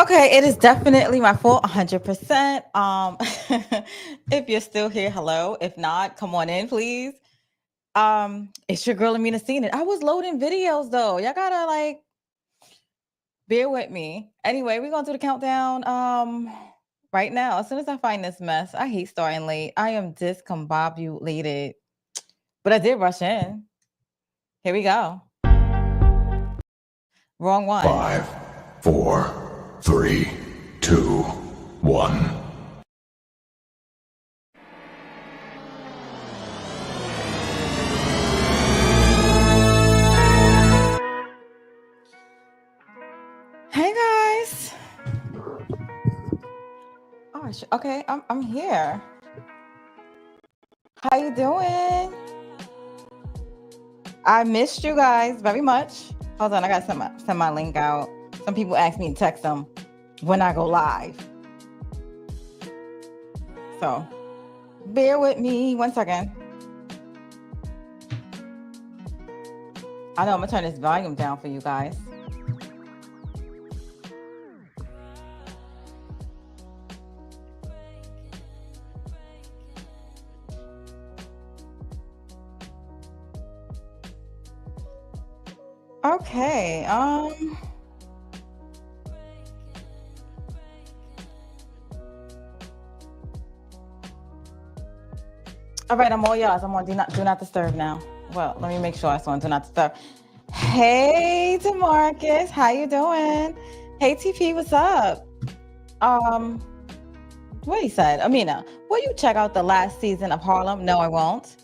Okay, it is definitely my fault, 100%. If you're still here, hello. If not, come on in, please. It's your girl Amina seen it. I was loading videos though. Y'all gotta bear with me. Anyway, we're gonna do the countdown. Right now, as soon as I find this mess, I hate starting late. I am discombobulated, but I did rush in. Here we go. Wrong one. 5, 4, 3, 2, 1. Hey guys. Oh, okay. I'm here. How you doing? I missed you guys very much. Hold on, I gotta send my link out. Some people ask me to text them when I go live. So bear with me 1 second. I know I'm gonna turn this volume down for you guys. Okay, all right, I'm all yours. I'm on do not disturb now. Well, let me make sure it's on do not disturb. Hey DeMarcus, how you doing? Hey TP, what's up? What he said, Amina, will you check out the last season of Harlem? No, I won't.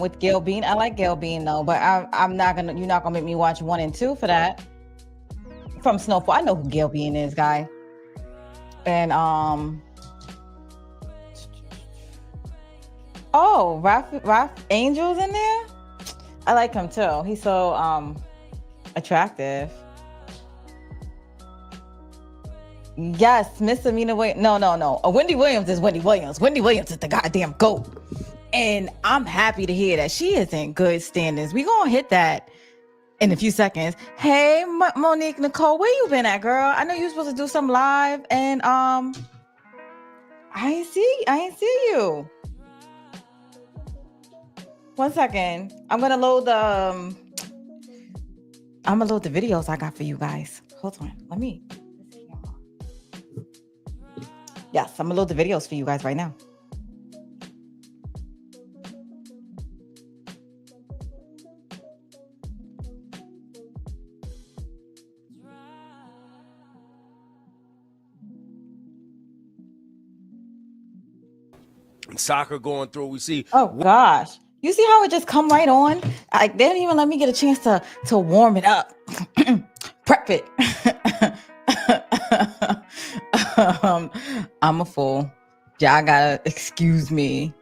With Gail Bean. I like Gail Bean though, but I'm not gonna. You're not gonna make me watch 1 and 2 for that. From Snowfall, I know who Gail Bean is, guy. And oh, Raph Angel's in there. I like him too. He's so attractive. Yes, Miss Amina Williams. No. Wendy Williams is Wendy Williams. Wendy Williams is the goddamn GOAT. And I'm happy to hear that she is in good standings. We gonna hit that in a few seconds. Hey, Monique Nicole, where you been at, girl? I know you were supposed to do some live, and I ain't see you. 1 second. I'm gonna load the videos I got for you guys. Hold on. Yes, I'm gonna load the videos for you guys right now. Soccer going through. We see. Oh gosh, you see how it just come right on? They didn't even let me get a chance to warm it up, prep it. I'm a fool. Y'all gotta excuse me.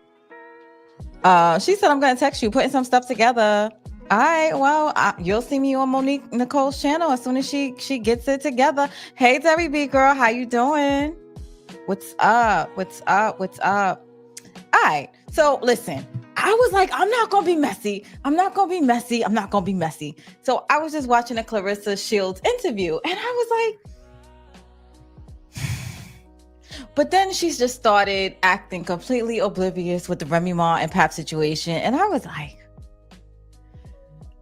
She said I'm gonna text you, putting some stuff together. All right, well, you'll see me on Monique Nicole's channel as soon as she gets it together. Hey, Debbie B girl, how you doing? What's up? All right, so listen, I was like, I'm not gonna be messy. So I was just watching a Clarissa Shields interview, and I was like, but then she's just started acting completely oblivious with the Remy Ma and Pap situation, and I was like,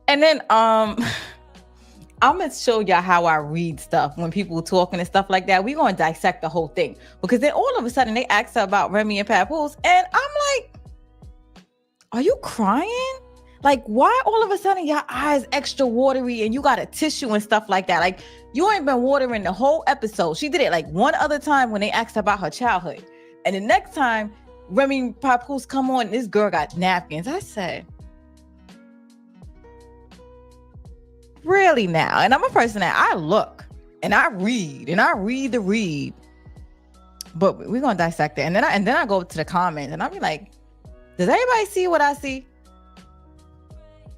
and then I'm gonna show y'all how I read stuff when people talking and stuff like that. We're gonna dissect the whole thing, because then all of a sudden they asked her about Remy and Papoose, and I'm like, are you crying? Like, why all of a sudden your eyes extra watery and you got a tissue and stuff like that? Like, you ain't been watering the whole episode. She did it like one other time when they asked her about her childhood, and the next time Remy and Papoose come on, this girl got napkins. I said, really now? And I'm a person that I look and I read the read, but we're gonna dissect it. And then I go to the comments and I'll be like, does everybody see what I see?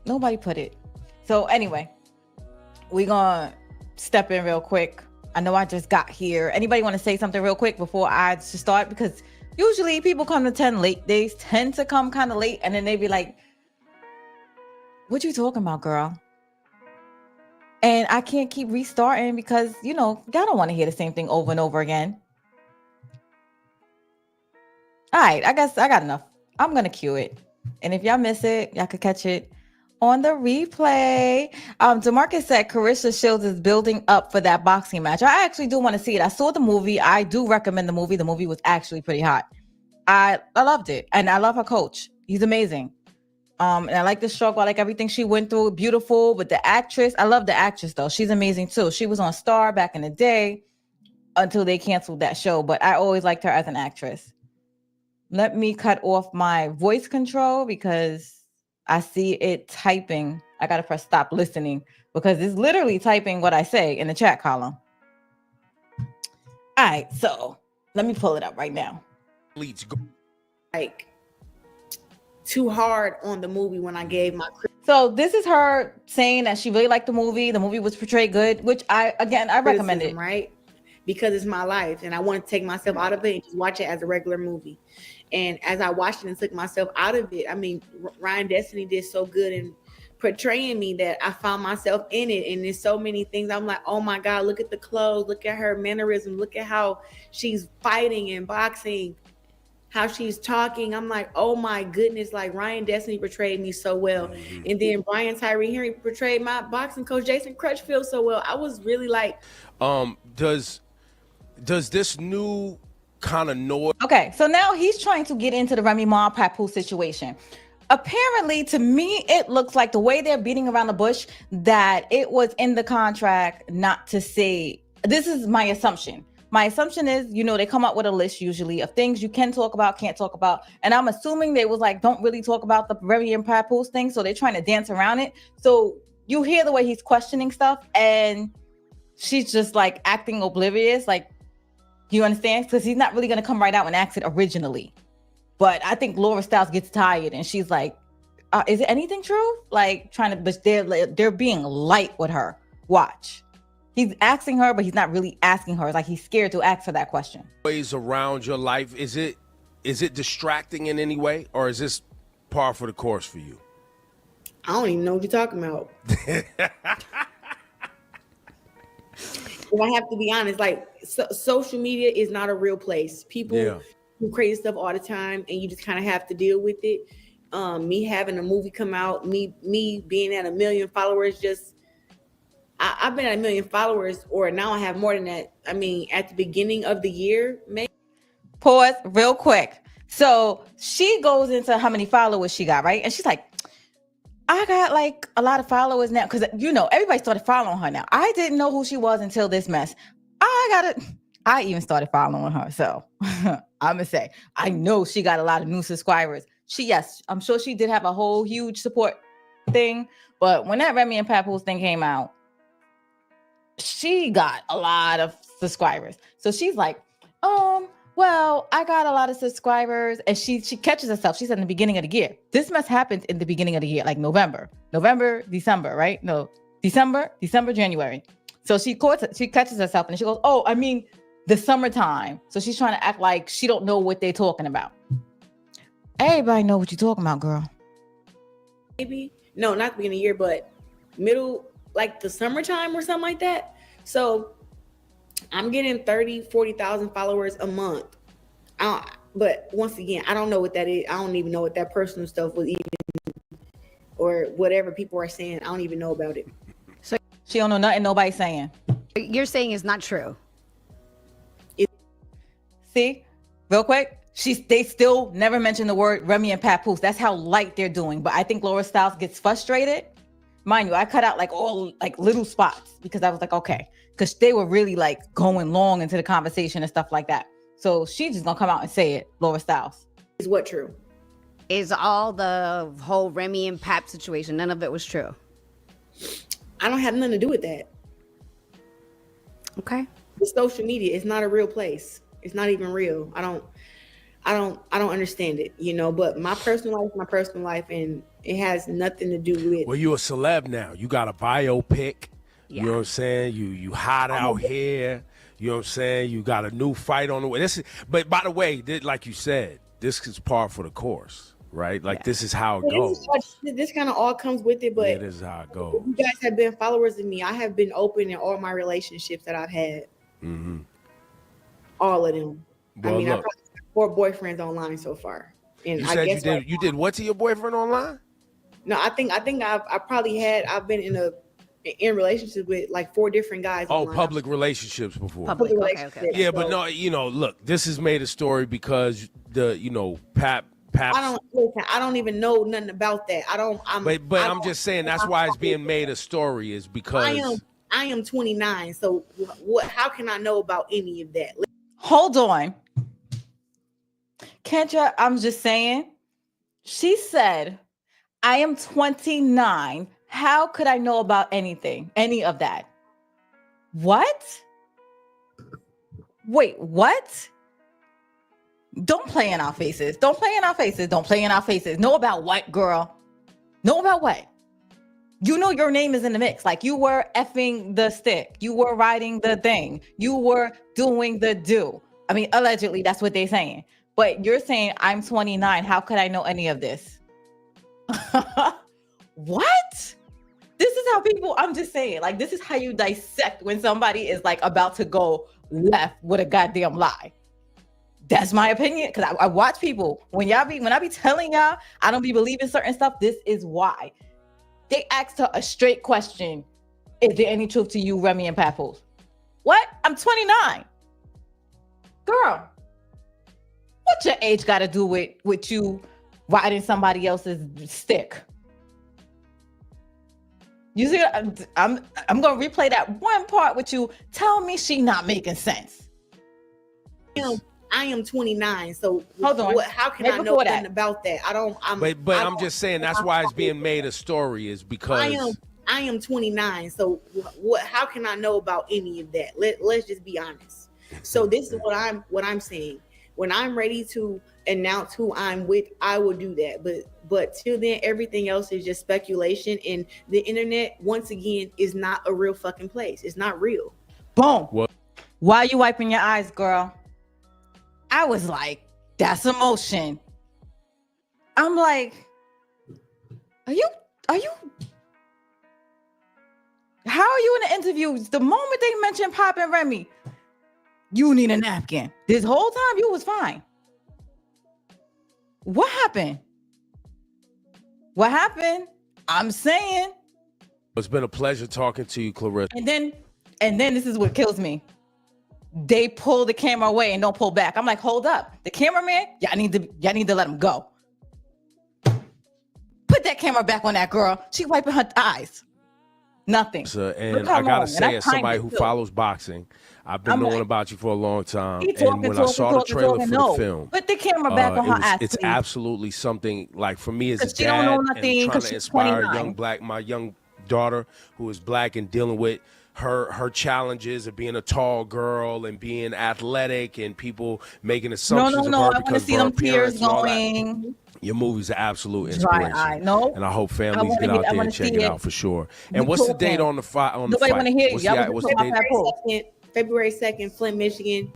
Nobody put it. So anyway, we're gonna step in real quick. I know I just got here. Anybody want to say something real quick before I just start? Because usually people come to 10 late. They tend to come kind of late, and then they be like, what you talking about, girl? And I can't keep restarting because, you know, y'all don't want to hear the same thing over and over again. All right, I guess I got enough. I'm going to cue it. And if y'all miss it, y'all could catch it on the replay. DeMarcus said Clarissa Shields is building up for that boxing match. I actually do want to see it. I saw the movie. I do recommend the movie. The movie was actually pretty hot. I loved it. And I love her coach. He's amazing. And I like the struggle. I like everything she went through. Beautiful. But the actress, I love the actress though. She's amazing too. She was on Star back in the day until they canceled that show. But I always liked her as an actress. Let me cut off my voice control because I see it typing. I got to press stop listening because it's literally typing what I say in the chat column. All right. So let me pull it up right now. Like too hard on the movie when I gave my. So this is her saying that she really liked the movie. The movie was portrayed good, which I recommend it. Right? Because it's my life and I want to take myself out of it and just watch it as a regular movie. And as I watched it and took myself out of it, I mean, Ryan Destiny did so good in portraying me that I found myself in it. And there's so many things. I'm like, oh my God, look at the clothes, look at her mannerism, look at how she's fighting and boxing, how she's talking. I'm like, oh my goodness, like Ryan Destiny portrayed me so well. Mm-hmm. And then Brian Tyree Henry portrayed my boxing coach, Jason Crutchfield, so well. I was really like, does this new kind of noise? Okay, so now he's trying to get into the Remy Ma Papoose situation. Apparently, to me, it looks like the way they're beating around the bush that it was in the contract not to say. This is my assumption. My assumption is, you know, they come up with a list usually of things you can talk about, can't talk about. And I'm assuming they was like, don't really talk about the Remy and Papoose thing. So they're trying to dance around it. So you hear the way he's questioning stuff and she's just like acting oblivious. Like, you understand? Because he's not really going to come right out and ask it originally. But I think Laura Stiles gets tired and she's like, is it anything true? Like trying to, but they're being light with her. Watch. He's asking her, but he's not really asking her. It's like he's scared to ask her that question. Ways around your life, is it distracting in any way? Or is this par for the course for you? I don't even know what you're talking about. If I have to be honest, like social media is not a real place. People do crazy stuff all the time, and you just kind of have to deal with it. Me having a movie come out, me being at 1 million followers, I've been at 1 million followers, or now I have more than that. I mean, at the beginning of the year, maybe. Pause real quick. So she goes into how many followers she got, right? And she's like, I got like a lot of followers now because, you know, everybody started following her now. I didn't know who she was until this mess. I even started following her. So I'm going to say, I know she got a lot of new subscribers. Yes, I'm sure she did have a whole huge support thing. But when that Remy and Papoose thing came out, she got a lot of subscribers. So she's like, well, I got a lot of subscribers, and she catches herself. She said in the beginning of the year. This must happen in the beginning of the year, like November, December, right? No, December, January. So she catches herself, and she goes, "Oh, I mean, the summertime." So she's trying to act like she don't know what they're talking about. Everybody know what you're talking about, girl. Maybe no, not the beginning of the year, but middle, like the summertime or something like that. So I'm getting 40,000 followers a month. But once again, I don't know what that is. I don't even know what that personal stuff was even, or whatever people are saying. I don't even know about it. So she don't know nothing nobody's saying. You're saying it's not true. See, real quick, they still never mentioned the word Remy and Papoose. That's how light they're doing. But I think Laura Stiles gets frustrated. Mind you, I cut out like all like little spots because I was like, okay, because they were really like going long into the conversation and stuff like that. So she's just gonna come out and say it, Laura Stiles. Is what true? Is all the whole Remy and Pap situation, none of it was true? I don't have nothing to do with that. Okay. The social media is not a real place. It's not even real. I don't understand it, you know, but my personal life, and it has nothing to do with. Well, you're a celeb now. You got a biopic. Yeah. You know what I'm saying? You hot out here. You know what I'm saying? You got a new fight on the way. But by the way, like you said, this is par for the course. right? Like this is how it goes. This kind of all comes with it, but yeah, this is how it goes. You guys have been followers of me. I have been open in all my relationships that I've had. Mm-hmm. All of them. Well, I mean, look, I've had 4 boyfriends online so far. And you I said guess you did what to your boyfriend online? No, I think I've been in relationships with like 4 different guys. Oh, online. public relationships before. Public. Okay. relationships. Yeah, So, but no, look, this is made a story because Pap. I don't even know nothing about that. I'm just saying that's why it's being made a story is because I am 29. So what? How can I know about any of that? Hold on. Kendra, I'm just saying. She said, I am 29. How could I know about anything? Any of that? What? Wait, what? Don't play in our faces. Don't play in our faces. Don't play in our faces. Know about what, girl? Know about what? You know your name is in the mix. Like you were effing the stick. You were riding the thing. You were doing the do. I mean, allegedly, that's what they're saying. But you're saying I'm 29. How could I know any of this? What? This is how people, I'm just saying, like, this is how you dissect when somebody is like about to go left with a goddamn lie. That's my opinion. Cause I watch people when I be telling y'all, I don't be believing certain stuff. This is why they asked her a straight question. Is there any truth to you, Remy and Papoose? What? I'm 29. Girl, what your age got to do with you riding somebody else's stick? You see, I'm gonna replay that one part with you. Tell me she not making sense. I am 29. So hold on. How can I know nothing about that? I'm just saying that's why it's being made a story is because I am 29. So what? How can I know about any of that? Let's just be honest. So this is what I'm saying. When I'm ready to announce who I'm with, I will do that. But till then, everything else is just speculation. And the internet, once again, is not a real fucking place. It's not real. Boom. What? Why are you wiping your eyes, girl? I was like, that's emotion. I'm like, are you? How are you in the interview? The moment they mentioned Pop and Remy, you need a napkin. This whole time you was fine. What happened? What happened? I'm saying. It's been a pleasure talking to you, Clarissa. And then this is what kills me. They pull the camera away and don't pull back. I'm like, hold up. The cameraman, y'all need to let him go. Put that camera back on that girl. She wiping her eyes. Nothing. And I gotta say, as somebody who follows boxing, I've been knowing about you for a long time. And when I saw the trailer for the film, put the camera back on her ass. It's absolutely something like for me as a she don't dad know nothing, and trying to inspire my young daughter who is black and dealing with her challenges of being a tall girl and being athletic and people making assumptions of her I want to because see of her them tears appearance and all going. Your movie's an absolute inspiration. And I hope families get out there and check it out for sure. And what's the date on the fight? Nobody want to hear you. What's the date? February 2nd, Flint, Michigan.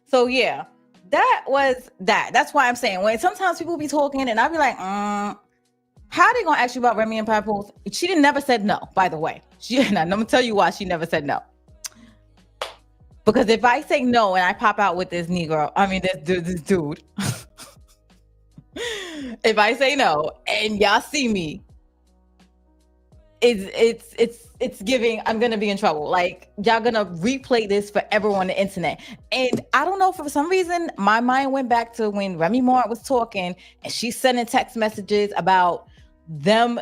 So yeah, that was that. That's why I'm saying when sometimes people be talking and I be like, how they gonna ask you about Remy and Papoose? She never said no, by the way. And I'm gonna tell you why she never said no. Because if I say no and I pop out with this this dude, if I say no and y'all see me, it's giving, I'm gonna be in trouble. Like y'all gonna replay this forever on the internet. And I don't know, for some reason, my mind went back to when Remy Martin was talking and she's sending text messages about them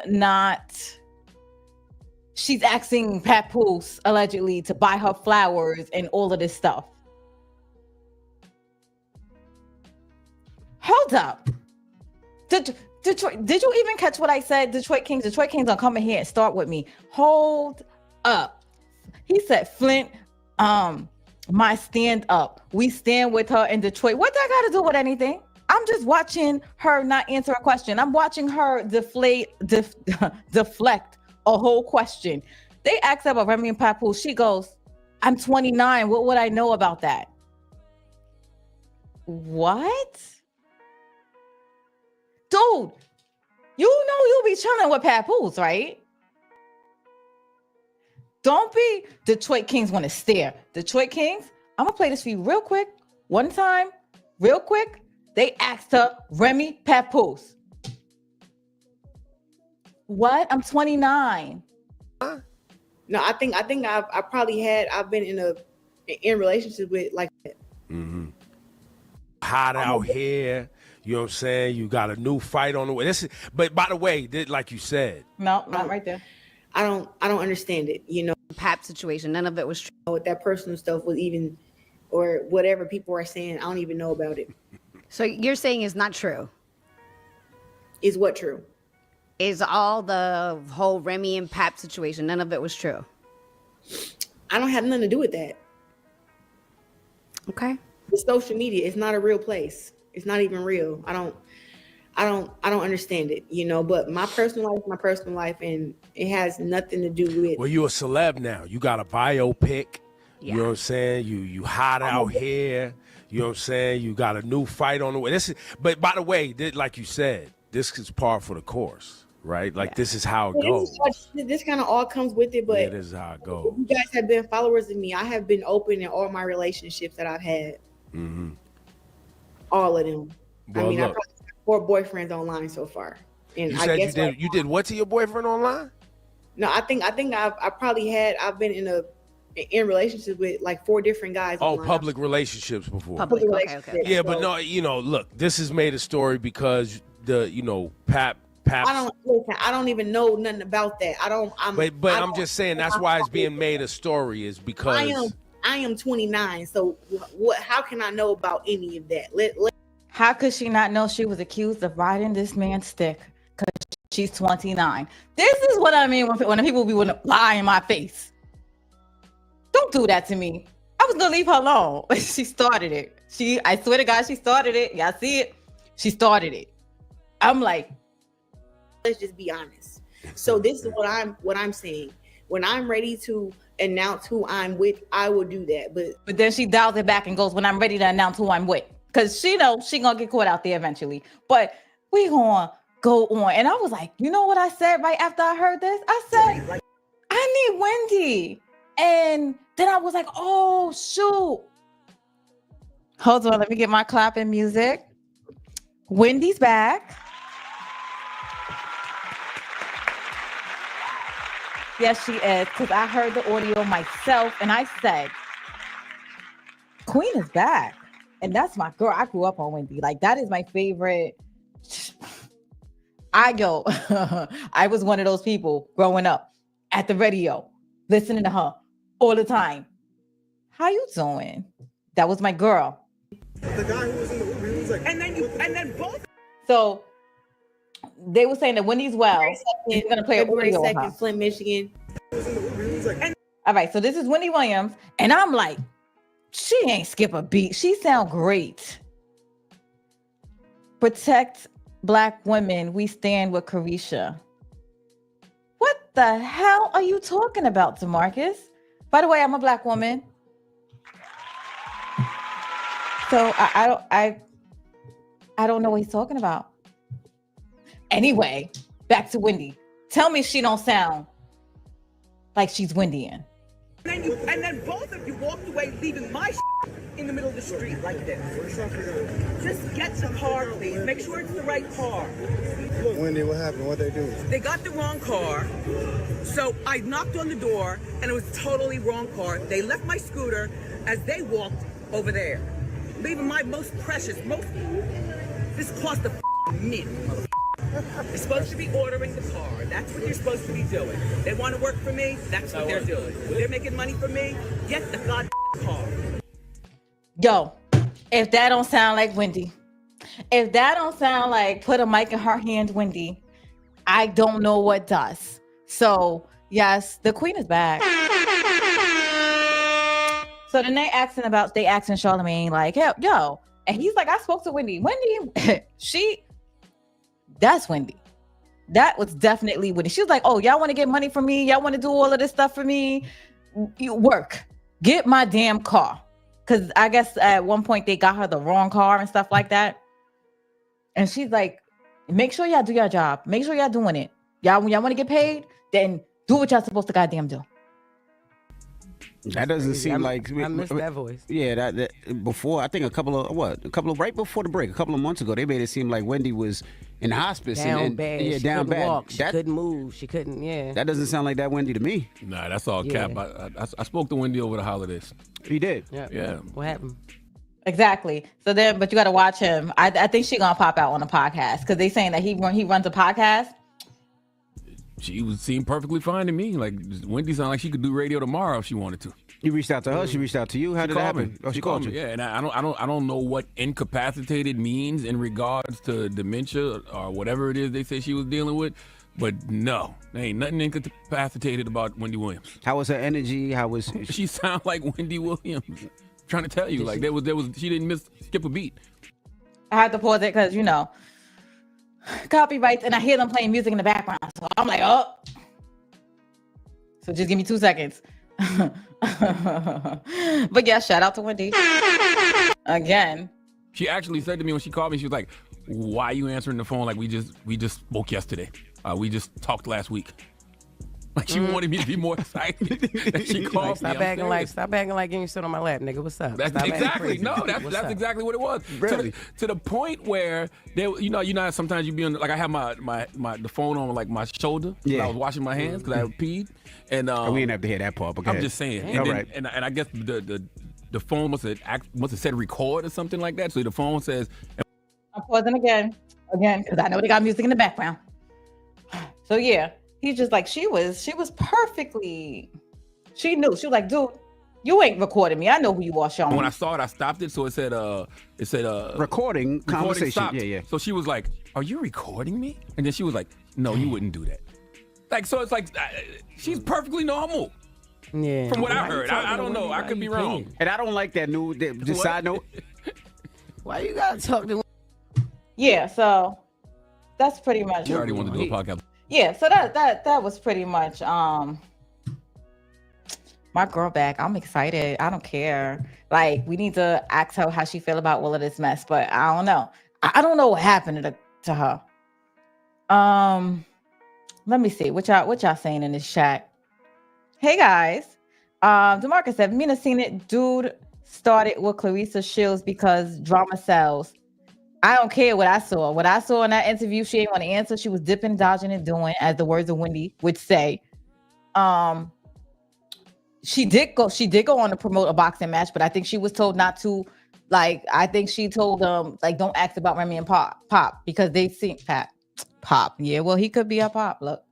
she's asking Papoose allegedly to buy her flowers and all of this stuff. Hold up. Detroit, did you even catch what I said? Detroit Kings are coming here and start with me. Hold up. He said, Flint, my stand up. We stand with her in Detroit. What that got to do with anything? I'm just watching her not answer a question. I'm watching her deflect a whole question. They asked about Remy and Papoose. She goes, I'm 29. What would I know about that? What? dude, you know you'll be chilling with Papoose, right? Don't be Detroit Kings want to stare. Detroit Kings, I'm gonna play this for you real quick. One time, real quick. They asked her, Remy Papoose. What? I'm 29. No, I think I've been in relationship with like that. Mm-hmm. Hot out here. You know what I'm saying? You got a new fight on the way. But by the way, like you said. No, not right there. I don't understand it, you know. Pap situation, none of it was true. What that personal stuff was even, or whatever people are saying, I don't even know about it. So you're saying it's not true? Is what true? Is all the whole Remy and Pap situation, none of it was true? I don't have nothing to do with that. Okay. The social media is not a real place. It's not even real. I don't understand it, you know, but my personal life, and it has nothing to do with. Well, you're a celeb now. You got a biopic. Yeah. You know what I'm saying? You hot out here. You know what I'm saying? You got a new fight on the way. But by the way, like you said, this is par for the course, right? Like this is how it goes. This kind of all comes with it, but this is how it goes. You guys have been followers of me. I have been open in all my relationships that I've had. Mm-hmm. All of them. Well, I mean, look, I've probably had 4 boyfriends online so far. And you I said guess you did what to your boyfriend online? No, I think I've been in relationship with like 4 different guys. Oh, online. public relationships before. Public. Okay. Yeah, but no, you know, look, this has made a story because Pap. I don't even know nothing about that. I'm just saying that's why it's being made a story is because I am 29. So how can I know about any of that? How could she not know she was accused of riding this man's stick? Because she's 29. This is what I mean when people be want to lie in my face. Don't do that to me. I was gonna leave her alone. She started it. I swear to God, she started it. Y'all see it? She started it. I'm like, let's just be honest. So this is what I'm saying. When I'm ready to announce who I'm with, I will do that. But then she dials it back and goes, when I'm ready to announce who I'm with. Because she knows she gonna get caught out there eventually. But we gonna go on. And I was like, you know what I said right after I heard this? I said, I need Wendy. And then I was like, oh, shoot. Hold on, let me get my clapping music. Wendy's back. Yes, she is. Because I heard the audio myself and I said, Queen is back. And that's my girl. I grew up on Wendy. Like, that is my favorite. I was one of those people growing up at the radio, listening to her all the time. How you doing? That was my girl. The guy who was in the Uber, he was like, and then both. So they were saying that Wendy's well. He's gonna play February a radio 2nd, Flint, Michigan. All right, so this is Wendy Williams, and I'm like, she ain't skip a beat. She sound great. Protect Black women. We stand with Clarissa. What the hell are you talking about, DeMarcus? By the way, I'm a Black woman. So I don't know what he's talking about. Anyway, back to Wendy. Tell me she don't sound like she's Wendian. And then both of you walked away, leaving my in the middle of the street like this. Just get the car, please. Make sure it's the right car. Wendy, what happened? What they do? They got the wrong car. So I knocked on the door, and it was totally wrong car. They left my scooter as they walked over there, leaving my most precious, this cost a mint. You're supposed to be ordering the car. That's what you're supposed to be doing. They want to work for me. That's what they're doing. They're making money for me. Get the car. Yo, if that don't sound like Wendy, if that don't sound like put a mic in her hand, Wendy, I don't know what does. So yes, the queen is back. So then they asking Charlamagne like, hey, yo, and he's like, I spoke to Wendy. Wendy, that's Wendy. That was definitely Wendy. She was like, oh, y'all want to get money from me? Y'all want to do all of this stuff for me? You work. Get my damn car. Because I guess at one point they got her the wrong car and stuff like that. And she's like, make sure y'all do your job. Make sure y'all doing it. Y'all, when y'all want to get paid, then do what y'all supposed to goddamn do. That doesn't seem like I missed that voice. Yeah, that before I think a couple of right before the break, a couple of months ago, they made it seem like Wendy was in hospice Down bad. Yeah, she down couldn't bad. Walk. She couldn't move. She couldn't. Yeah. That doesn't sound like that Wendy to me. Nah, that's all Yeah. cap. I spoke to Wendy over the holidays. He did. Yeah. What happened? Exactly. So then, but you got to watch him. I think she's gonna pop out on a podcast because they saying that he runs a podcast. She seemed perfectly fine to me. Like Wendy sounded like she could do radio tomorrow if she wanted to. You reached out to her. She reached out to you. How did that happen? Oh, she called you. Yeah, and I don't know what incapacitated means in regards to dementia or whatever it is they say she was dealing with. But no, there ain't nothing incapacitated about Wendy Williams. How was her energy? How was she sound like Wendy Williams? I'm trying to tell you, like there was she didn't skip a beat. I had to pause it because copyrights, and I hear them playing music in the background. So I'm like, oh. So just give me 2 seconds. But yeah, shout out to Wendy. Again. She actually said to me when she called me, she was like, "Why are you answering the phone like we just spoke yesterday? We just talked last week." Like she wanted me to be more excited that she called Stop me. acting like you ain't sit on my lap, nigga. What's up? That's Stop acting exactly crazy. that's exactly what it was. Really? To the point where they, how sometimes you be on, like I have the phone on like my shoulder. Yeah. I was washing my hands because I had peed, and we didn't have to hear that part. But go I'm ahead. just saying. All And, then, right. and I guess the phone must have said record or something like that. So the phone says. I'm pausing again, because I know they got music in the background. So yeah, he's just like, she was perfectly, she knew. She was like, dude, you ain't recording me. I know who you are, Sean. When I saw it, I stopped it. So it said Recording conversation. stopped. Yeah. So she was like, "Are you recording me?" And then she was like, "No, you wouldn't do that." Like, so it's like she's perfectly normal. Yeah. From what I Why you heard, talking I to don't know. Wendy I while could be you wrong. peeing? And I don't like that new. The side note. Why you gotta talk to? Yeah, so that's pretty much. She already wanted to do a podcast. Yeah, so that was pretty much my girl back. I'm excited. I don't care. Like, we need to ask her how she feel about all of this mess, but I don't know. I don't know what happened to her. Let me see what y'all saying in this chat. Hey guys, DeMarcus said, Mina seen it. Dude started with Clarissa Shields because drama sells. I don't care what I saw. What I saw in that interview, she didn't want to answer. She was dipping, dodging, and doing, as the words of Wendy would say. She did go on to promote a boxing match, but I think she was told not to. Like, I think she told them, like, don't ask about Remy and Pop because they seem Pop. Yeah, well, he could be a Pop. Look,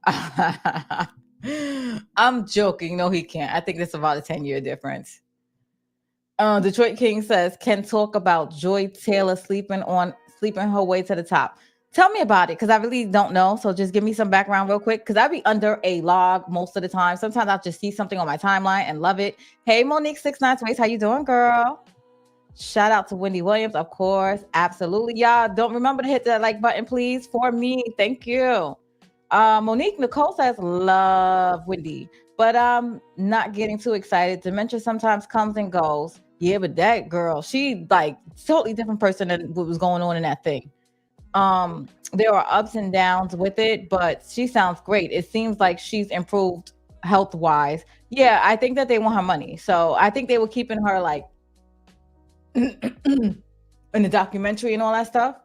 I'm joking. No, he can't. I think that's about a 10-year difference. Detroit King says, can talk about Joy Taylor sleeping her way to the top. Tell me about it, because I really don't know. So just give me some background real quick, because I be under a log most of the time. Sometimes I'll just see something on my timeline and love it. Hey, Monique 6928, how you doing, girl? Shout out to Wendy Williams, of course. Absolutely. Y'all don't remember to hit that like button, please, for me. Thank you. Monique Nicole says, love Wendy, but I'm not getting too excited. Dementia sometimes comes and goes. Yeah, but that girl, she like totally different person than what was going on in that thing. There are ups and downs with it, but she sounds great. It seems like she's improved health-wise. Yeah, I think that they want her money. So I think they were keeping her like in the documentary and all that stuff.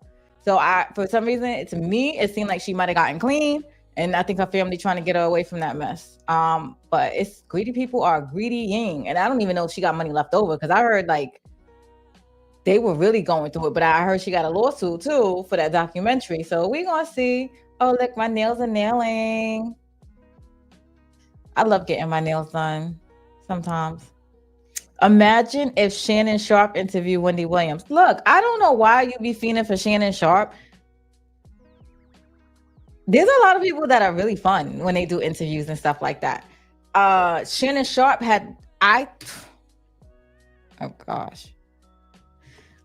So for some reason, to me, it seemed like she might have gotten clean. And I think her family trying to get her away from that mess. But it's greedy people are greedy-ing. And I don't even know if she got money left over, because I heard like they were really going through it. But I heard she got a lawsuit too for that documentary. So we're going to see. Oh, look, my nails are nailing. I love getting my nails done sometimes. Imagine if Shannon Sharp interviewed Wendy Williams. Look, I don't know why you be fiending for Shannon Sharp. There's a lot of people that are really fun when they do interviews and stuff like that. Shannon Sharp oh gosh.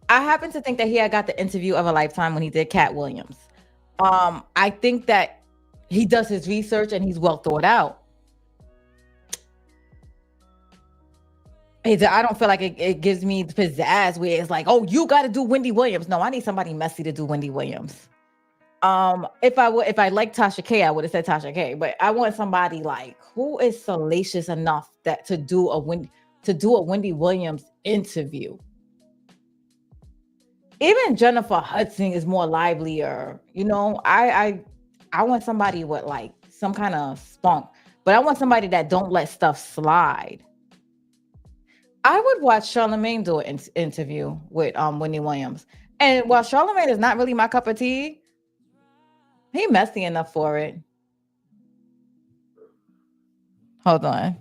I happen to think that he had got the interview of a lifetime when he did Cat Williams. I think that he does his research and he's well thought out. I don't feel like it gives me pizzazz where it's like, oh, you got to do Wendy Williams. No, I need somebody messy to do Wendy Williams. If I like Tasha K, I would have said Tasha K. But I want somebody like who is salacious enough that to do a Wendy Williams interview. Even Jennifer Hudson is more livelier. You know, I want somebody with like some kind of spunk, but I want somebody that don't let stuff slide. I would watch Charlamagne do an interview with Wendy Williams. And while Charlamagne is not really my cup of tea, he messy enough for it. Hold on.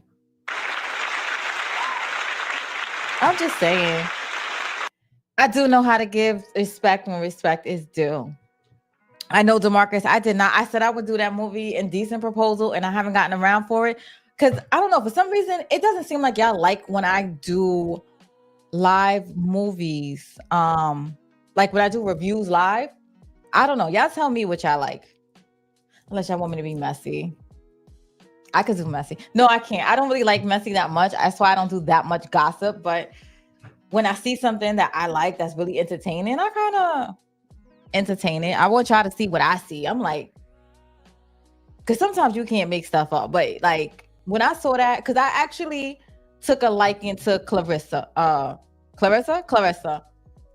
I'm just saying. I do know how to give respect when respect is due. I know, DeMarcus, I did not. I said I would do that movie, Indecent Proposal, and I haven't gotten around for it. Because I don't know, for some reason, it doesn't seem like y'all like when I do live movies. Like when I do reviews live. I don't know. Y'all tell me what y'all like. Unless y'all want me to be messy. I could do messy. No, I can't. I don't really like messy that much. That's why I don't do that much gossip. But when I see something that I like that's really entertaining, I kind of entertain it. I want y'all to see what I see. I'm like, because sometimes you can't make stuff up. But like when I saw that, because I actually took a liking to Clarissa. Clarissa.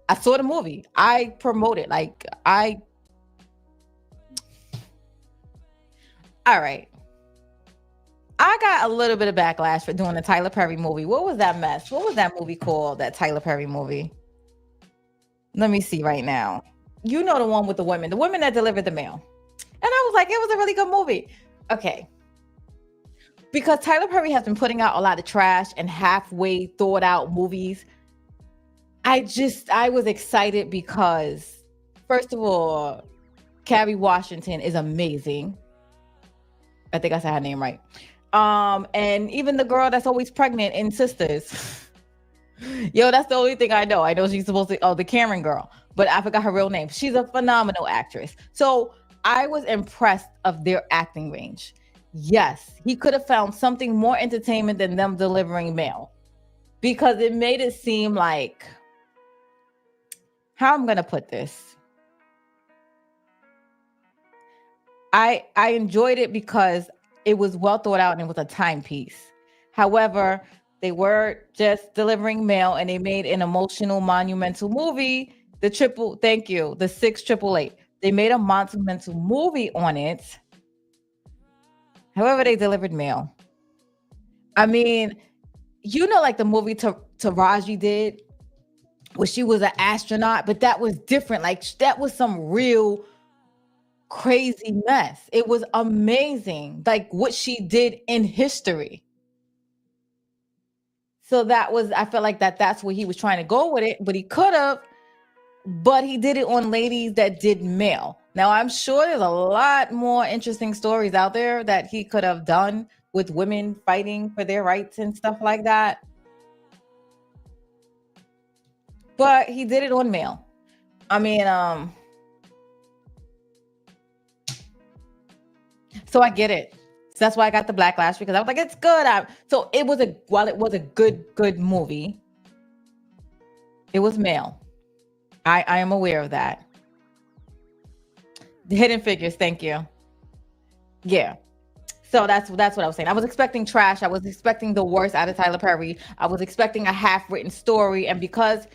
I saw the movie. I promoted. All right. I got a little bit of backlash for doing the Tyler Perry movie. What was that mess? What was that movie called? That Tyler Perry movie? Let me see right now. You know the one with the women that delivered the mail. And I was like, it was a really good movie. Okay. Because Tyler Perry has been putting out a lot of trash and halfway thought out movies. I was excited because, first of all, Carrie Washington is amazing. I think I said her name right. And even the girl that's always pregnant in Sisters. Yo, that's the only thing I know. I know she's supposed to, the Karen girl, but I forgot her real name. She's a phenomenal actress. So I was impressed of their acting range. Yes, he could have found something more entertainment than them delivering mail, because it made it seem like, how I'm going to put this. I enjoyed it because it was well thought out and it was a timepiece. However, they were just delivering mail and they made an emotional, monumental movie. The 688. They made a monumental movie on it. However, they delivered mail. I mean, you know, like the movie Taraji did, where she was an astronaut, but that was different. Like that was some real crazy mess. It was amazing, like what she did in history. So I felt like that's where he was trying to go with it, but he could have, but he did it on ladies that did mail. Now I'm sure there's a lot more interesting stories out there that he could have done with women fighting for their rights and stuff like that. But he did it on mail. I mean, so I get it. So that's why I got the backlash, because I was like, it's good. So it was while it was a good movie, it was male. I am aware of that. The Hidden Figures, thank you. Yeah. So that's what I was saying. I was expecting trash. I was expecting the worst out of Tyler Perry. I was expecting a half-written story, and because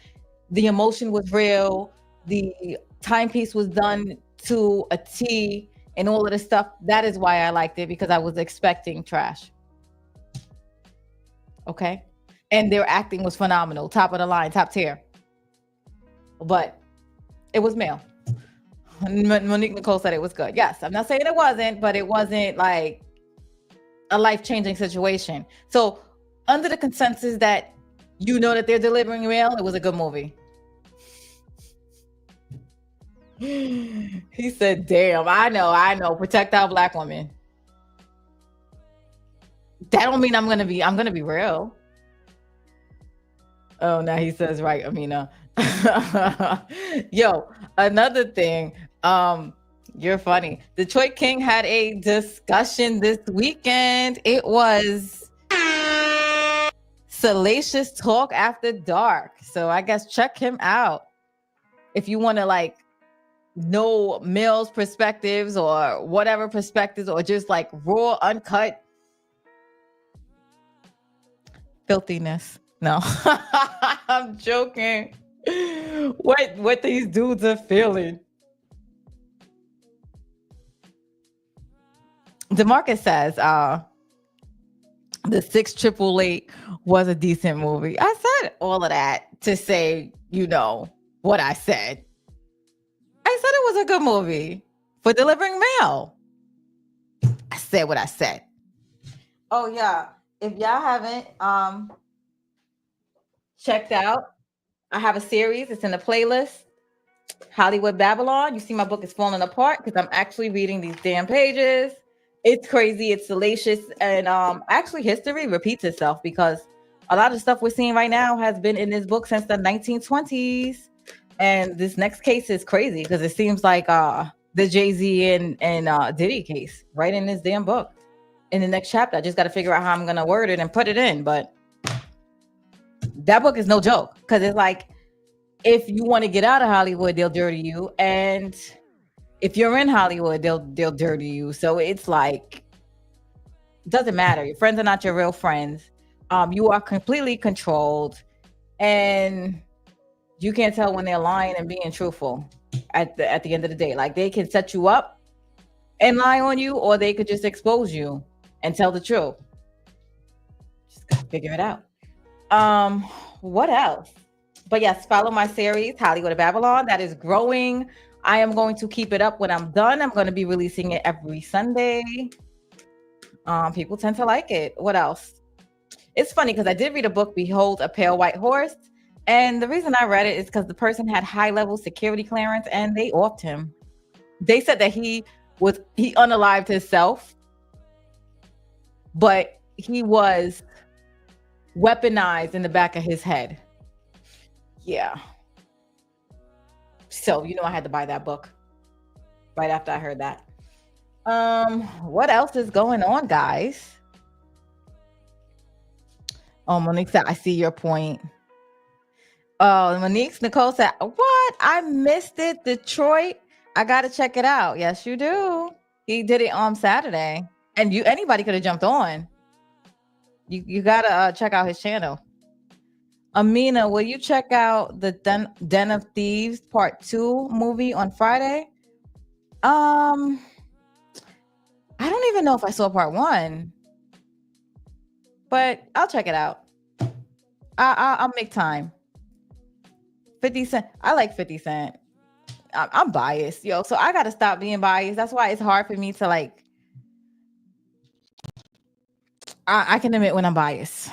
the emotion was real, the timepiece was done to a T, and all of this stuff, that is why I liked it, because I was expecting trash. Okay? And their acting was phenomenal. Top of the line, top tier. But it was male. Monique Nicole said it was good. Yes, I'm not saying it wasn't, but it wasn't like a life-changing situation. So under the consensus that you know that they're delivering mail, it was a good movie. He said, damn, I know. Protect our Black women. That don't mean I'm gonna be real. Oh, now he says, right, Amina. Yo, another thing, you're funny. Detroit King had a discussion this weekend. It was Salacious Talk After Dark. So I guess check him out if you want to like no male's perspectives or whatever perspectives, or just like raw, uncut filthiness. No, I'm joking. What these dudes are feeling. DeMarcus says, the 6888 was a decent movie. I said all of that to say, what I said. I said it was a good movie for delivering mail. I said what I said. Oh yeah. If y'all haven't checked out, I have a series. It's in the playlist. Hollywood Babylon. You see my book is falling apart because I'm actually reading these damn pages. It's crazy. It's salacious. And actually history repeats itself because a lot of stuff we're seeing right now has been in this book since the 1920s. And this next case is crazy because it seems like the Jay-Z and Diddy case right in this damn book. In the next chapter, I just got to figure out how I'm going to word it and put it in. But that book is no joke because it's like, if you want to get out of Hollywood, they'll dirty you. And if you're in Hollywood, they'll dirty you. So it's like, it doesn't matter. Your friends are not your real friends. You are completely controlled. And you can't tell when they're lying and being truthful at the end of the day. Like, they can set you up and lie on you, or they could just expose you and tell the truth. Just gotta figure it out. What else? But yes, follow my series, Hollywood Babylon. That is growing. I am going to keep it up when I'm done. I'm going to be releasing it every Sunday. People tend to like it. What else? It's funny because I did read a book, Behold a Pale White Horse. And the reason I read it is because the person had high-level security clearance and they offed him. They said that he unalived himself, but he was weaponized in the back of his head. Yeah. So, I had to buy that book right after I heard that. What else is going on, guys? Oh, Monique said, I see your point. Oh, Nicole said, what? I missed it. Detroit. I got to check it out. Yes, you do. He did it on Saturday. And anybody could have jumped on. You got to check out his channel. Amina, will you check out the Den of Thieves Part 2 movie on Friday? I don't even know if I saw Part 1. But I'll check it out. I'll make time. 50 Cent. I like 50 Cent. I'm biased, so I got to stop being biased. That's why it's hard for me to like. I can admit when I'm biased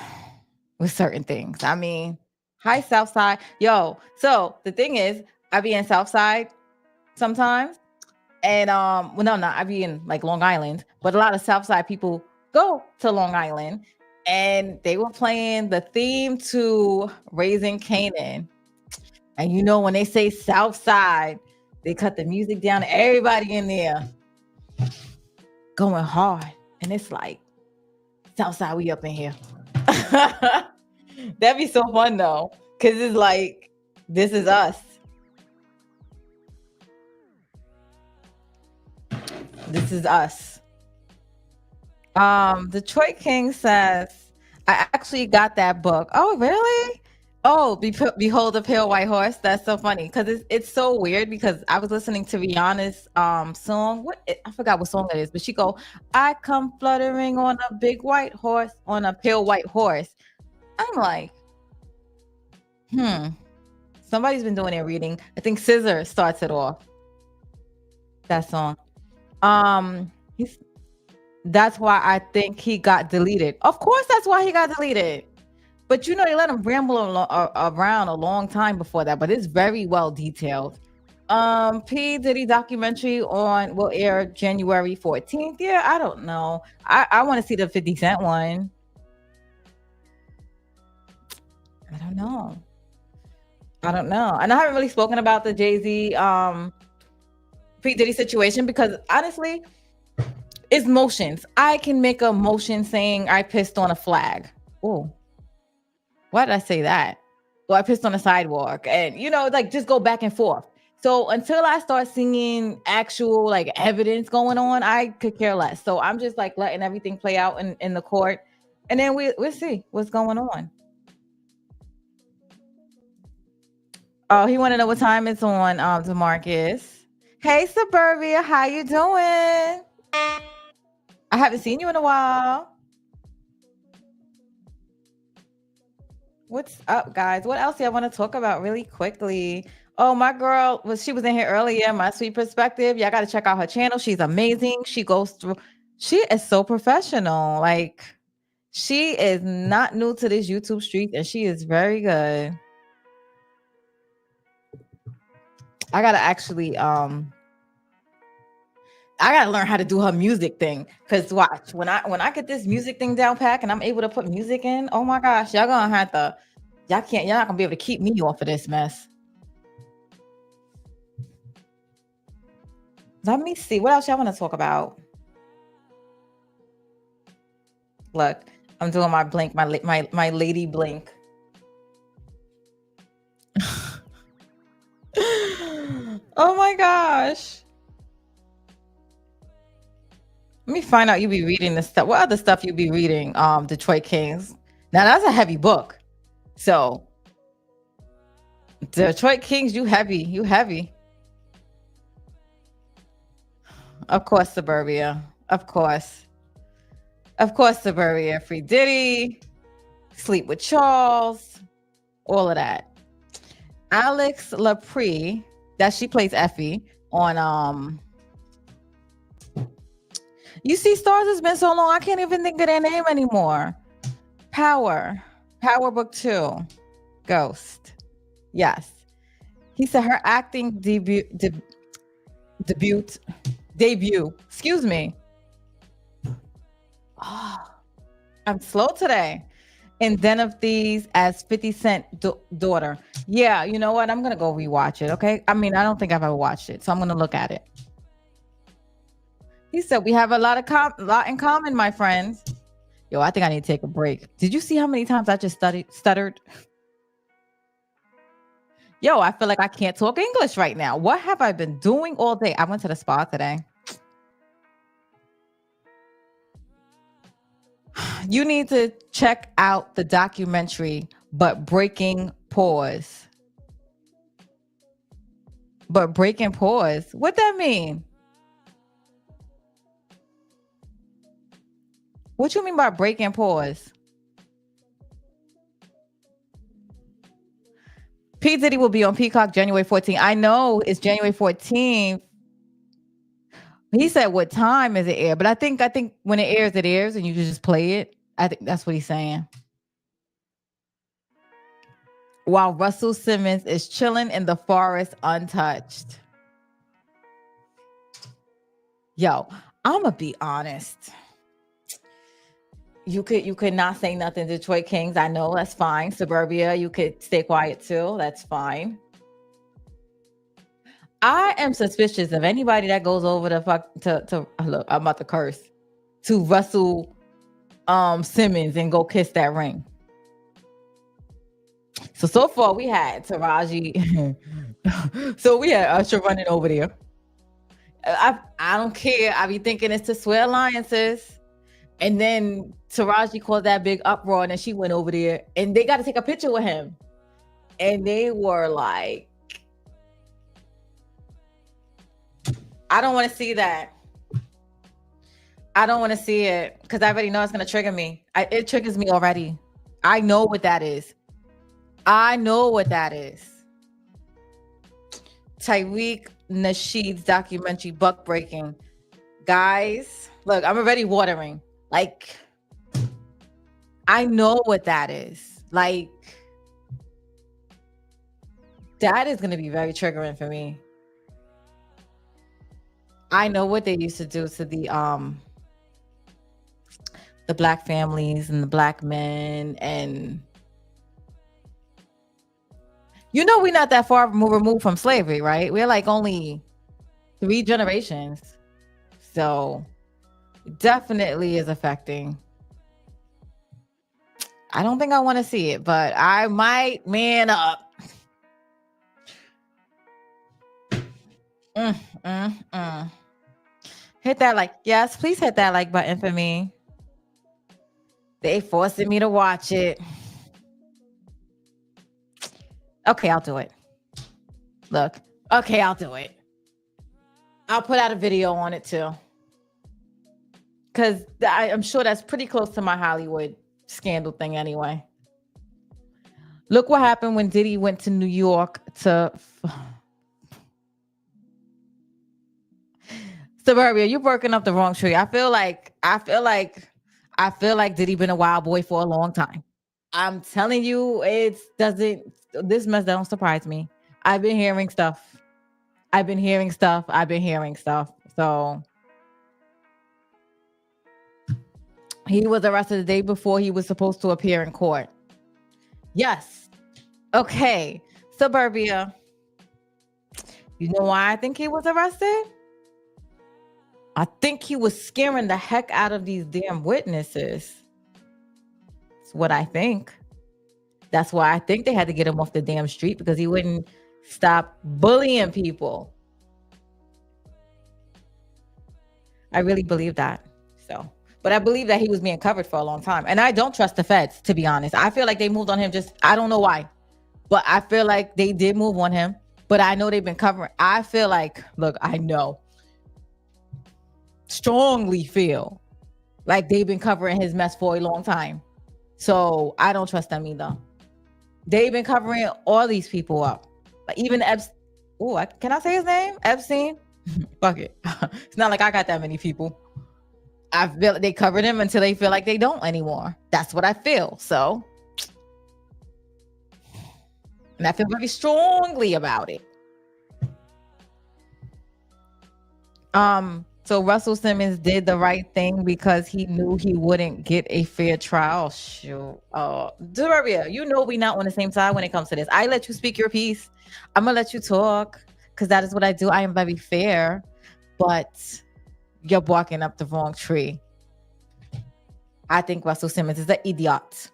with certain things. I mean, hi Southside, So the thing is, I be in Southside sometimes, and I be in like Long Island, but a lot of Southside people go to Long Island, and they were playing the theme to Raising Kanan. And when they say Southside, they cut the music down. Everybody in there going hard. And it's like, Southside, we up in here. That'd be so fun, though. Because it's like, this is us. This is us. Detroit King says, I actually got that book. Oh, really? Oh, Behold a Pale White Horse. That's so funny because it's so weird because I was listening to Rihanna's song. I forgot what song it is, but she go, I come fluttering on a big white horse, on a pale white horse. I'm like, somebody's been doing their reading. I think Scissor starts it off. That song. That's why I think he got deleted. Of course, that's why he got deleted. But they let him ramble around a long time before that. But it's very well detailed. P. Diddy documentary will air January 14th. Yeah, I don't know. I want to see the 50 Cent one. I don't know. And I haven't really spoken about the Jay-Z P. Diddy situation because honestly, it's motions. I can make a motion saying I pissed on a flag. Oh. Why did I say that? Well, I pissed on the sidewalk and, like just go back and forth. So until I start seeing actual like evidence going on, I could care less. So I'm just like letting everything play out in the court, and then we'll see what's going on. Oh, he want to know what time it's on, DeMarcus. Hey, Suburbia, how you doing? I haven't seen you in a while. What's up, guys? What else do I want to talk about really quickly? Oh, my girl she was in here earlier, My Sweet Perspective. Y'all got to check out her channel. She's amazing. She is so professional. Like, she is not new to this YouTube street, and she is very good. I gotta actually I gotta learn how to do her music thing. Cause watch, when I get this music thing down pat and I'm able to put music in, oh my gosh, y'all not gonna be able to keep me off of this mess. Let me see. What else y'all want to talk about? Look, I'm doing my blink, my lady blink. Oh my gosh. Let me find out you be reading this stuff. What other stuff you be reading? Detroit Kings. Now that's a heavy book. So Detroit Kings, you heavy. Of course, Suburbia. Of course, Suburbia. Free Diddy, Sleep with Charles, all of that. Alex Laprie, that she plays Effie on You See Stars has been so long, I can't even think of their name anymore. Power Book 2, Ghost. Yes. He said her acting debut. Excuse me. Oh, I'm slow today. In Den of Thieves as 50 Cent daughter. Yeah, you know what? I'm going to go rewatch it, okay? I mean, I don't think I've ever watched it, so I'm going to look at it. He said, we have a lot in common, my friends. Yo, I think I need to take a break. Did you see how many times I just stuttered? Yo, I feel like I can't talk English right now. What have I been doing all day? I went to the spa today. You need to check out the documentary, But Breaking Pause. But Breaking Pause? What that mean? What you mean by breaking pause? P. Diddy will be on Peacock January 14th. I know it's January 14th. He said what time is it air? But I think when it airs, and you can just play it. I think that's what he's saying. While Russell Simmons is chilling in the forest untouched. Yo, I'm gonna be honest. You could not say nothing, Detroit Kings. I know, that's fine. Suburbia, you could stay quiet too. That's fine. I am suspicious of anybody that goes over to look, I'm about to curse, to Russell Simmons and go kiss that ring. So far we had Taraji. So we had Usher running over there. I don't care. I be thinking it's to swear alliances. And then Taraji caused that big uproar, and then she went over there, and they got to take a picture with him. And they were like, I don't want to see that. I don't want to see it because I already know it's going to trigger me. It triggers me already. I know what that is. Tyreek Nasheed's documentary, Buck Breaking. Guys, look, I'm already watering. Like, I know what that is. Like, that is going to be very triggering for me. I know what they used to do to the black families and the black men, and you know we're not that far removed from slavery, right? We're like only 3 generations. So definitely is affecting. I don't think I want to see it, but I might man up. Mm, mm, mm. Hit that like. Yes, please hit that like button for me. They forcing me to watch it. Okay, I'll do it. Look. Okay, I'll do it. I'll put out a video on it too. Because I'm sure that's pretty close to my Hollywood scandal thing anyway. Look what happened when Diddy went to New York to... Suburbia, you're working up the wrong tree. I feel like Diddy been a wild boy for a long time. I'm telling you, this mess don't surprise me. I've been hearing stuff. So he was arrested the day before he was supposed to appear in court. Yes. Okay. Suburbia. You know why I think he was arrested? I think he was scaring the heck out of these damn witnesses. That's what I think. That's why I think they had to get him off the damn street, because he wouldn't stop bullying people. I really believe that. But I believe that he was being covered for a long time. And I don't trust the feds, to be honest. I feel like they moved on him I don't know why. But I feel like they did move on him. But I know they've been covering. I feel like, look, I know. Strongly feel like they've been covering his mess for a long time. So I don't trust them either. They've been covering all these people up. Like even Epstein. Oh, can I say his name? Epstein? Fuck it. It's not like I got that many people. I feel they covered him until they feel like they don't anymore. That's what I feel. So, and I feel very strongly about it. So Russell Simmons did the right thing because he knew he wouldn't get a fair trial. Shoot. Durbia, you know we not on the same side when it comes to this. I let you speak your piece. I'm gonna let you talk because that is what I do. I am very fair, but you're barking up the wrong tree. I think Russell Simmons is an idiot.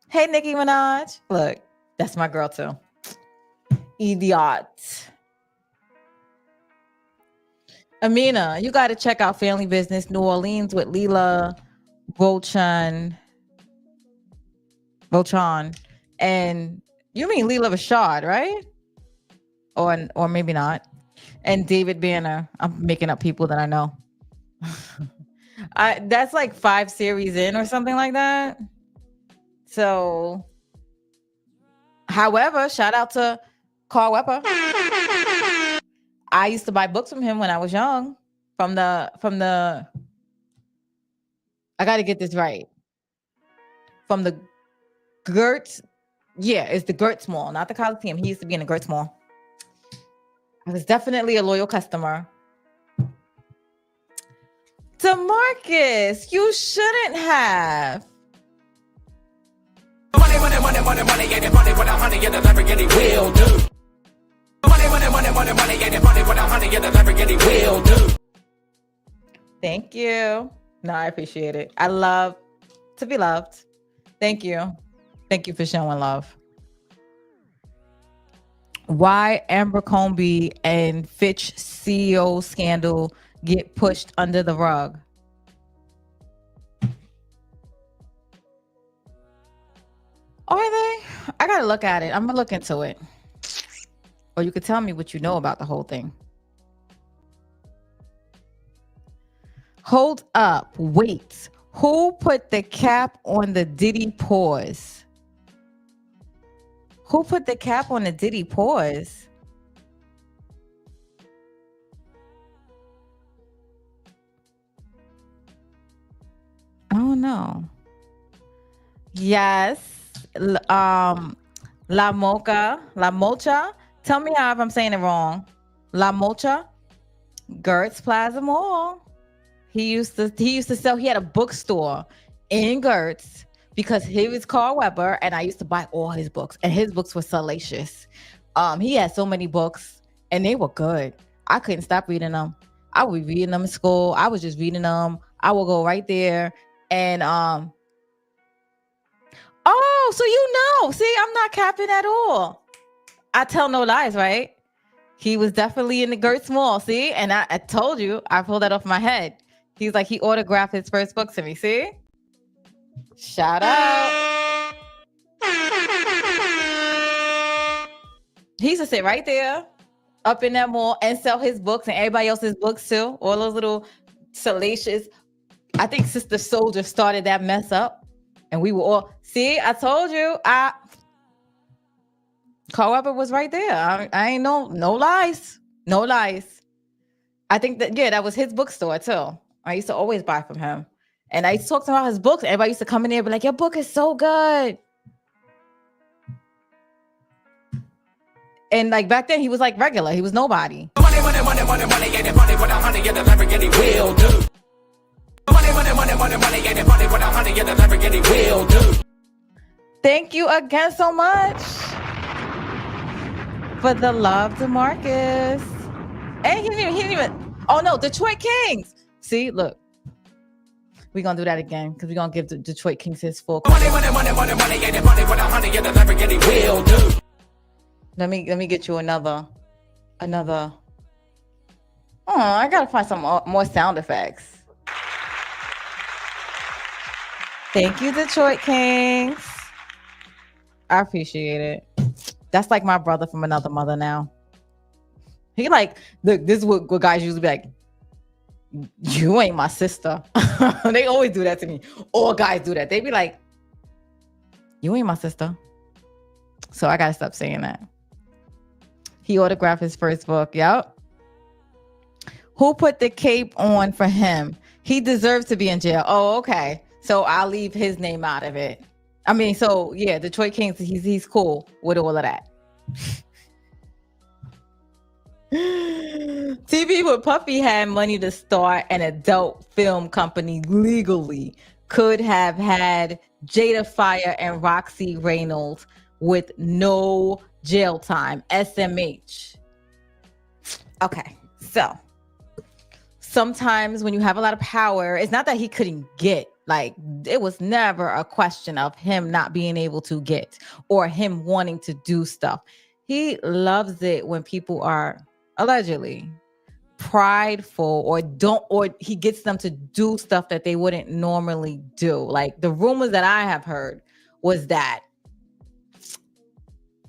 Hey, Nicki Minaj. Look, that's my girl too. Idiot. Amina, you got to check out Family Business New Orleans with Leela Volchan. And you mean Leela Rashad, right? Or maybe not. And David Banner. I'm making up people that I know. That's like 5 series in or something like that. So, however, shout out to Carl Weber. I used to buy books from him when I was young. From the I got to get this right. From the Gertz. Yeah, it's the Gertz Mall, not the Coliseum. He used to be in the Gertz Mall. I was definitely a loyal customer. DeMarcus, you shouldn't have. Money, ain't it funny when I'm honey in the Lamborghini will do. Money, ain't it funny when I'm honey in the Lamborghini will do. Thank you. No, I appreciate it. I love to be loved. Thank you. Thank you for showing love. Why Abercrombie and Fitch CEO scandal get pushed under the rug? Are they? I gotta look at it. I'm gonna look into it. Or you could tell me what you know about the whole thing. Hold up. Wait. Who put the cap on the Diddy pause? Who put the cap on the Diddy pause? Oh no. Yes. La Mocha. Tell me how if I'm saying it wrong. La Mocha. Gertz Plaza Mall. He used to sell. He had a bookstore in Gertz because he was Carl Weber, and I used to buy all his books, and his books were salacious. He had so many books, and they were good. I couldn't stop reading them. I would be reading them in school. I was just reading them. I would go right there, and oh, so you know. See, I'm not capping at all. I tell no lies, right? He was definitely in the Gert Small. See, and I told you, I pulled that off my head. He's like, he autographed his first book to me. See, shout out. He used to sit right there up in that mall and sell his books and everybody else's books too. All those little salacious. I think Sister Soldier started that mess up. And we were all, see, I told you, Carl Weber was right there. I ain't no lies. No lies. I think that was his bookstore too. I used to always buy from him. And I used to talk to him about his books. Everybody used to come in there and be like, your book is so good. And like back then, he was like regular. He was nobody. Money, and the money with 100 and the Lamborghini will do. Money, and the money with 100 and the Lamborghini will do. Thank you again so much for the love, DeMarcus. And he didn't even. Oh no, Detroit Kings. See, look. We're gonna do that again because we're gonna give the Detroit Kings his full. Money, and the money with 100 and the Lamborghini will do. Let me get you another. Oh, I gotta find some more sound effects. Thank you, Detroit Kings. I appreciate it. That's like my brother from another mother now. He like, look, this is what guys usually be like. You ain't my sister. They always do that to me. All guys do that. They be like, you ain't my sister. So I gotta stop saying that. He autographed his first book. Yep. Who put the cape on for him? He deserves to be in jail. Oh, okay. So I'll leave his name out of it. I mean, so yeah, Detroit Kings, he's cool with all of that. TV with Puffy had money to start an adult film company legally could have had Jada Fire and Roxy Reynolds with no jail time. SMH. Okay, so sometimes when you have a lot of power, it's not that he couldn't get, like, it was never a question of him not being able to get or him wanting to do stuff. He loves it when people are allegedly prideful or he gets them to do stuff that they wouldn't normally do. Like the rumors that I have heard was that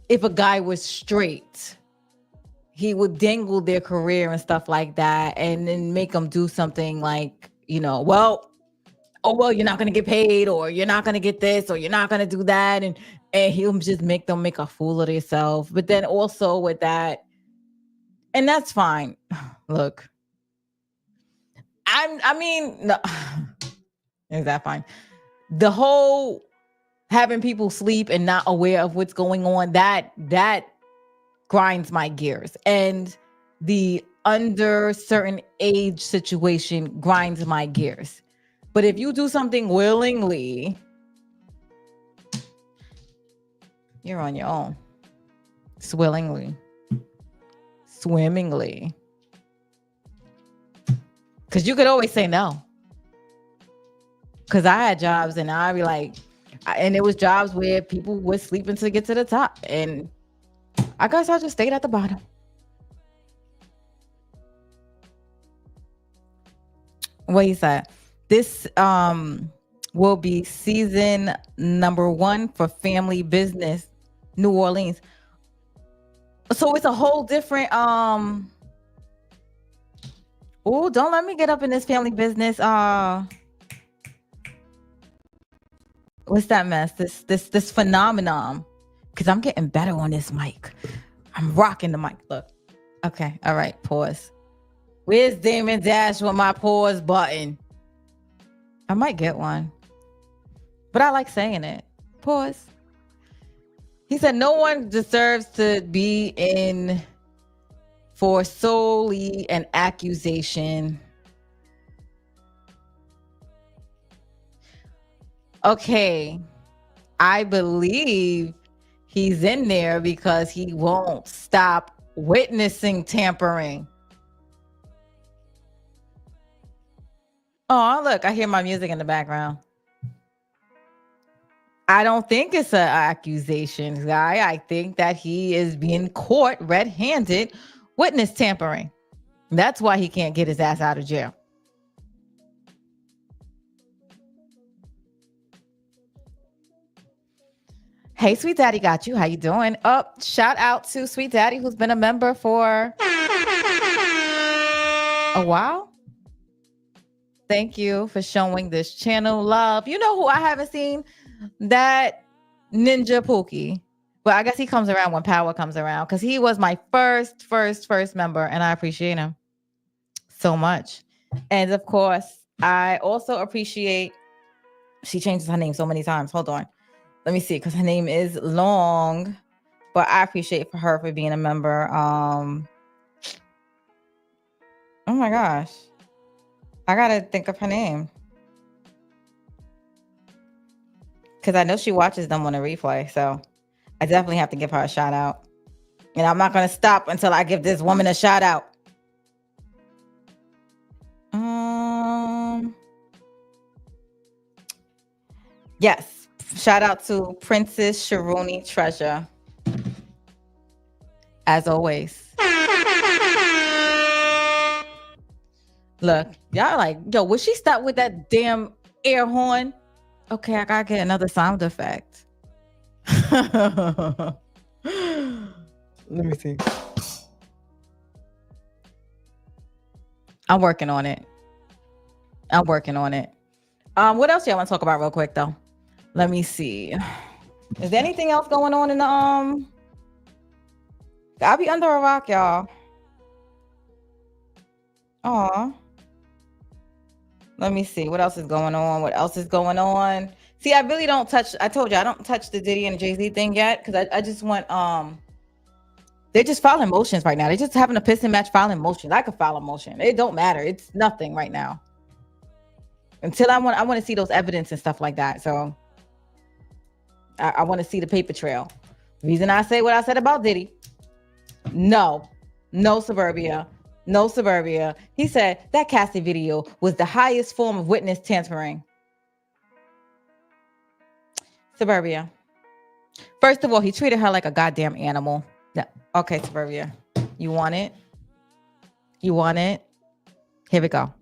if a guy was straight, he would dangle their career and stuff like that and then make them do something like, you're not going to get paid or you're not going to get this or you're not going to do that. And he'll just make them make a fool of themselves. But then also with that, and that's fine. Look, no, is that fine? The whole having people sleep and not aware of what's going on, that grinds my gears. And the under certain age situation grinds my gears. But if you do something willingly, you're on your own. Swimmingly. Because you could always say no. Because I had jobs and I'd be like, and it was jobs where people were sleeping to get to the top. And I guess I just stayed at the bottom. What he said. This will be season number 1 for Family Business, New Orleans. So it's a whole different don't let me get up in this Family Business. What's that mess? This phenomenon. Because I'm getting better on this mic. I'm rocking the mic. Look. Okay. All right. Pause. Where's Damon Dash with my pause button? I might get one. But I like saying it. Pause. He said no one deserves to be in for solely an accusation. Okay. I believe he's in there because he won't stop witnessing tampering. Oh, look, I hear my music in the background. I don't think it's an accusation, guy. I think that he is being caught red-handed Witness tampering. That's why he can't get his ass out of jail. Hey, Sweet Daddy got you. How you doing? Shout out to Sweet Daddy, who's been a member for a while. Thank you for showing this channel love. You know who I haven't seen? That Ninja Pookie. But I guess he comes around when power comes around, because he was my first member, and I appreciate him so much. And of course, I also appreciate, she changes her name so many times. Hold on. Let me see, because her name is long, but I appreciate her for being a member. Oh my gosh. I gotta think of her name, because I know she watches them on a replay, so I definitely have to give her a shout out. And I'm not gonna stop until I give this woman a shout out. Yes, shout out to Princess Sharoni Treasure, as always. Look, y'all like, yo, would she stop with that damn air horn? Okay, I gotta get another sound effect. Let me see. I'm working on it. What else y'all want to talk about real quick though? Let me see. Is there anything else going on in the I'll be under a rock, y'all. Aw. Let me see. What else is going on? See, I really don't touch. I told you I don't touch the Diddy and Jay-Z thing yet, because I just want they're just filing motions right now. They're just having a piss and match filing motions. I could file a motion. It don't matter. It's nothing right now. Until I want to see those evidence and stuff like that. So I want to see the paper trail. Reason I say what I said about Diddy. No Suburbia. He said that Cassie video was the highest form of witness tampering. Suburbia. First of all, he treated her like a goddamn animal. Yeah. Okay, Suburbia. You want it? Here we go.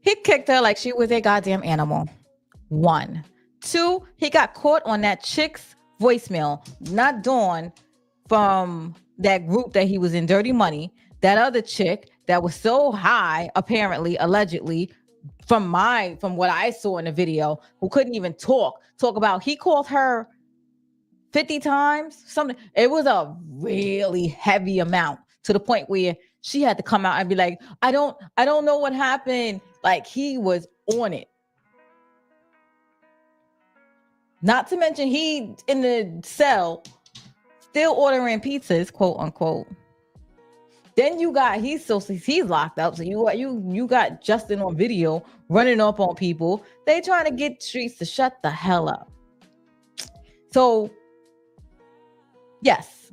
He kicked her like she was a goddamn animal. 1. 2, he got caught on that chick's voicemail, not Dawn, from that group that he was in, Dirty Money. That other chick that was so high, apparently, allegedly, from what I saw in the video, who couldn't even talk about, he called her 50 times, something. It was a really heavy amount, to the point where she had to come out and be like, I don't know what happened. Like, he was on it. Not to mention, he in the cell still ordering pizzas, quote unquote. Then you got he's locked up. So you got Justin on video running up on people. They trying to get streets to shut the hell up. So yes,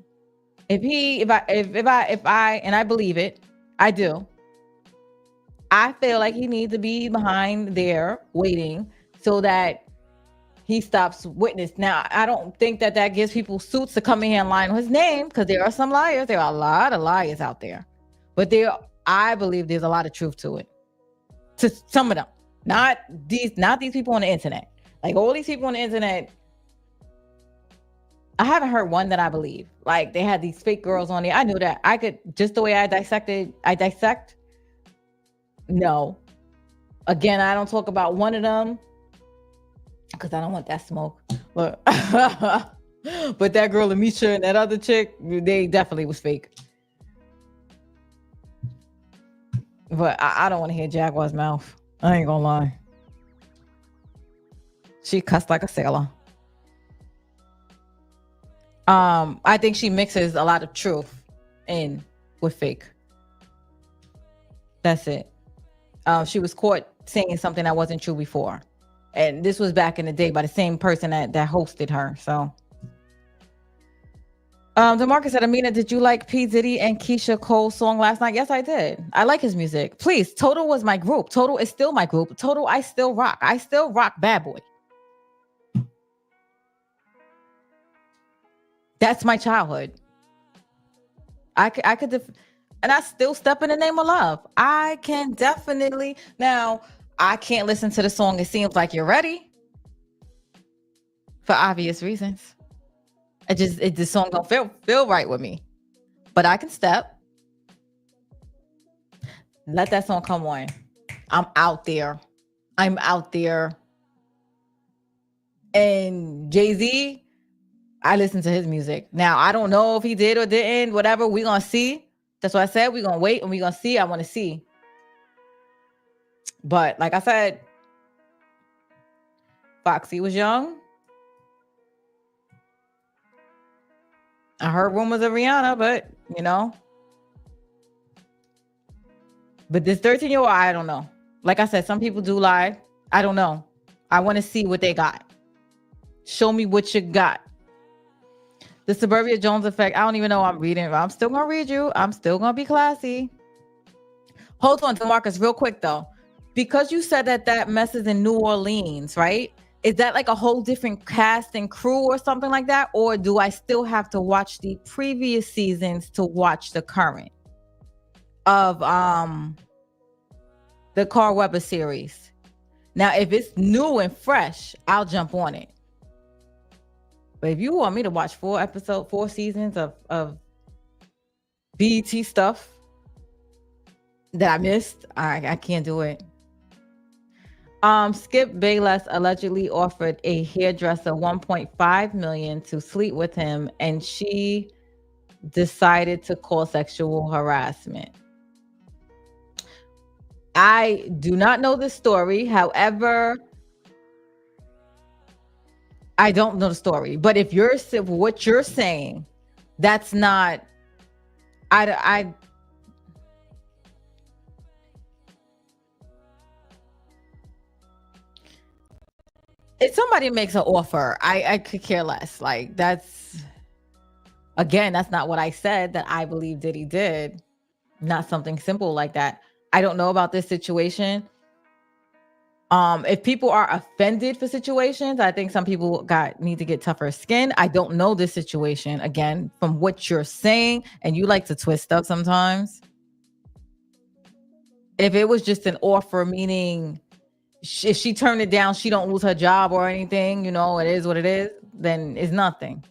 if I and I believe it, I do. I feel like he needs to be behind there waiting so that he stops witness. Now, I don't think that gives people suits to come in here and lie on his name, because there are some liars. There are a lot of liars out there. But I believe there's a lot of truth to it. To some of them. Not these people on the internet. Like, all these people on the internet, I haven't heard one that I believe. Like, they had these fake girls on there. I knew that. I could, just the way I dissect. No. Again, I don't talk about one of them, because I don't want that smoke. But that girl Amisha and that other chick, they definitely was fake. But I don't want to hear Jaguar's mouth. I ain't gonna lie. She cussed like a sailor. I think she mixes a lot of truth in with fake. That's it. She was caught saying something that wasn't true before. And this was back in the day by the same person that hosted her. So DeMarcus said, Amina, did you like P. Diddy and Keisha Cole's song last night? Yes, I did. I like his music. Please, Total was my group. Total is still my group. Total, I still rock. I still rock Bad Boy. That's my childhood. I could and I still step in the name of love. I can definitely. Now, I can't listen to the song It Seems Like You're Ready for obvious reasons. The song don't feel right with me. But I can step. Let that song come on. I'm out there. And Jay-Z, I listen to his music. Now, I don't know if he did or didn't, whatever. We're going to see. That's what I said. We're going to wait and we're going to see. I want to see. But like I said, Foxy was young. I heard rumors of Rihanna, but, you know. But this 13-year-old, I don't know. Like I said, some people do lie. I don't know. I want to see what they got. Show me what you got. The Suburbia Jones effect. I don't even know what I'm reading. I'm still going to read you. I'm still going to be classy. Hold on, DeMarcus, real quick, though. Because you said that mess is in New Orleans, right? Is that like a whole different cast and crew or something like that? Or do I still have to watch the previous seasons to watch the current of the Carl Weber series? Now, if it's new and fresh, I'll jump on it. But if you want me to watch 4 seasons of BET stuff that I missed, I can't do it. Skip Bayless allegedly offered a hairdresser $1.5 million to sleep with him, and she decided to call sexual harassment. I do not know this story. However, I don't know the story. But if you're what you're saying, that's not. If somebody makes an offer, I could care less. Like that's not what I said that I believe Diddy did. Not something simple like that. I don't know about this situation. If people are offended for situations, I think some people need to get tougher skin. I don't know this situation, again, from what you're saying, and you like to twist stuff sometimes. If it was just an offer, meaning if she turned it down, she don't lose her job or anything, it is what it is, then it's nothing.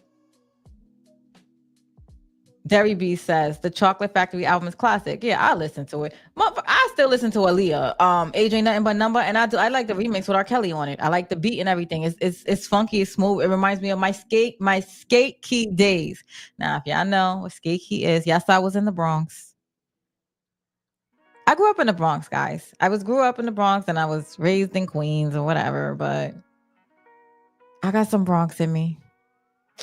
Derry B says the Chocolate Factory album is classic. Yeah, I listen to it. I still listen to Aaliyah. Age Ain't Nothing But Number, and I like the remix with R. Kelly on it. I like the beat and everything. It's funky, it's smooth. It reminds me of my skate key days. Now, if y'all know what skate key is, yes, I was in the Bronx. I grew up in the Bronx, guys. Grew up in the Bronx, and I was raised in Queens or whatever, but I got some Bronx in me.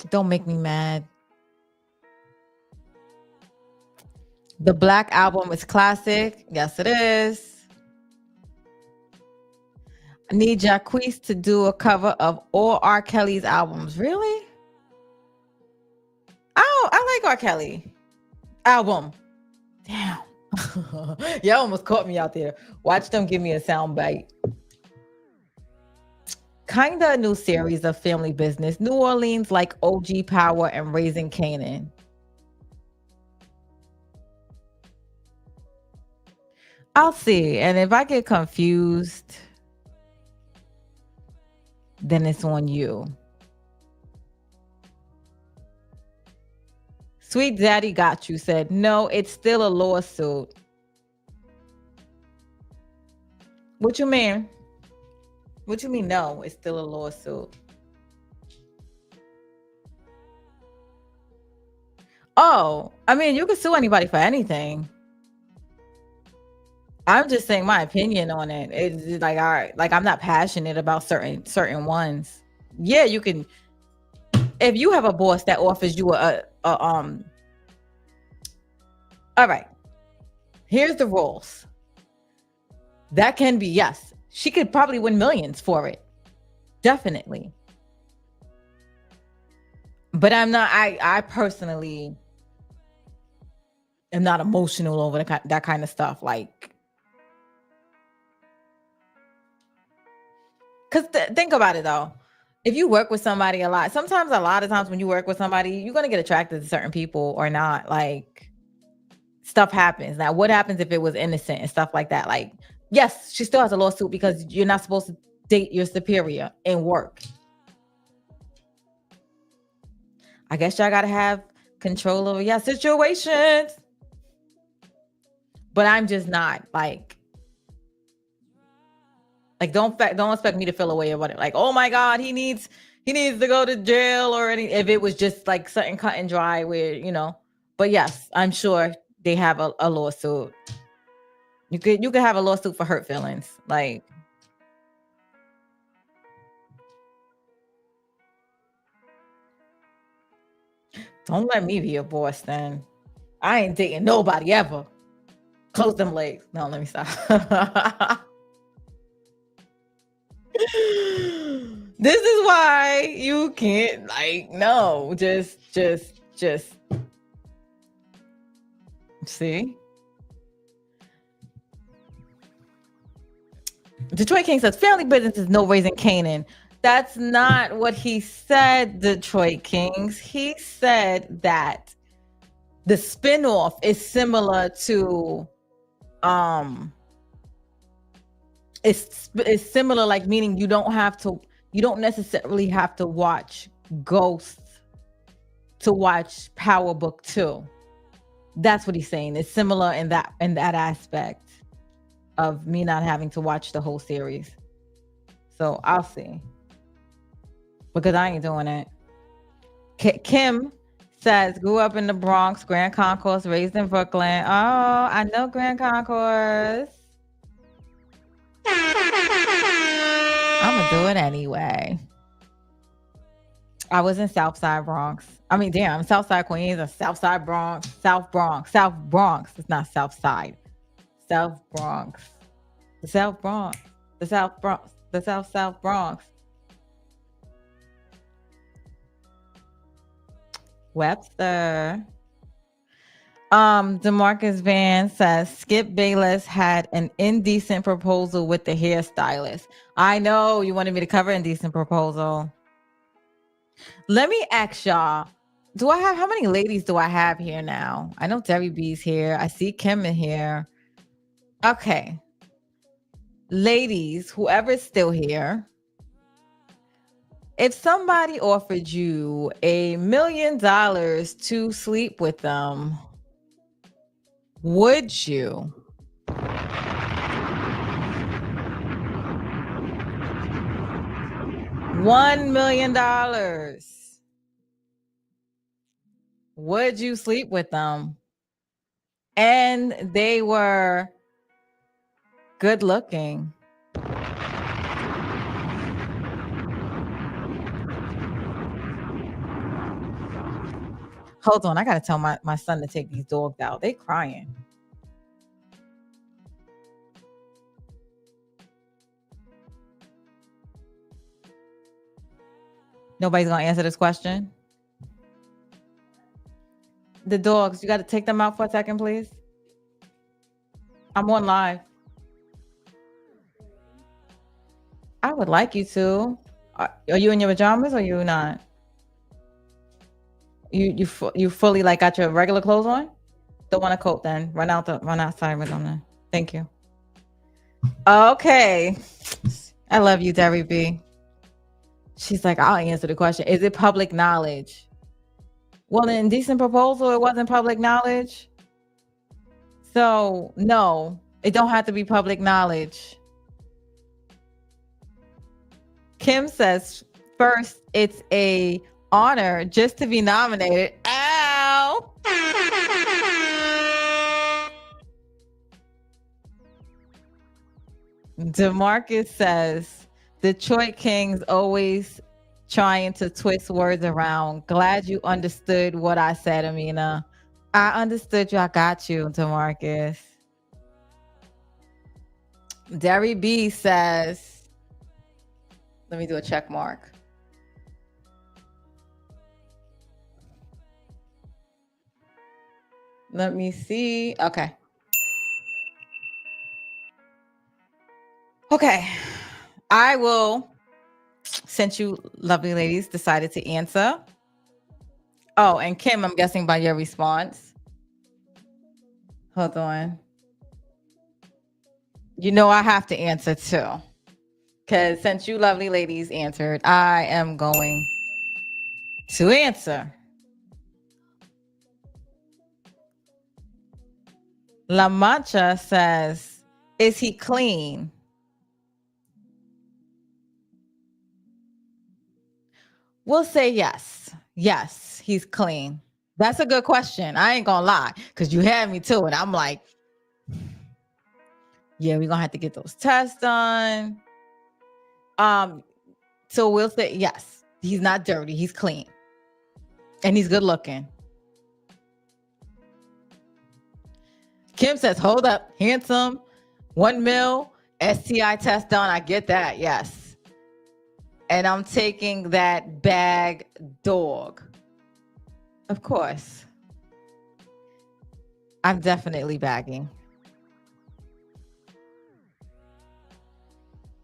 Don't make me mad. The Black Album is classic. Yes, it is. I need Jacquees to do a cover of all R. Kelly's albums. Really? Oh, I like R. Kelly album. Damn. Y'all almost caught me out there. Watch them give me a sound bite. Kinda a new series of family business. New Orleans like OG Power and Raising Canaan. I'll see. And if I get confused, then it's on you. Sweet Daddy Got You said, no, it's still a lawsuit. What you mean? What you mean, no, it's still a lawsuit? Oh, I mean, you can sue anybody for anything. I'm just saying my opinion on it. It's like, all right, like I'm not passionate about certain ones. Yeah, you can. If you have a boss that offers you all right. Here's the rules. That can be, yes. She could probably win millions for it. Definitely. But I'm not, I personally am not emotional over that kind of stuff. Like, because think about it though. If you work with somebody a lot of times when you work with somebody, you're going to get attracted to certain people or not. Like, stuff happens. Now, what happens if it was innocent and stuff like that? Like, yes, she still has a lawsuit because you're not supposed to date your superior in work. I guess y'all gotta have control over your situations. But I'm just not like don't expect me to feel away about it. Like, oh my God, he needs to go to jail or any. If it was just like something cut and dry, where But yes, I'm sure they have a lawsuit. You could have a lawsuit for hurt feelings. Like, don't let me be your boss then. I ain't dating nobody ever. Close them legs. No, let me stop. This is why you can't just see. Detroit King says family business is no raising Canaan. That's not what he said, Detroit Kings. He said that the spinoff is similar to it's similar, like, meaning you don't necessarily have to watch Ghost to watch Power Book 2. That's what he's saying. It's similar in that aspect of me not having to watch the whole series. So I'll see, because I ain't doing it. Kim says, grew up in the Bronx, Grand Concourse, raised in Brooklyn. Oh, I know Grand Concourse. I'm gonna do it anyway. I was in Southside Bronx. I mean, damn, Southside Queens or Southside Bronx, South Bronx. It's not Southside. South Bronx. The South Bronx. The South Bronx. The South Bronx. Webster. DeMarcus Van says Skip Bayless had an indecent proposal with the hairstylist. I know you wanted me to cover indecent proposal. Let me ask y'all, how many ladies do I have here now? I know Debbie B's here. I see Kim in here. Okay. Ladies, whoever's still here, if somebody offered you $1 million to sleep with them, would you? $1 million. Would you sleep with them? And they were good looking. Hold on, I gotta tell my son to take these dogs out. They crying. Nobody's gonna answer this question. The dogs, you gotta take them out for a second, please. I'm on live. I would like you to. Are you in your pajamas or you not? You fully like got your regular clothes on? Don't want a coat then. Run outside with them then. Thank you. Okay. I love you, Debbie B. She's like, I'll answer the question. Is it public knowledge? Well, in indecent proposal, it wasn't public knowledge. So no, it don't have to be public knowledge. Kim says, first, it's a honor just to be nominated. Ow! DeMarcus says, Detroit Kings always trying to twist words around. Glad you understood what I said, Amina. I understood you. I got you, DeMarcus. Derry B says, let me do a check mark. Let me see. Okay. I will, since you lovely ladies decided to answer. Oh, and Kim, I'm guessing by your response. Hold on. You know I have to answer too. Because since you lovely ladies answered, I am going to answer. La Mancha says, is he clean? We'll say yes. Yes, he's clean. That's a good question. I ain't gonna lie, because you had me too. And I'm like, yeah, we're gonna have to get those tests done. So we'll say yes, he's not dirty, he's clean. And he's good looking. Kim says, hold up, handsome, 1 mil, STI test done. I get that, yes. And I'm taking that bag dog. Of course. I'm definitely bagging.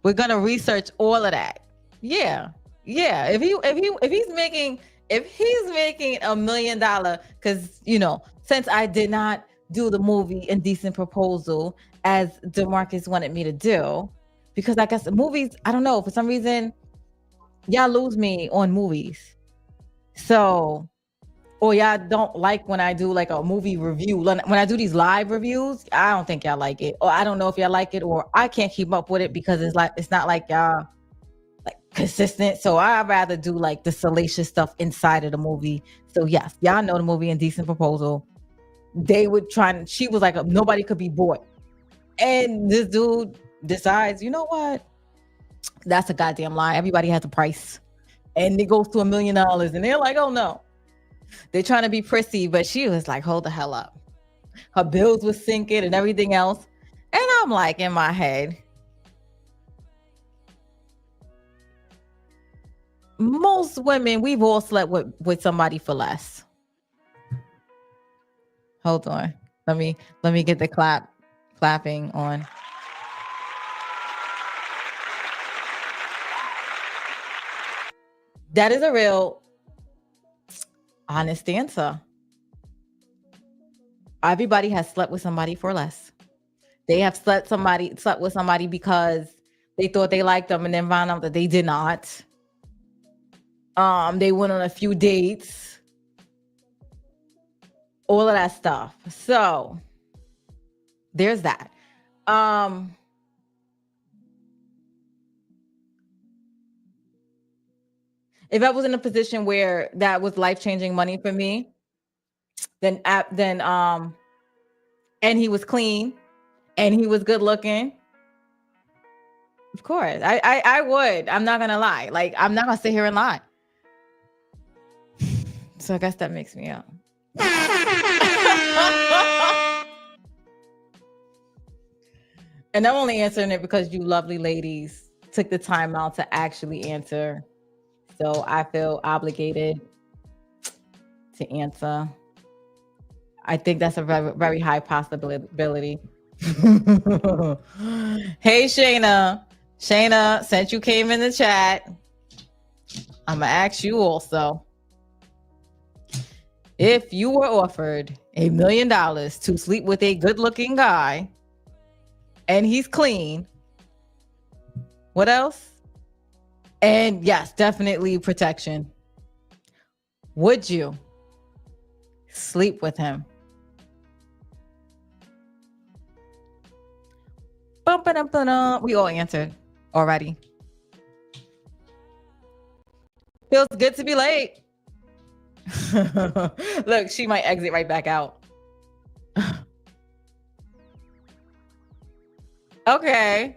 We're gonna research all of that. Yeah. If he's making $1 million, because since I did not do the movie Indecent Proposal as DeMarcus wanted me to do, because I guess the movies, I don't know, for some reason, y'all lose me on movies. So, or y'all don't like when I do like a movie review. When I do these live reviews, I don't think y'all like it. Or I don't know if y'all like it, or I can't keep up with it because it's not like y'all like consistent. So I'd rather do like the salacious stuff inside of the movie. So yes, y'all know the movie Indecent Proposal. She was like, nobody could be bought. And this dude decides, you know what? That's a goddamn lie. Everybody has a price. And it goes to $1 million. And they're like, oh no. They're trying to be prissy, but she was like, hold the hell up. Her bills was sinking and everything else. And I'm like, in my head, most women, we've all slept with somebody for less. Hold on. Let me get the clapping on. That is a real honest answer. Everybody has slept with somebody for less. They have slept with somebody because they thought they liked them and then found out that they did not. They went on a few dates. All of that stuff. So there's that. If I was in a position where that was life-changing money for me, then and he was clean and he was good looking, of course, I would. I'm not gonna lie. Like, I'm not gonna sit here and lie. So I guess that makes me up. And I'm only answering it because you lovely ladies took the time out to actually answer. So I feel obligated to answer. I think that's a very, very high possibility. Hey, Shayna. Shayna, since you came in the chat, I'm going to ask you also. If you were offered $1 million to sleep with a good-looking guy and he's clean, what else? And yes, definitely protection. Would you sleep with him? We all answered already. Feels good to be late. Look, she might exit right back out. Okay.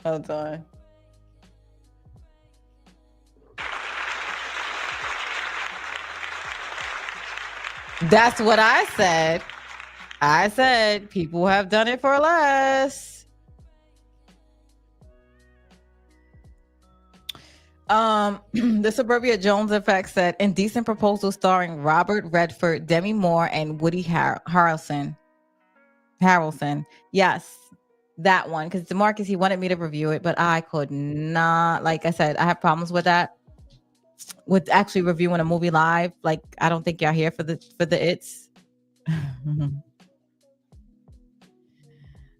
Hold on. That's what I said. I said people have done it for less. The Suburbia Jones Effect said Indecent Proposal starring Robert Redford, Demi Moore, and Woody Harrelson. Yes, that one. Because DeMarcus, he wanted me to review it, but I could not. Like I said, I have problems with that. With actually reviewing a movie live. Like, I don't think y'all here for the its.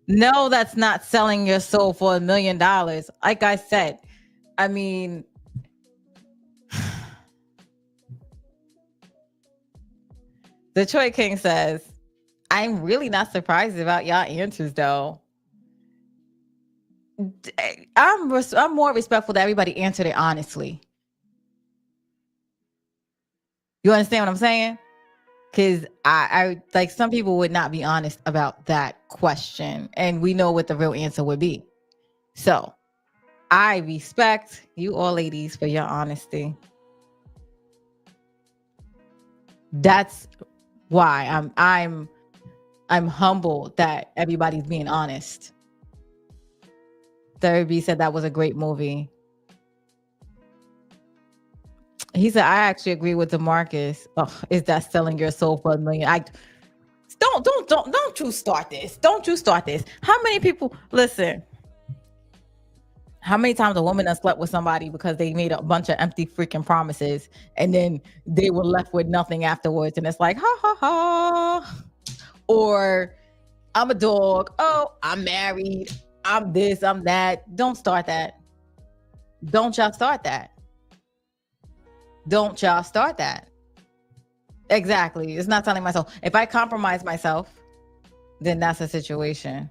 No, that's not selling your soul for $1 million. Like I said, I mean, Detroit King says, I'm really not surprised about y'all answers though. I'm more respectful that everybody answered it honestly. You understand what I'm saying? Because I like some people would not be honest about that question, and we know what the real answer would be. So I respect you all ladies for your honesty. That's why I'm humbled that everybody's being honest. Thurby said that was a great movie. He said, I actually agree with DeMarcus. Oh, is that selling your soul for $1 million? Don't you start this. Don't you start this. How many people listen? How many times a woman has slept with somebody because they made a bunch of empty freaking promises and then they were left with nothing afterwards, and it's like, ha ha ha. Or I'm a dog. Oh, I'm married. I'm this, I'm that. Don't start that. Don't y'all start that. Don't y'all start that. Exactly. It's not telling myself. If I compromise myself, then that's a situation.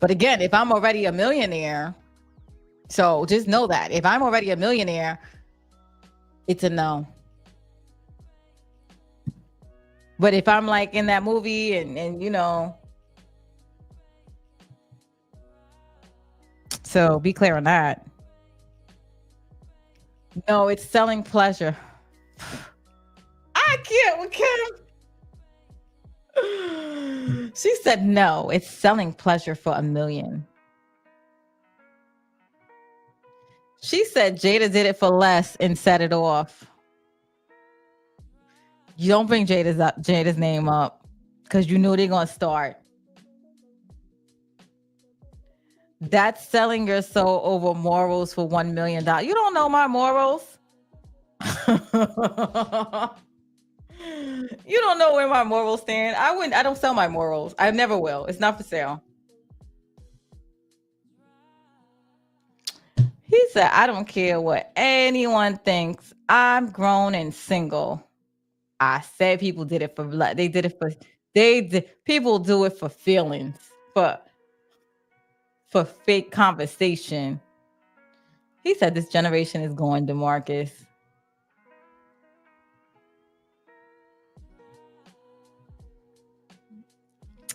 But again, if I'm already a millionaire, so just know that if I'm already a millionaire, it's a no. But if I'm like in that movie and you know, so be clear on that. No, it's selling pleasure. I can't with Kim. She said no, it's selling pleasure for $1 million. She said Jada did it for less and set it off. You don't bring Jada's name up because you knew they're gonna start. That's selling your soul over morals for $1 million. You don't know my morals. You don't know where my morals stand. I don't sell my morals. I never will. It's not for sale. He said, I don't care what anyone thinks. I'm grown and single. I said people did it for people do it for feelings, for fake conversation. He said this generation is going DeMarcus.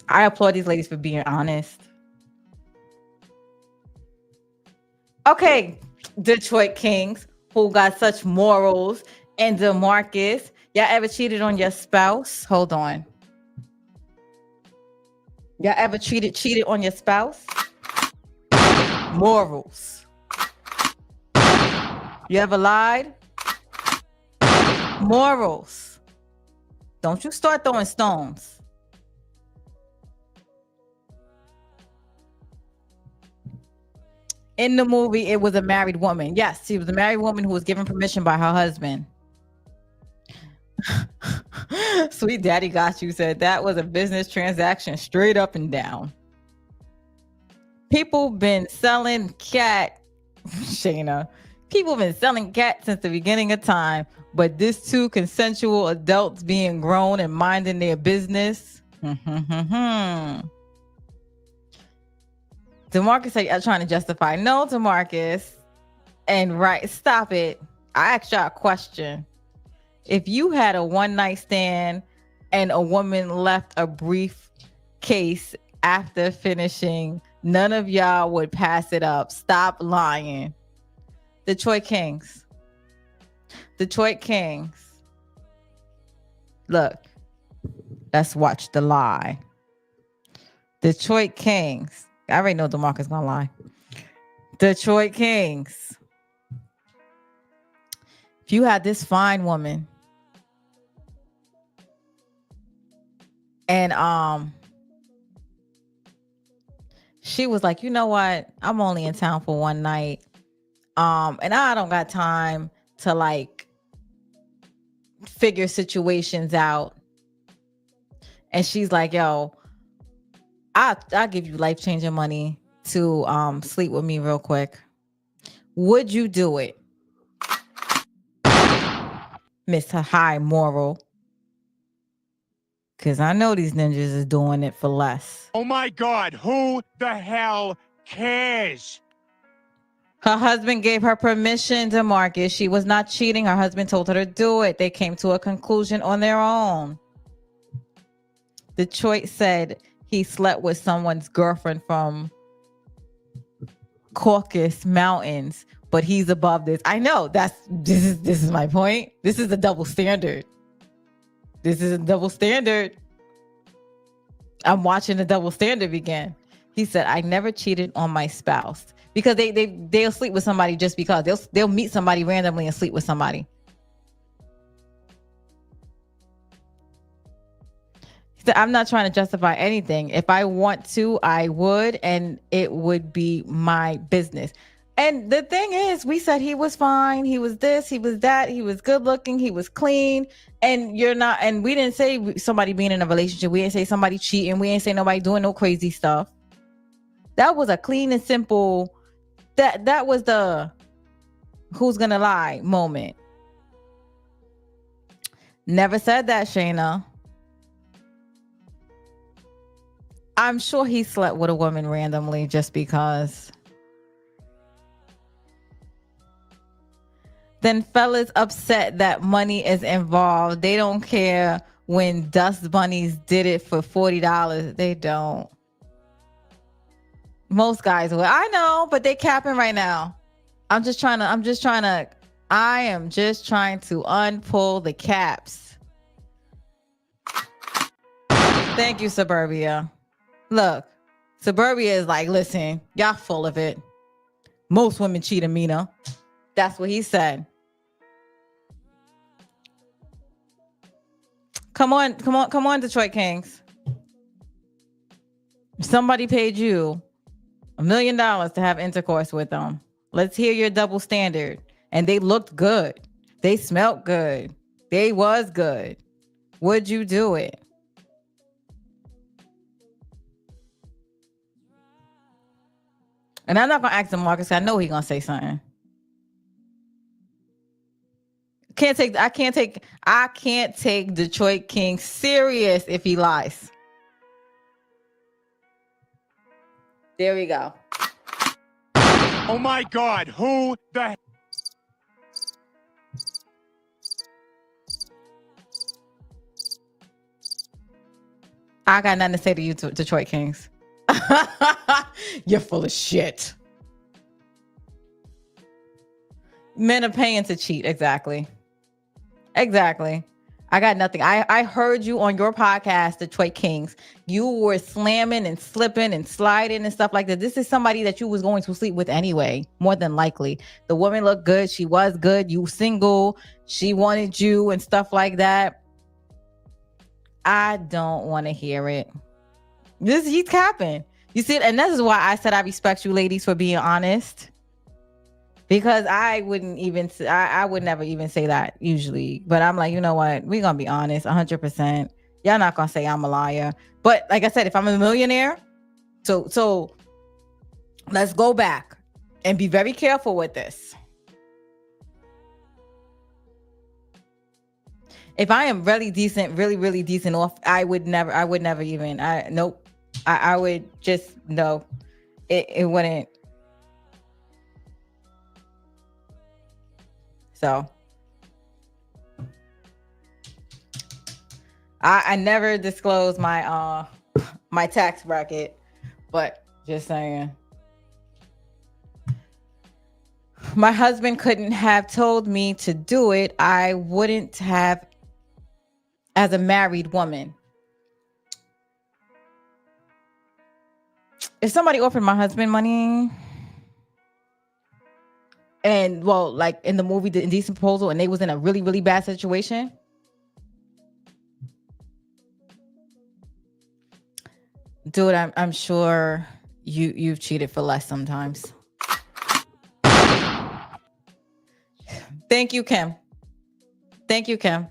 I applaud these ladies for being honest. Okay, Detroit Kings, who got such morals, and DeMarcus, y'all ever cheated on your spouse? Hold on. Y'all ever cheated on your spouse? Morals. You ever lied? Morals. Don't you start throwing stones. In the movie, it was a married woman. Yes, she was a married woman who was given permission by her husband. Sweet Daddy Got You said that was a business transaction straight up and down. People been selling cat, Shayna. People been selling cat since the beginning of time, but this two consensual adults being grown and minding their business. DeMarcus, are you trying to justify? No, DeMarcus. And right, stop it. I asked y'all a question. If you had a one night stand and a woman left a briefcase after finishing, none of y'all would pass it up. Stop lying. Detroit Kings. Detroit Kings. Look, let's watch the lie. Detroit Kings. I already know DeMarcus gonna lie. Detroit Kings. If you had this fine woman and She was like, you know what? I'm only in town for one night. And I don't got time to like figure situations out. And she's like, yo, I'll give you life-changing money to sleep with me real quick. Would you do it? Mr. High Moral. Because I know these ninjas is doing it for less. Oh my God, who the hell cares? Her husband gave her permission to Marcus. She was not cheating. Her husband told her to do it. They came to a conclusion on their own. Detroit said he slept with someone's girlfriend from Caucasus Mountains, but he's above this. I know this is my point. This is a double standard. This is a double standard. I'm watching the double standard begin. He said, I never cheated on my spouse. Because they'll sleep with somebody just because. They'll meet somebody randomly and sleep with somebody. He said, I'm not trying to justify anything. If I want to, I would, and it would be my business. And the thing is, we said he was fine. He was this, he was that, he was good looking, he was clean. And you're not, and we didn't say somebody being in a relationship. We didn't say somebody cheating. We didn't say nobody doing no crazy stuff. That was a clean and simple, that was the who's gonna lie moment. Never said that, Shayna. I'm sure he slept with a woman randomly just because. Then fellas upset that money is involved. They don't care when Dust Bunnies did it for $40. They don't. Most guys will. I know, but they capping right now. I am just trying to unpull the caps. Thank you, Suburbia. Look, Suburbia is like, listen, y'all full of it. Most women cheat, Amina. That's what he said. Come on, Detroit Kings. If somebody paid you $1 million to have intercourse with them, let's hear your double standard. And they looked good. They smelled good. They was good. Would you do it? And I'm not gonna ask him, Marcus. I know he's gonna say something. I can't take Detroit King serious if he lies. There we go. Oh my God, who the I got nothing to say to you, Detroit Kings. You're full of shit. Men are paying to cheat. Exactly. I got nothing. I heard you on your podcast, Detroit Kings. You were slamming and slipping and sliding and stuff like that. This is somebody that you was going to sleep with anyway, more than likely. The woman looked good. She was good. You single. She wanted you and stuff like that. I don't want to hear it. He's capping. You see, and this is why I said I respect you ladies for being honest. Because I would never even say that usually. But I'm like, you know what? We're going to be honest 100%. Y'all not going to say I'm a liar. But like I said, if I'm a millionaire, so let's go back and be very careful with this. If I am really decent, really decent off, I would never even, nope. I would just, no, it wouldn't. So I never disclose my my tax bracket, but just saying. My husband couldn't have told me to do it. I wouldn't have as a married woman. If somebody offered my husband money, and well, like in the movie The Indecent Proposal, and they was in a really bad situation, dude, I'm sure you've cheated for less sometimes. Thank you, Kim. Thank you, Kim.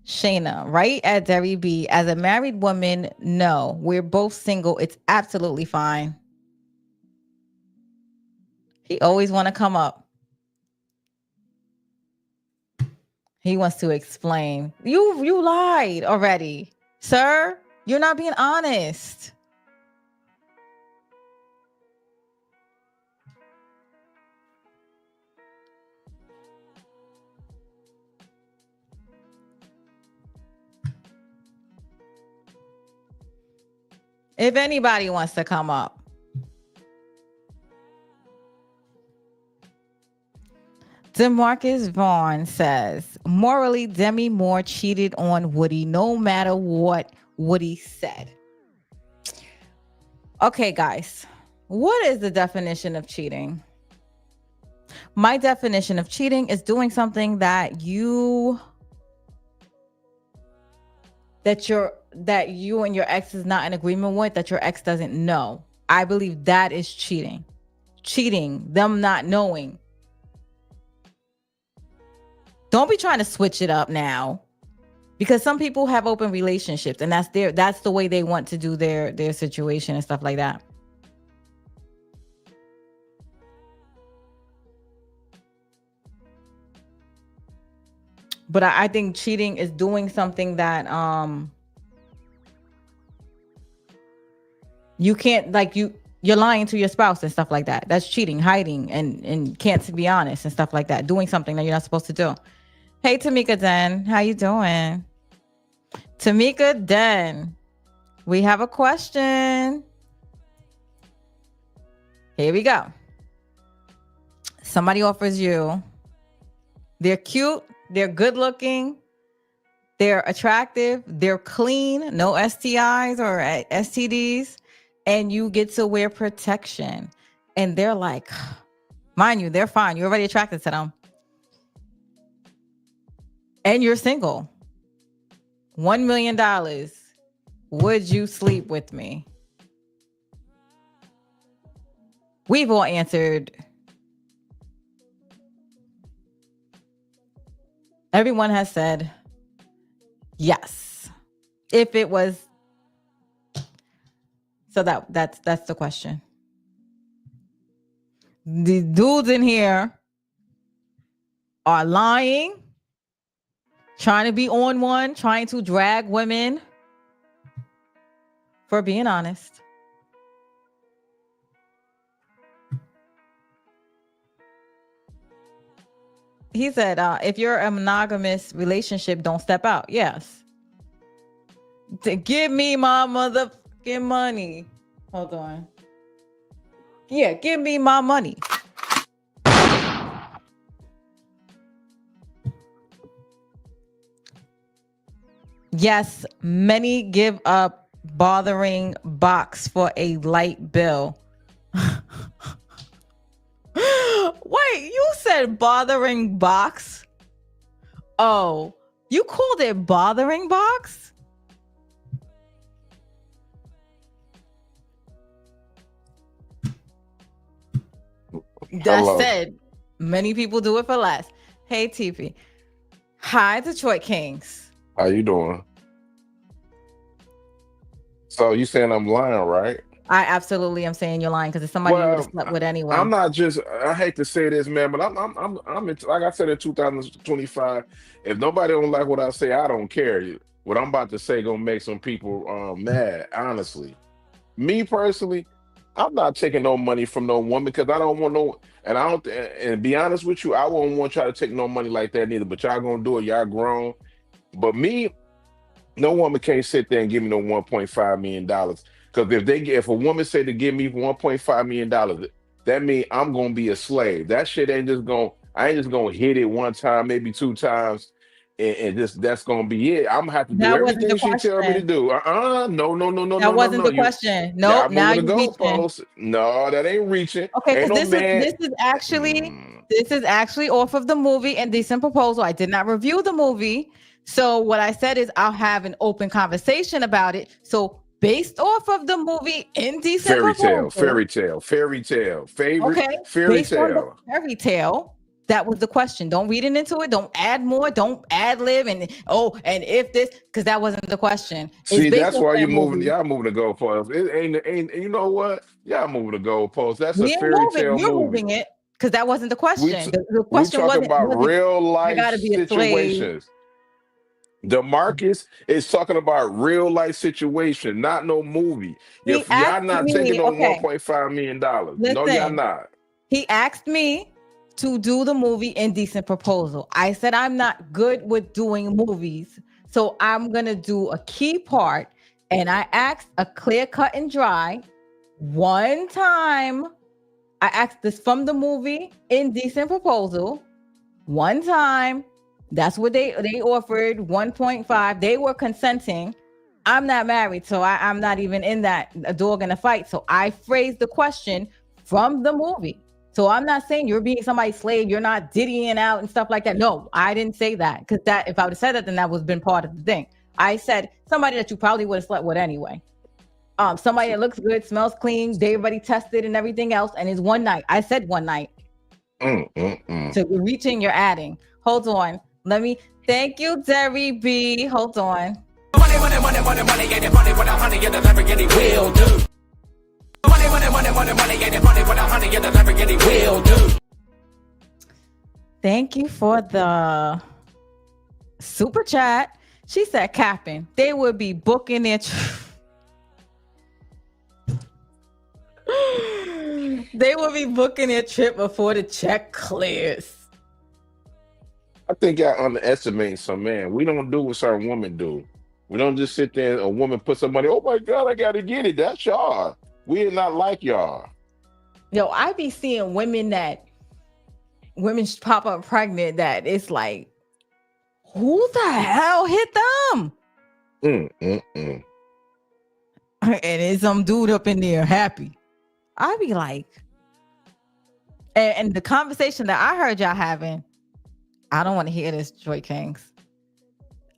Shayna, right at Derry B. As a married woman, no, we're both single. It's absolutely fine. He always want to come up. He wants to explain. You lied already, sir. You're not being honest. If anybody wants to come up. DeMarcus Vaughn says, morally, Demi Moore cheated on Woody no matter what Woody said. Okay, guys, what is the definition of cheating? My definition of cheating is doing something that you and your ex is not in agreement with, that your ex doesn't know. I believe that is cheating. Cheating, them not knowing. Don't be trying to switch it up now, because some people have open relationships and that's the way they want to do their situation and stuff like that. But I think cheating is doing something that you can't, like, you're lying to your spouse and stuff like that. That's cheating, hiding, and can't be honest and stuff like that. Doing something that you're not supposed to do. Hey, Tamika Den, how you doing? Tamika Den, we have a question. Here we go. Somebody offers you, they're cute, they're good looking, they're attractive, they're clean, no STIs or STDs, and you get to wear protection. And they're like, mind you, they're fine. You're already attracted to them. And you're single. $1 million. Would you sleep with me? We've all answered. Everyone has said yes. If it was. So that's the question. The dudes in here are lying, trying to be on one, trying to drag women for being honest. He said, if you're a monogamous relationship, don't step out. Yes. To give me my motherfucking money. Hold on. Yeah, give me my money. Yes, many give up bothering box for a light bill. Wait, you said bothering box? Oh, you called it bothering box? That said, many people do it for less. Hey, TP. Hi, Detroit Kings. How you doing? So you saying I'm lying, right? I absolutely am saying you're lying, because it's somebody you would have slept with anyway. I'm not just. I hate to say this, man, but I'm like I said in 2025. If nobody don't like what I say, I don't care. What I'm about to say gonna make some people mad. Honestly, me personally, I'm not taking no money from no woman, because I don't want no. And I don't. And be honest with you, I won't want y'all to take no money like that neither. But y'all gonna do it. Y'all grown. But me, no woman can't sit there and give me no $1.5 million. Because if a woman say to give me $1.5 million, that means I'm gonna be a slave. That shit ain't just gonna. I ain't just gonna hit it one time, maybe two times, and just that's gonna be it. I'm gonna have to do everything she tell me to do. No. That wasn't the question. No, now you're reaching. No, that ain't reaching. Okay, because this is actually off of the movie Indecent Proposal. I did not review the movie. So what I said is I'll have an open conversation about it. So based off of the movie Indecent Fairy tale, Proposal. fairy tale, fairy tale. Favorite Okay, fairy based on the tale. fairy tale. That was the question. Don't read it into it. Don't add more. Don't ad lib and if this, because that wasn't the question. It's See, based that's off why that you're moving. movie. Y'all moving the goalposts. It ain't. You know what? Y'all moving the goalposts. That's a We ain't fairy moving. tale You're movie. moving it because that wasn't the We question. The we question talking about wasn't real I life gotta be a slave. situations. DeMarcus is talking about real life situation, not no movie. He Y'all asked not taking me, no okay, $1.5 million. No, y'all listen. not. He asked me to do the movie Indecent Proposal. I said I'm not good with doing movies, so I'm gonna do a key part. And I asked a clear cut and dry one time. I asked this from the movie Indecent Proposal. One time. That's what they offered 1.5. They were consenting. I'm not married, so I'm not even in that a dog in a fight. So I phrased the question from the movie. So I'm not saying you're being somebody's slave, you're not diddying out and stuff like that. No, I didn't say that, because that if I would have said that, then that would have been part of the thing. I said somebody that you probably would have slept with anyway. Somebody that looks good, smells clean, they already tested and everything else, and it's one night. I said one night. So you're reaching, you're adding. Hold on. Let me thank you, Derry B. Hold on. Money, money, money, money, money, ain't it funny? With a honey in the Lamborghini will do. Money, money, money, money, money, ain't it funny? With a honey in the Lamborghini will do. Thank you for the super chat. She said, capping. They would be booking their they will be booking their trip before the check clears. I think y'all underestimate some man. We don't do what certain women do. We don't just sit there and a woman put some money. Oh my God, I gotta get it. That's y'all. We are not like y'all. Yo, I be seeing women pop up pregnant that it's like, who the hell hit them? And it's some dude up in there happy. I be like, and the conversation that I heard y'all having, I don't want to hear this, Joy Kings.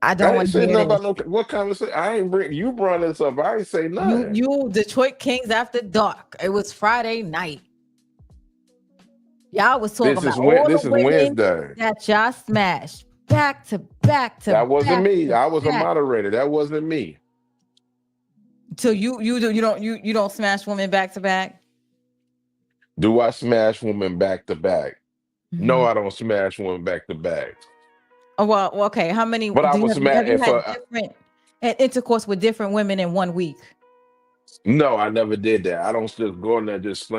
I don't want to hear this. About what conversation? I ain't bring you brought this up. I ain't say nothing. You Detroit Kings after dark. It was Friday night. Y'all was talking about all the women Wednesday that y'all smashed back to back to. That wasn't back me. to I was back. a moderator. That wasn't me. So you don't smash women back to back? Do I smash women back to back? No, I don't smash women back to back. Oh, well, okay. How many? But I was mad have you if had different intercourse with different women in 1 week? no, I never did that. I don't just go in there just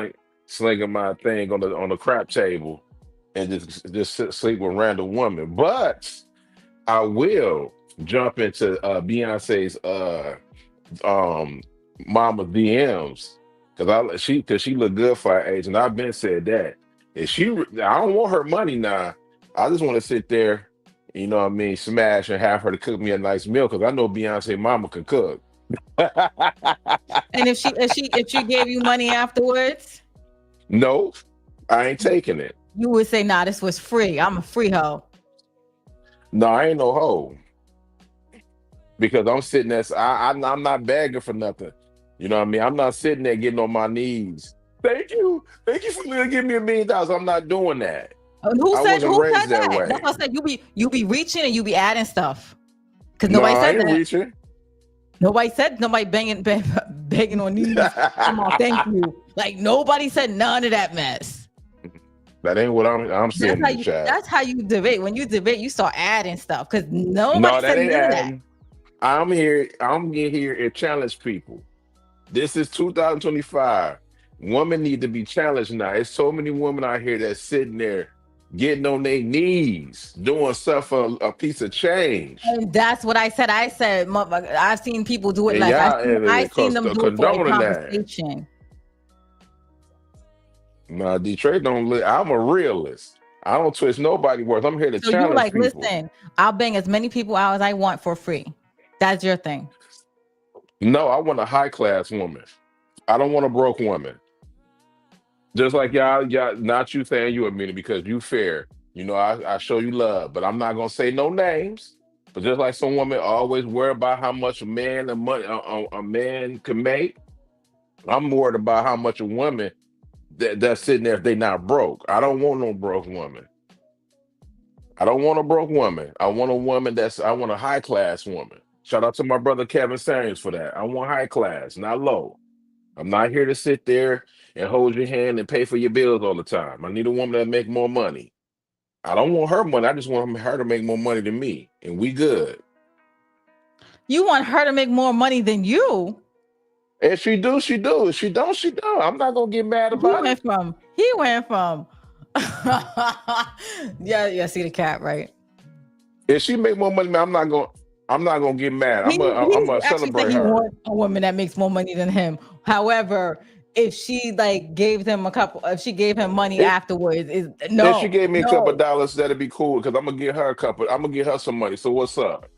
slinging my thing on the crap table and just sleep with random women. But I will jump into Beyonce's mama DMs because she look good for her age, and I've been said that. If I don't want her money now. I just want to sit there, you know what I mean, smash and have her to cook me a nice meal because I know Beyonce mama can cook. And if she gave you money afterwards, no, I ain't taking it. You would say, "Nah, this was free. I'm a free hoe." No, I ain't no hoe because I'm sitting there. I'm not begging for nothing. You know what I mean? I'm not sitting there getting on my knees. Thank you for giving me $1 million. I'm not doing that. Who said that? Way. That's what I said. You be reaching and you be adding stuff. Because nobody said that. Reaching. Nobody begging on knees. Come on, thank you. Like nobody said none of that mess. That ain't what I'm saying. That's how you debate. When you debate, you start adding stuff because nobody said none of that. I'm here and challenge people. This is 2025. Women need to be challenged now. There's so many women out here that's sitting there getting on their knees, doing stuff for a piece of change. And that's what I said. I said, I've seen people do it. Like I've seen them do it for a conversation. No, Detroit don't live. I'm a realist. I don't twist nobody words. I'm here to challenge you like, people. Listen, I'll bang as many people out as I want for free. That's your thing. No, I want a high class woman. I don't want a broke woman. Just like y'all, not you saying you a meanie because you fair. You know, I show you love, but I'm not gonna say no names. But just like some women always worry about how much a man and money a man can make, I'm worried about how much a woman that's sitting there if they not broke. I don't want no broke woman. I don't want a broke woman. I want a woman I want a high class woman. Shout out to my brother Kevin Samuels for that. I want high class, not low. I'm not here to sit there and hold your hand and pay for your bills all the time. I need a woman that make more money. I don't want her money. I just want her to make more money than me, and we good. You want her to make more money than you? If she do, she do. If she don't, she don't. I'm not gonna get mad about it. He went from yeah, see the cat, right? If she make more money, I'm not gonna get mad. I'm gonna celebrate he her. wants a woman that makes more money than him. However, if she gave him if she gave him money afterwards, If she gave me a couple of dollars, that'd be cool because I'm gonna get her I'm gonna get her some money. So what's up?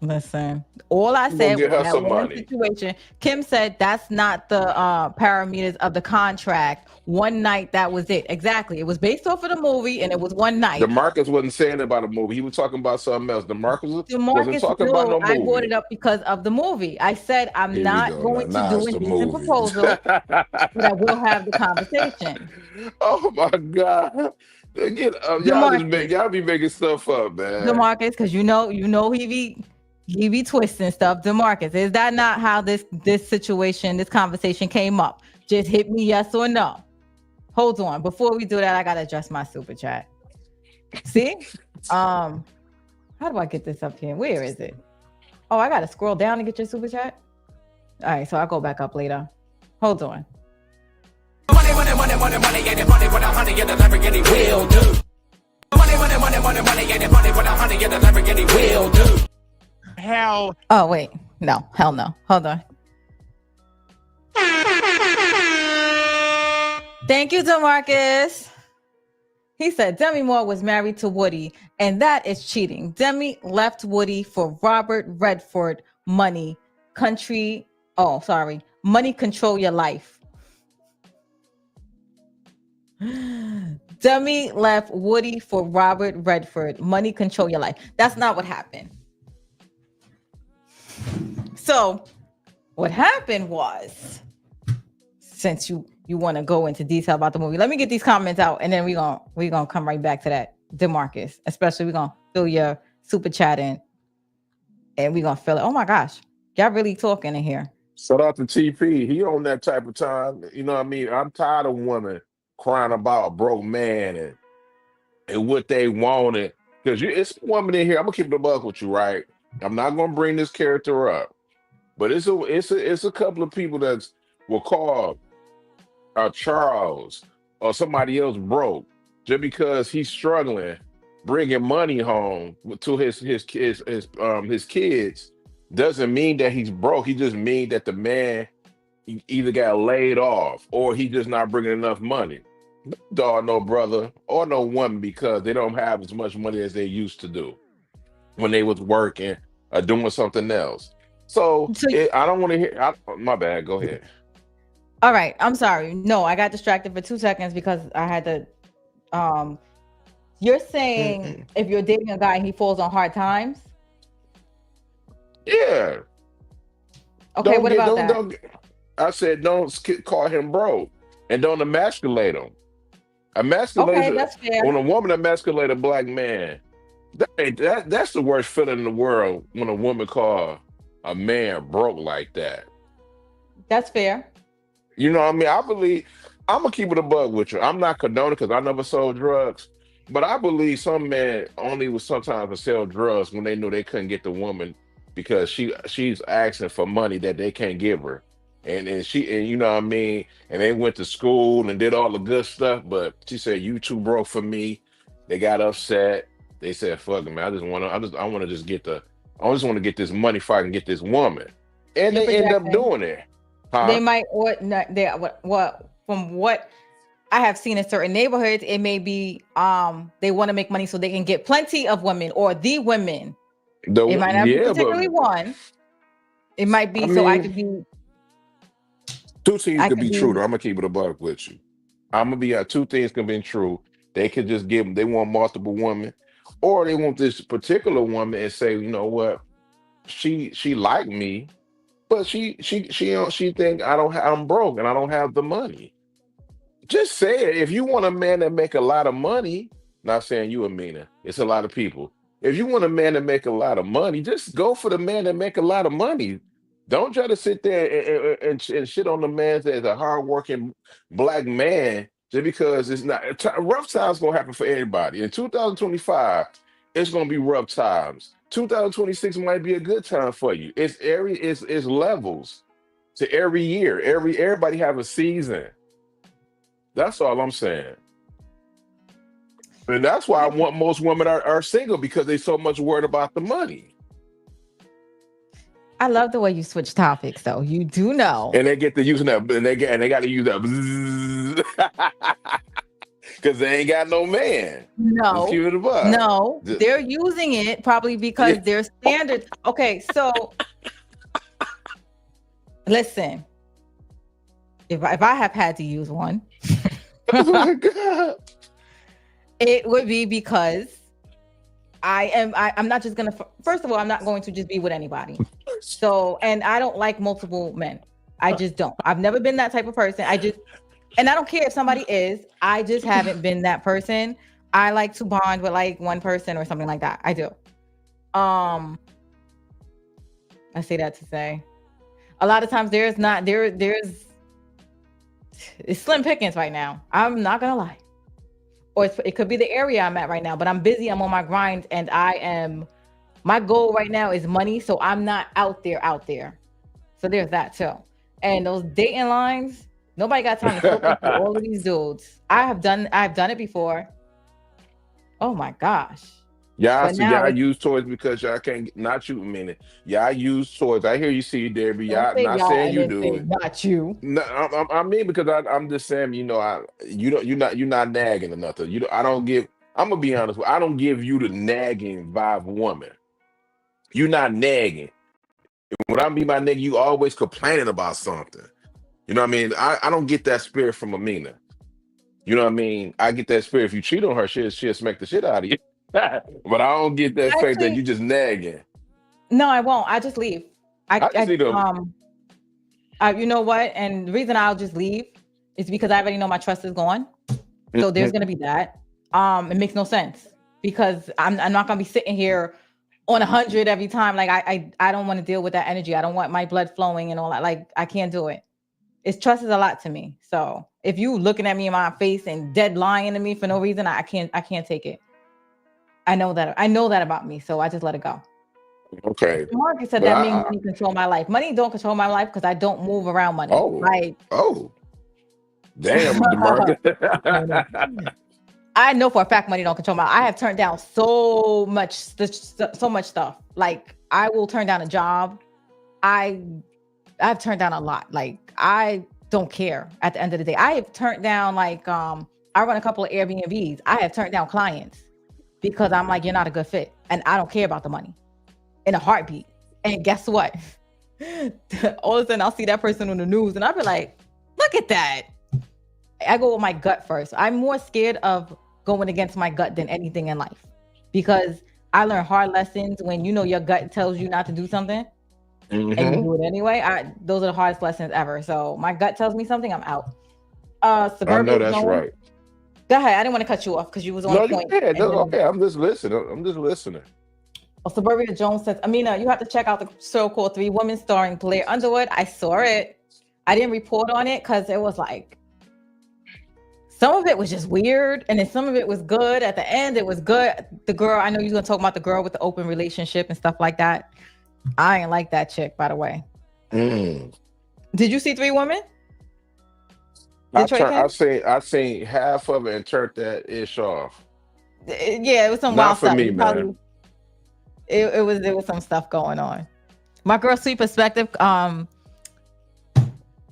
Listen, all I said get her was that some one money. situation. Kim said that's not the parameters of the contract. One night, that was it. Exactly. It was based off of the movie, and it was one night. DeMarcus wasn't saying about a movie. He was talking about something else. DeMarcus wasn't talking about no movie. I brought it up because of the movie. I said I'm not going to do a decent proposal, but I will have the conversation. Oh my God. Y'all be making stuff up, man. DeMarcus, because you know he be twisting stuff. DeMarcus, is that not how this conversation came up? Just hit me yes or no. Hold on. Before we do that, I gotta adjust my super chat. See? How do I get this up here? Where is it? Oh, I gotta scroll down to get your super chat. All right, so I'll go back up later. Hold on. Money, money, money, money, money, get it, money with a honey, get a Lamborghini will do. Money, money, money, money, money, get it, money with a honey, get a Lamborghini will do. Hell. Oh, wait. No, hell no. Hold on. Thank you, DeMarcus. He said Demi Moore was married to Woody, and that is cheating. Demi left Woody for Robert Redford. Money control your life. Demi left Woody for Robert Redford. Money control your life. That's not what happened. So what happened was, since you want to go into detail about the movie, let me get these comments out, and then we're gonna come right back to that, DeMarcus. Especially we're gonna fill your super chat in, and we're gonna fill it. Oh my gosh, y'all really talking in here. Shout out to TP. He on that type of time. You know what I mean? I'm tired of women crying about a broke man and what they wanted. Because it's a woman in here. I'm gonna keep the buck with you, right? I'm not gonna bring this character up, but it's a couple of people will call Charles or somebody else broke just because he's struggling bringing money home to his kids. Doesn't mean that he's broke. He just means that the man either got laid off or he just not bringing enough money. No dog, no brother, or no woman because they don't have as much money as they used to do when they was working or doing something else. So I don't want to hear. My bad. Go ahead. All right. I'm sorry. No, I got distracted for 2 seconds because I had to. You're saying if you're dating a guy and he falls on hard times? Yeah. Okay, what about that? I said don't call him broke and don't emasculate him. Emasculation. Okay, that's fair. When a woman emasculates a black man, that's the worst feeling in the world when a woman call a man broke like that. That's fair. You know what I mean? I believe, I'm going to keep it a bug with you. I'm not condoning because I never sold drugs, but I believe some men only would sometimes sell drugs when they knew they couldn't get the woman because she's asking for money that they can't give her. And you know what I mean? And they went to school and did all the good stuff, but she said, you too broke for me. They got upset. They said, fuck it, man. I just want to get this money if I can get this woman. And they end up doing it. Huh? They might, or not, from what I have seen in certain neighborhoods, it may be they want to make money so they can get plenty of women or the women. It might not be particularly one. It might be I could be. Two things could be true. Though. I'm gonna keep it a buck with you. I'm gonna be two things can be true. They could just they want multiple women, or they want this particular woman and say, you know what, she like me, but she think I'm broke and I don't have the money. Just say it. If you want a man that make a lot of money, not saying you, Amina, it's a lot of people. If you want a man to make a lot of money, just go for the man that make a lot of money. Don't try to sit there and shit on the man that's a hardworking black man just because it's not. Rough times gonna happen for everybody. In 2025, it's gonna be rough times. 2026 might be a good time for you. It's levels to every year. Everybody have a season. That's all I'm saying. And that's why I want most women are single, because they so much worried about the money. I love the way you switch topics, though. You do know. And they get to using that, and they got to use that because they ain't got no man. No, Just keep it above. no, they're using it probably because their standards. Okay, so listen, if I have had to use one, oh my God, it would be because I'm not just gonna. First of all, I'm not going to just be with anybody. So, and I don't like multiple men. I just don't. I've never been that type of person. And I don't care if somebody is. I just haven't been that person. I like to bond with like one person or something like that. I do. I say that to say, a lot of times there's it's slim pickings right now. I'm not gonna lie. Or it could be the area I'm at right now, but I'm busy. I'm on my grind, and my goal right now is money. So I'm not out there. So there's that too. And those dating lines, nobody got time to focus on all of these dudes. I've done it before. Oh my gosh. Y'all use toys because y'all can't, not you, Minute. Y'all use toys. I hear you, see, Debbie. Y'all not saying you do it. Not you. No, I mean, because I'm just saying, you're not nagging or nothing. I'm gonna be honest with you, I don't give you the nagging vibe woman. You're not nagging. When I meet my nigga, you always complaining about something. You know what I mean? I don't get that spirit from Amina. You know what I mean? I get that spirit. If you cheat on her, she'll smack the shit out of you. But I don't get that fact that you just nagging. No, I won't. I just leave. You know what? And the reason I'll just leave is because I already know my trust is gone. So there's gonna be that. It makes no sense because I'm not gonna be sitting here on 100 every time. Like I don't want to deal with that energy. I don't want my blood flowing and all that. Like I can't do it. Trust is a lot to me. So if you looking at me in my face and dead lying to me for no reason, I can't take it. I know that about me, so I just let it go. Okay. Marcus said that means money control my life. Money don't control my life because I don't move around money. Damn, DeMarcus. I know for a fact money don't control my life. I have turned down so much stuff. Like I will turn down a job. I've turned down a lot. Like I don't care at the end of the day. I have turned down I run a couple of Airbnbs. I have turned down clients because I'm like, you're not a good fit. And I don't care about the money in a heartbeat. And guess what? All of a sudden I'll see that person on the news and I'll be like, look at that. I go with my gut first. I'm more scared of going against my gut than anything in life because I learned hard lessons when your gut tells you not to do something and you do it anyway. Those are the hardest lessons ever. So my gut tells me something, I'm out. I know that's right. Go ahead. I didn't want to cut you off because you was on point. Okay. I'm just listening. Suburbia Jones says, Amina, you have to check out the show called 3 Women starring Blair Underwood. I saw it. I didn't report on it because it was like, some of it was just weird. And then some of it was good. At the end, it was good. The girl, I know you're going to talk about the girl with the open relationship and stuff like that. I ain't like that chick, by the way. Did you see 3 Women? I seen half of it and turned that ish off. Yeah, it was some wild stuff. Not for me, man. It was some stuff going on. My girl, Sweet Perspective,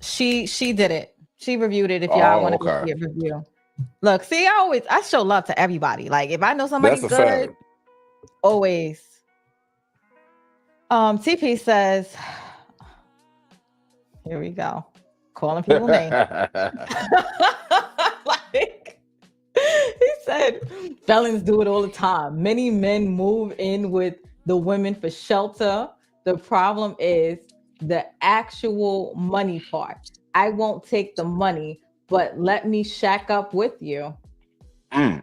she did it. She reviewed it. If y'all want to see a review, look, see, I show love to everybody. Like if I know somebody's good, fact. Always. TP says, here we go. Calling people names. He said felons do it all the time. Many men move in with the women for shelter. The problem is the actual money part. I won't take the money, but let me shack up with you. Yo,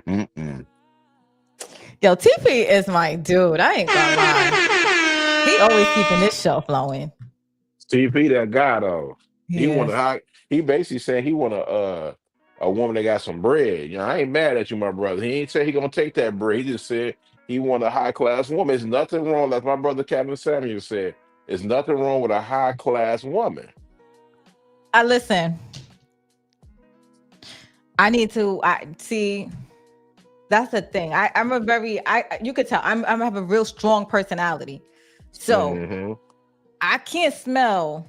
TP is my dude. I ain't gonna lie. He always keeping this show flowing. TP, that guy though. He Yes. want to. He basically saying he want a woman that got some bread. You know, I ain't mad at you, my brother. He ain't say he gonna take that bread. He just said he want a high class woman. There's nothing wrong, like my brother Captain Samuel said. There's nothing wrong with a high class woman. Listen. I need to. I see. That's the thing. I'm a very. You could tell. I have a real strong personality, so I can't smell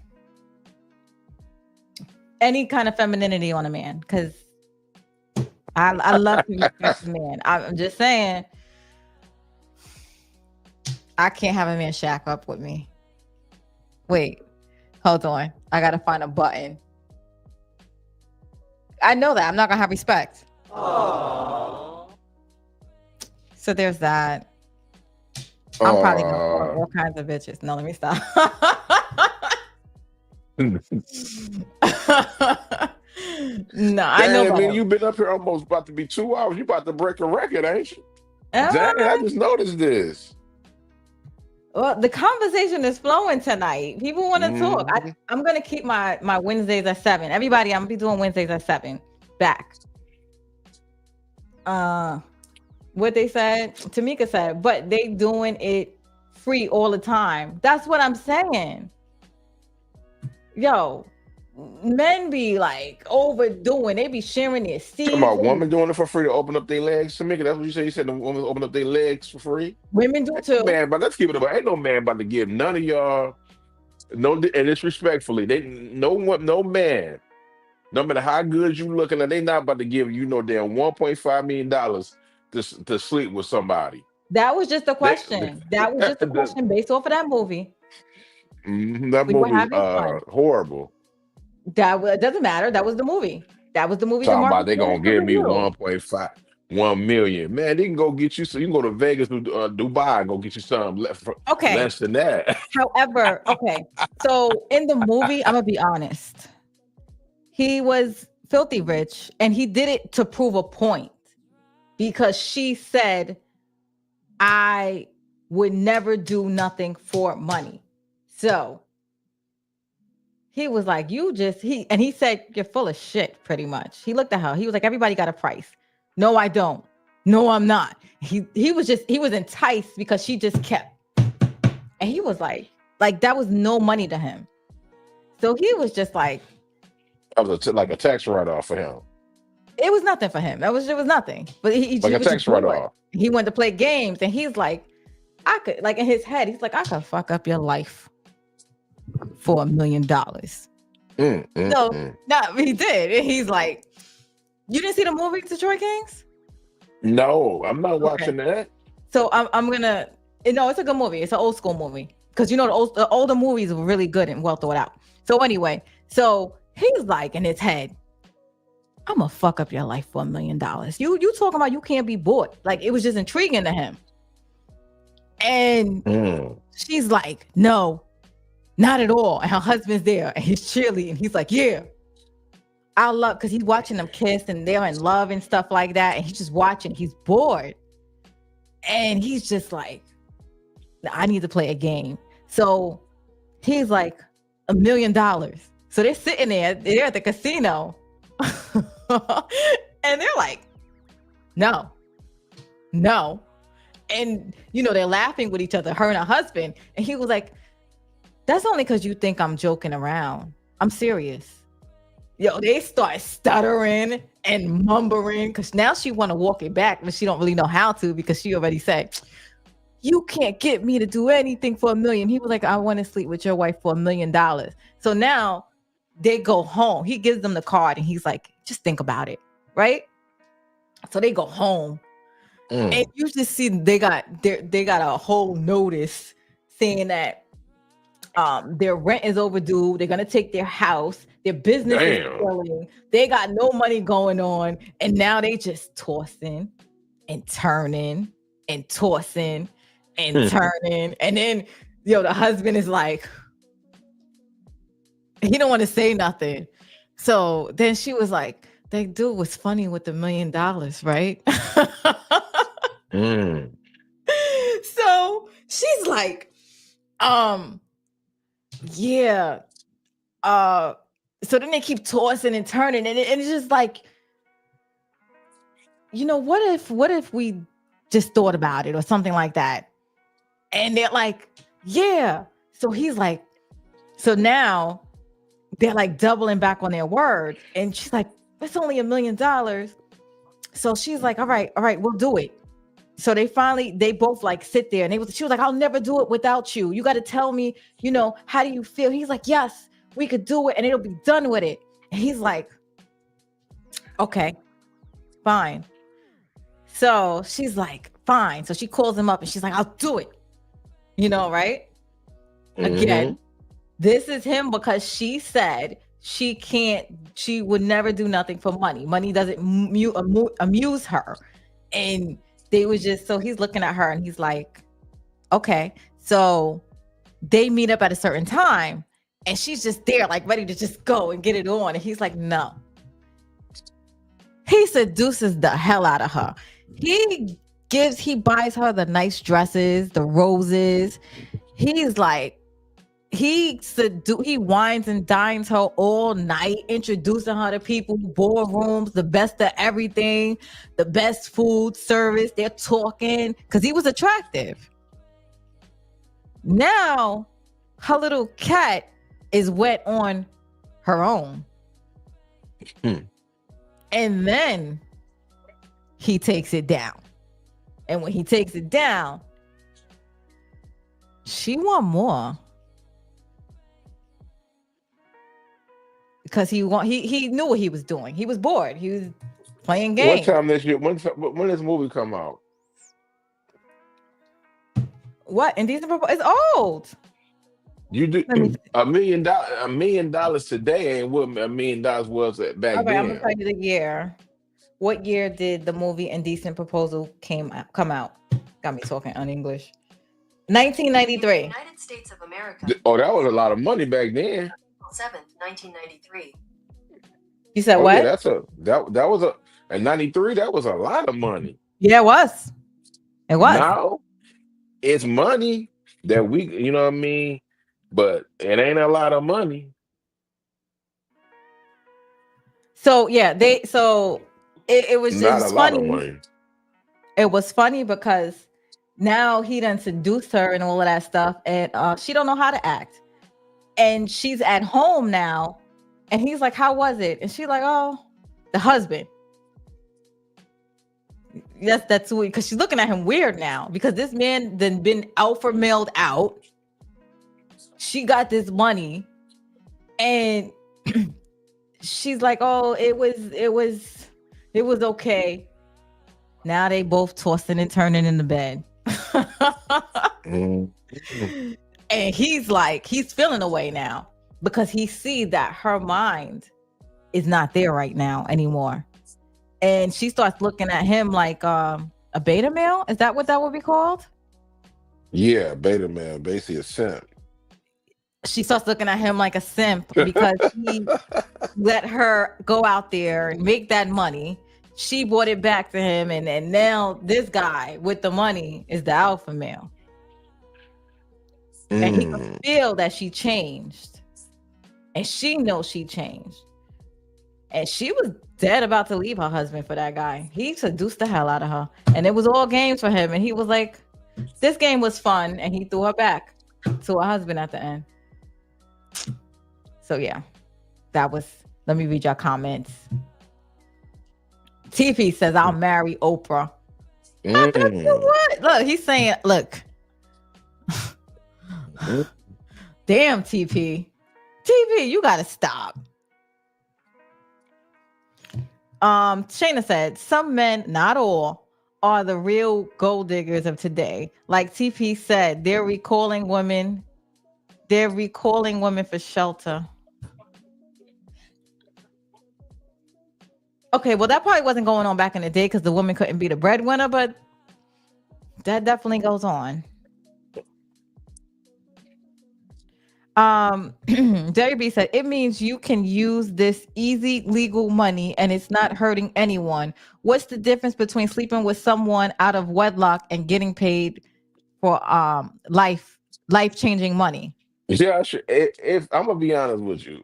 any kind of femininity on a man because I love to respect a man. I'm just saying. I can't have a man shack up with me. Wait, hold on. I gotta find a button. I know that I'm not gonna have respect. Aww. So there's that. I'm probably gonna fuck all kinds of bitches. No, let me stop. No, I know. Man, you've been up here almost about to be 2 hours. You about to break a record, ain't you? Dang, I just noticed this. Well, the conversation is flowing tonight. People want to talk. I'm gonna keep my Wednesdays at 7. Everybody, I'm gonna be doing Wednesdays at 7 back. What they said, Tamika said, but they doing it free all the time. That's what I'm saying. Yo, men be like overdoing. They be sharing their seeds. Talking about women doing it for free to open up their legs. Tamika, that's what you said. You said the women open up their legs for free. Women do too. Man, but let's keep it about. Ain't no man about to give none of y'all no, and it's respectfully. No man, no matter how good you looking, they not about to give you no damn $1.5 million to sleep with somebody. That was just a question. That was just a question based off of that movie. That movie horrible. It doesn't matter. That was the movie. That was the movie. Talking about they gonna give me 1 million. Man, they can go get you. So you can go to Vegas, Dubai, and go get you something less than that. However, so in the movie, I'm gonna be honest. He was filthy rich, and he did it to prove a point because she said, "I would never do nothing for money." So he was like, he said, "You're full of shit," pretty much. He looked at her. He was like, "Everybody got a price." No, I don't. No, I'm not. He was enticed because she just kept. And he was like that was no money to him. So he was just like. That was like a tax write-off for him. It was nothing for him. It was nothing. But he like a tax write-off. He wanted to play games and he's like, I could, like in his head, he's like, I could fuck up your life for $1 million. He did. And he's like, you didn't see the movie Detroit Kings? No, I'm not watching that. So I'm gonna. No, it's a good movie. It's an old school movie because the older movies were really good and well thought out. So anyway, he's like in his head, I'm gonna fuck up your life for $1 million. You talking about you can't be bought? Like it was just intriguing to him. And she's like, no, not at all. And her husband's there and he's cheerleading. He's like, yeah. I love because he's watching them kiss and they're in love and stuff like that. And he's just watching. He's bored. And he's just like, I need to play a game. So he's like, $1 million. So they're sitting there. They're at the casino. And they're like, no. And, they're laughing with each other, her and her husband. And he was like, that's only because you think I'm joking around. I'm serious. Yo, they start stuttering and mumbling because now she want to walk it back, but she don't really know how to because she already said, you can't get me to do anything for $1 million. He was like, I want to sleep with your wife for $1 million. So now they go home. He gives them the card and he's like, just think about it. Right? So they go home. And you just see they got a whole notice saying that their rent is overdue. They're gonna take their house. Their business is failing. They got no money going on, and now they just tossing, and turning and tossing and turning. And then, the husband is like, he don't want to say nothing. So then she was like, that dude was funny with the $1 million, right? So she's like, yeah. So then they keep tossing and turning, and it's just like, what if we just thought about it or something like that? And they're like, yeah. So he's like, so now they're like doubling back on their word. And she's like, that's only $1 million. So she's like, all right, we'll do it. So they both like sit there, and she was like, I'll never do it without you. You got to tell me, how do you feel? He's like, yes, we could do it and it'll be done with it. And he's like, okay, fine. So she's like, fine. So she calls him up and she's like, I'll do it. Right? Again, this is him because she said she would never do nothing for money. Money doesn't amuse her. And so he's looking at her and he's like, okay. So they meet up at a certain time and she's just there, like ready to just go and get it on. And he's like, no. He seduces the hell out of her. He buys her the nice dresses, the roses. He's like, he wines and dines her all night, introducing her to people, boardrooms, the best of everything, the best food service. They're talking because he was attractive. Now her little cat is wet on her own. And then he takes it down. And when he takes it down, she want more. Because he knew what he was doing. He was bored. He was playing games. What time this year? When does this movie come out? What? Indecent Proposal? It's old. You do $1 million today ain't what $1 million was back then. I'm gonna tell you the year. What year did the movie Indecent Proposal come out? Got me talking on English. 1993. United States of America. Oh, that was a lot of money back then. 7th, 1993. You said what? Yeah, that was in 93. That was a lot of money. Yeah, it was. It was. Now it's money that we, you know what I mean, but it ain't a lot of money. So yeah, it was Not just a lot funny. of money. It was funny because now he done seduced her and all of that stuff, and she don't know how to act. And she's at home now, and he's like, how was it? And she's like, oh, the husband. Yes, that's weird, because she's looking at him weird now, because this man then been alpha mailed out. She got this money, and she's like, oh, it was okay. Now they both tossing and turning in the bed. And he's feeling away now because he sees that her mind is not there right now anymore. And she starts looking at him like a beta male. Is that what that would be called? Yeah, beta male, basically a simp. She starts looking at him like a simp because he let her go out there and make that money. She brought it back to him, and now this guy with the money is the alpha male. And he can feel that she changed. And she knows she changed. And she was dead about to leave her husband for that guy. He seduced the hell out of her. And it was all games for him. And he was like, this game was fun. And he threw her back to her husband at the end. So yeah, let me read your comments. TP says, I'll marry Oprah. What? Look, he's saying, look. Damn, TP, you gotta stop. Shayna said, some men, not all, are the real gold diggers of today. Like TP said, they're recalling women for shelter. Okay, well, that probably wasn't going on back in the day because the woman couldn't be the breadwinner, but that definitely goes on. Jerry B said it means you can use this easy legal money and it's not hurting anyone. What's the difference between sleeping with someone out of wedlock and getting paid for life-changing money? Yeah, sure. If I'm gonna be honest with you,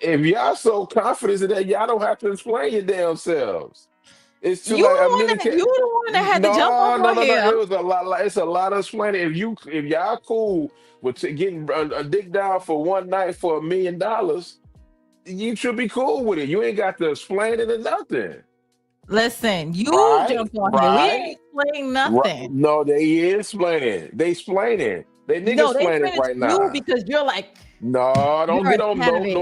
if y'all so confident in that, y'all don't have to explain your damn selves. It's too You like a the million. one that had to jump off No. on here. It was a lot. It's a lot of explaining. If y'all cool with getting a dick down for one night for $1 million, you should be cool with it. You ain't got to explain it or nothing. Listen, you jumped on here. We Right. ain't explaining nothing. No, they is explaining. They explaining. They niggas No, they explaining explain it right to now. you because you're like, No, don't you're get a on. savage.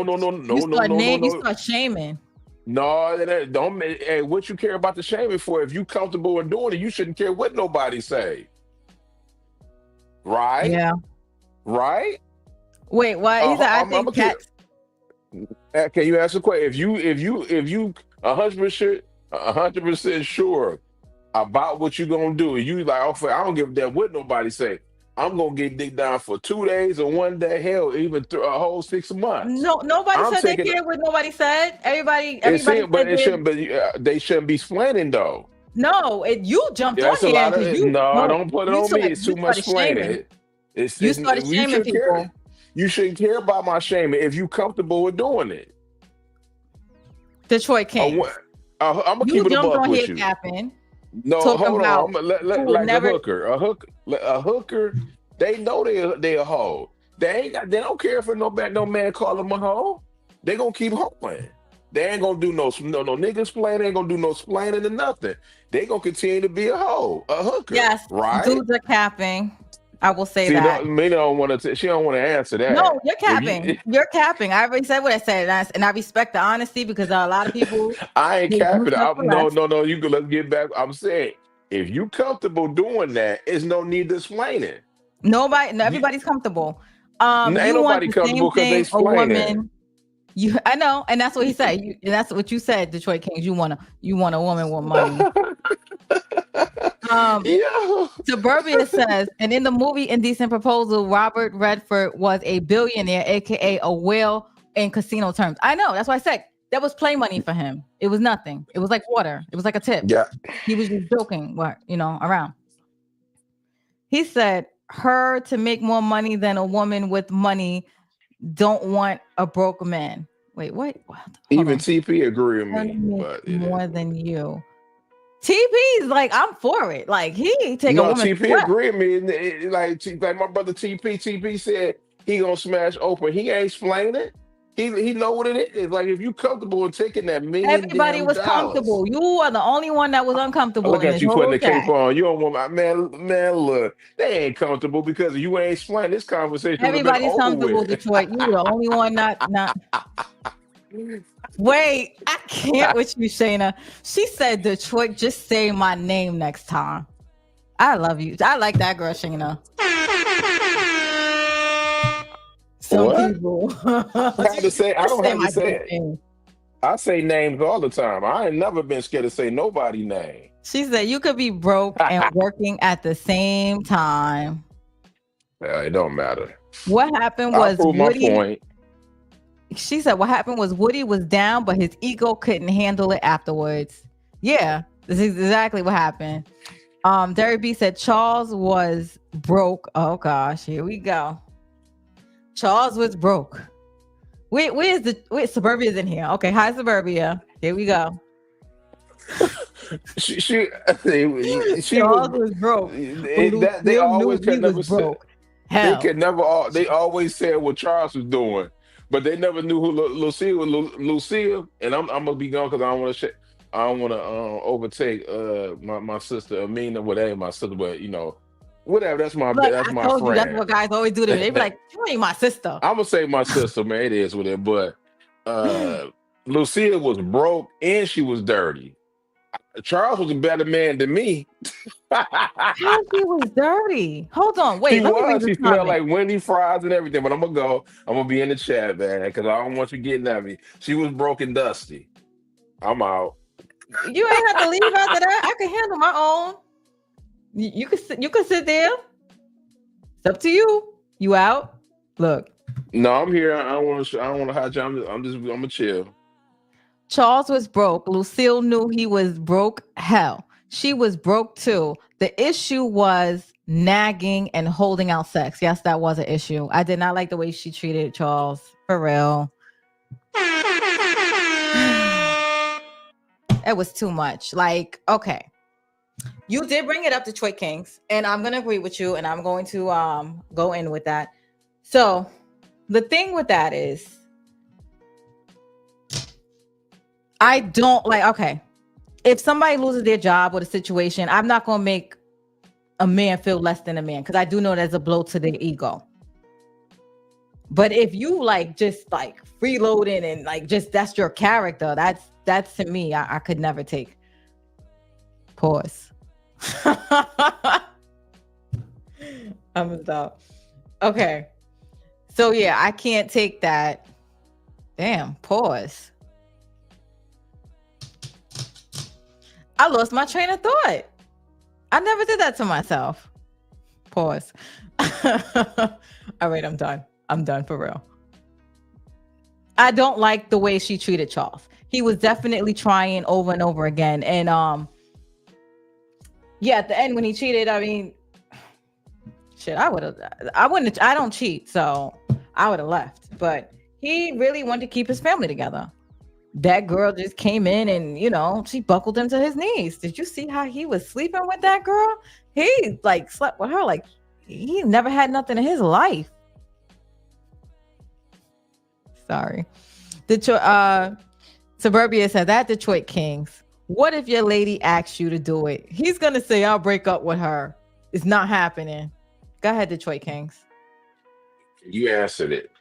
You start shaming. No, don't. Hey, what you care about the shaming for? If you comfortable in doing it, you shouldn't care what nobody say. Right? Yeah. Right? Wait, what? He said, I think cats. Can you answer the question? If you 100% sure about what you gonna do, you like, oh, I don't give a damn what nobody say. I'm gonna get dick down for 2 days or 1 day, hell, even a whole 6 months. No, nobody said they cared what nobody said. Everybody said They shouldn't be explaining though. No, you jumped That's on a here lot of because you. don't put it on me. It's too much explaining. You started shaming people. You shouldn't care about my shaming if you comfortable with doing it. Detroit King. I'm gonna keep it a buck with you. Capping, no, hold on. Like a hooker. They know they a hoe. They don't care if no man call them a hoe. They gonna keep hoeing. They ain't gonna do no niggas playing. They ain't gonna do no splaining or nothing. They gonna continue to be a hoe, a hooker. Yes, right. Dudes are capping. I will say that. She don't want to answer that. No, you're capping. You're capping. I already said what I said, and I respect the honesty because a lot of people. I ain't capping. No. You can let's get back. I'm saying if you comfortable doing that, it's no need to explain it. Everybody's comfortable. Ain't nobody comfortable because they explain it. I know, and that's what he said. And that's what you said, Detroit Kings. You want a woman with money. Suburbia says, and in the movie Indecent Proposal, Robert Redford was a billionaire, aka a whale in casino terms. I know, that's why I said that was play money for him. It was nothing. It was like water. It was like a tip. Yeah, he was just joking, around. He said, her to make more money than a woman with money don't want a broke man. Wait, what? Even TP agree with me, but more than you. TP's like, I'm for it. Like he take a woman. TP agree with me. Like my brother TP said he gonna smash open. He ain't explaining it. He know what it is. Like if you comfortable in taking that $1 million, everybody was comfortable. You are the only one that was uncomfortable. Look at you putting the cape on. You don't want man. Look, they ain't comfortable because you ain't explaining this conversation. Everybody's comfortable, Detroit. You the only one not. Wait, I can't with you, Shayna. She said, Detroit, just say my name next time. I love you. I like that girl, Shayna. Some people. I have to say, I don't have to say it. I say names all the time. I ain't never been scared to say nobody's name. She said you could be broke and working at the same time. Yeah, it don't matter. What happened was Woody. My point. She said what happened was Woody was down, but his ego couldn't handle it afterwards. Yeah, this is exactly what happened. Derry B said Charles was broke. Oh gosh, here we go. Charles was broke. Wait, Suburbia's in here. Okay, hi Suburbia. Here we go. she Charles was broke. They always could never say. They always said what Charles was doing, but they never knew who Lucille was. Lucille, and I'm gonna be gone because I don't want to overtake my sister Amina. Well, that ain't my sister, but whatever. That's my friend. That's what guys always do to me. They be like, "You ain't my sister." I'm gonna say my sister, man. It is with it, but Lucille was broke and she was dirty. Charles was a better man than me. How he was dirty? Hold on, wait. She smelled like Wendy fries and everything. But I'm gonna be in the chat, man, because I don't want you getting at me. She was broke and dusty. I'm out. You ain't have to leave after that. I can handle my own. You can sit there. It's up to you. You out? Look. No, I'm here. I don't want to. I don't want to hide you. I'm gonna chill. Charles was broke. Lucille knew he was broke. Hell, she was broke too. The issue was nagging and holding out sex. Yes, that was an issue. I did not like the way she treated Charles. For real. It was too much. Like, okay. You did bring it up, Detroit Kings, and I'm going to agree with you, and I'm going to go in with that. So, the thing with that is, I don't like, okay, if somebody loses their job or the situation, I'm not going to make a man feel less than a man, because I do know there's a blow to their ego. But if you like just like freeloading and like just that's your character, that's to me, I could never take. Pause. I'm gonna stop. Okay. So yeah, I can't take that. Damn, pause. I lost my train of thought. I never did that to myself. Pause. All right, I'm done. I'm done for real. I don't like the way she treated Charles. He was definitely trying over and over again. And yeah, at the end when he cheated, I mean, shit, I don't cheat, so I would have left. But he really wanted to keep his family together. That girl just came in and, you know, she buckled him to his knees. Did you see how he was sleeping with that girl? He like slept with her like he never had nothing in his life. Sorry. Suburbia said that Detroit Kings. What if your lady asks you to do it? He's gonna say, I'll break up with her. It's not happening. Go ahead, Detroit Kings. You answered it.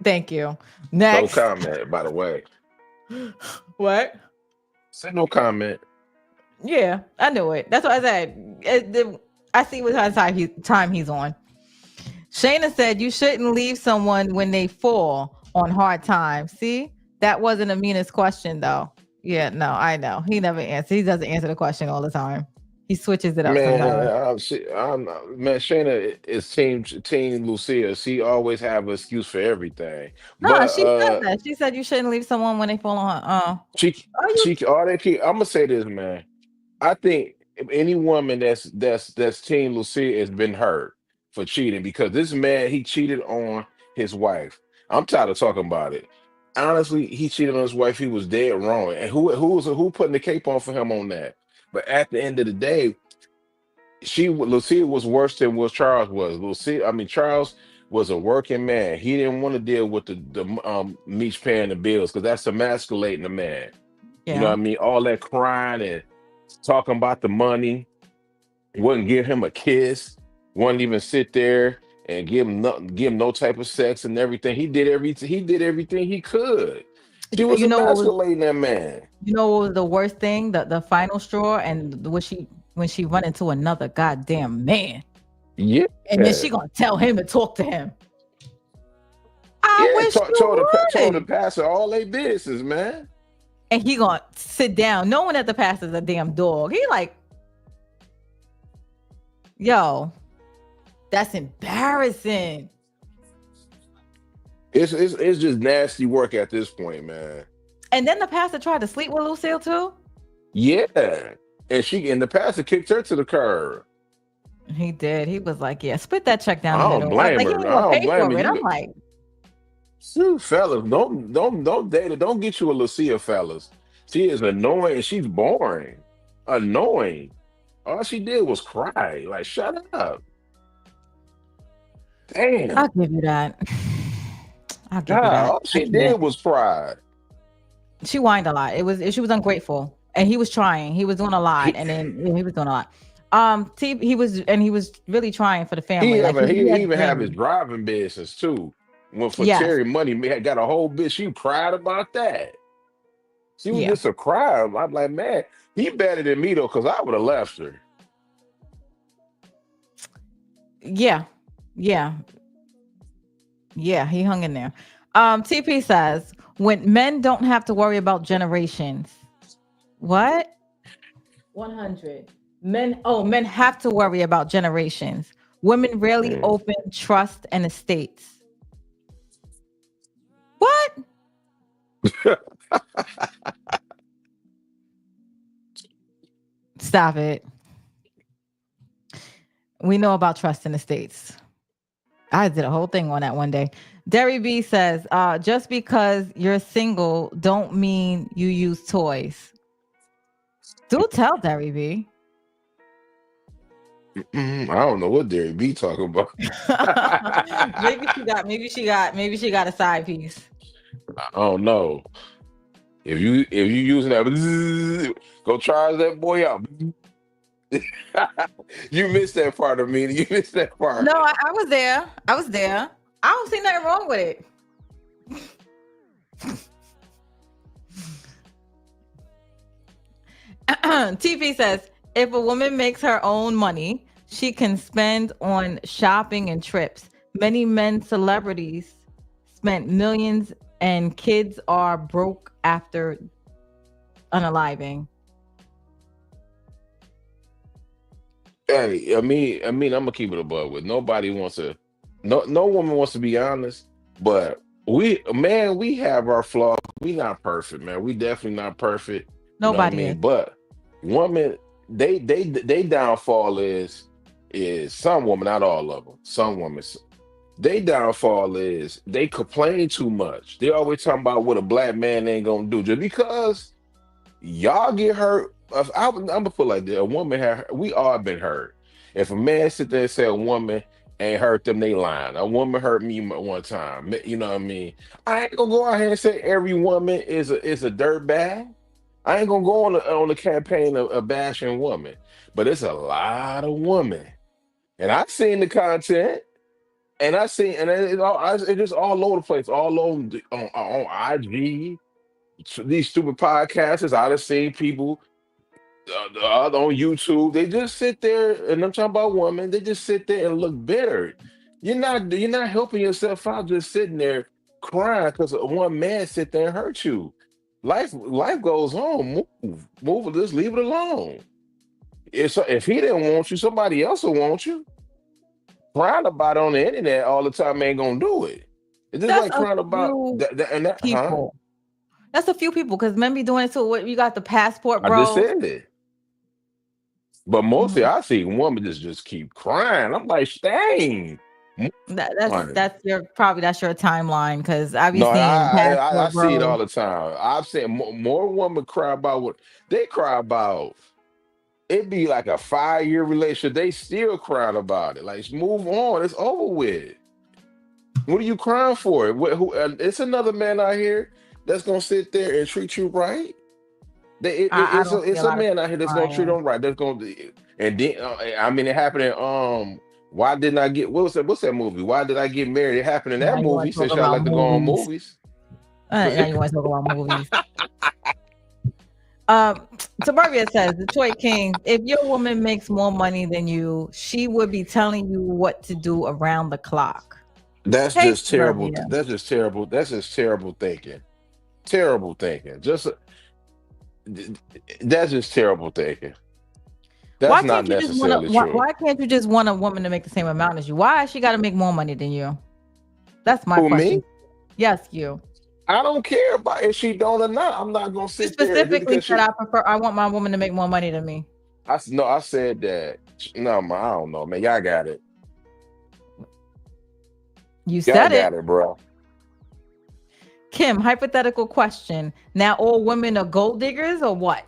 Thank you. Next. No comment, by the way. What? Said no comment. Yeah, I knew it. That's what I said. I see what time he's on. Shayna said you shouldn't leave someone when they fall on hard times. See, that wasn't a meanest question though. Yeah, no, I know. He never answers. He doesn't answer the question all the time. He switches it up sometimes. Man, Shayna is team Lucia. She always have an excuse for everything. No, But she said that. She said you shouldn't leave someone when they fall on. I'm gonna say this, man. I think any woman that's team Lucia has been hurt for cheating because this man he cheated on his wife. I'm tired of talking about it. Honestly, he cheated on his wife. He was dead wrong. And who putting the cape on for him on that? But at the end of the day, Lucia was worse than what Charles was. Charles was a working man. He didn't want to deal with the Meech paying the bills because that's emasculating a man. Yeah. You know what I mean? All that crying and talking about the money. Wouldn't give him a kiss. Wouldn't even sit there and give him no type of sex and everything. He did everything he could. She was emasculating that man. You know what was the worst thing? The final straw, and when she run into another goddamn man. Yeah. And then she gonna tell him to talk to him. I wish told the pastor all they business, man. And he gonna sit down, knowing that the pastor's a damn dog. He like, yo, that's embarrassing. It's just nasty work at this point, man. And then the pastor tried to sleep with Lucille too. Yeah, and the pastor kicked her to the curb. He did. He was like, "Yeah, split that check down." I don't blame her. I don't blame her. I'm like, fellas, don't date her. Don't get you a Lucia, fellas. She is annoying. She's boring, annoying. All she did was cry. Like, shut up. Damn. I'll give you that. I'll give you that. All she did was cry. She whined a lot. She was ungrateful, and he was trying. He was doing a lot, and then he was doing a lot. He was really trying for the family. He even have his driving business too. Went for Terry money. Got a whole bitch. She cried about that. She was just a cry. I'm like, man, he better than me though, because I would have left her. Yeah, he hung in there. TP says when men don't have to worry about generations. What? 100. Men have to worry about generations. Women rarely open trust and estates. What? Stop it. We know about trust and estates. I did a whole thing on that one day. Derry B says, just because you're single don't mean you use toys. Do tell, Derry B. I don't know what Derry B talking about. maybe she got a side piece. I don't know. If you using that, go try that boy out. You missed that part of me. You missed that part. No, I was there. I don't see nothing wrong with it. TV says, if a woman makes her own money, she can spend on shopping and trips. Many men celebrities spent millions and kids are broke after unaliving. Hey, I mean, I'm gonna keep it above with. Nobody wants to. No woman wants to be honest, but we have our flaws. We not perfect, man. We definitely not perfect. Nobody You know what I is. mean? But women, they downfall is some women, not all of them. Some women, they downfall is they complain too much. They always talking about what a black man ain't gonna do just because y'all get hurt. I'm gonna put it like this: a woman we all been hurt. If a man sit there and say a woman ain't hurt them, they lying. A woman hurt me one time. You know what I mean? I ain't gonna go out here and say every woman is a dirt bag. I ain't gonna go on the campaign of bashing women, but it's a lot of women, and I seen the content, and I seen, and it's just all over the place, all over on IG, these stupid podcasts. I done seen people on YouTube. They just sit there, and I'm talking about women. They just sit there and look bitter. You're not helping yourself out, just sitting there crying because one man sit there and hurt you. Life goes on. Move. Just leave it alone. If he didn't want you, somebody else will want you. Crying about it on the internet all the time ain't gonna do it. It's just That's like a crying about few that. people. That's a few people because men be doing it too. What you got the passport, I bro? just said it. But mostly I see women just keep crying. I'm like, dang. That's your timeline because I be No, seeing I passport, see it all bro. the time. I've seen more women cry about what they cry about. It'd be like a 5-year relationship. They still crying about it. Like, move on. It's over with. What are you crying for? It's another man out here that's gonna sit there and treat you right. I don't see It's a a lot of man out people here that's gonna treat crying. them right. That's gonna, and then I mean, it happened in Why didn't I get what's that movie? Why did I get married? It happened in Now that you want movie. to talk Since y'all about like to go on movies. movies. Now you want to talk about movies. Suburbia says, Detroit Kings, if your woman makes more money than you, she would be telling you what to do around the clock. That's Hey, just terrible. Suburbia. That's just terrible. That's just terrible thinking. Terrible thinking. That's just terrible thinking. That's Why not can't you just want to? necessarily true. Why can't you just want a woman to make the same amount as you? Why has she got to make more money than you? That's my Who, question. me? Yes, you. I don't care about if she don't or not. I'm not gonna You sit there just specifically because said I want my woman to make more money than me. I said that. No, man, I don't know, man. Y'all got it. You Y'all said it. got it, bro. Kim, hypothetical question. Now all women are gold diggers or what?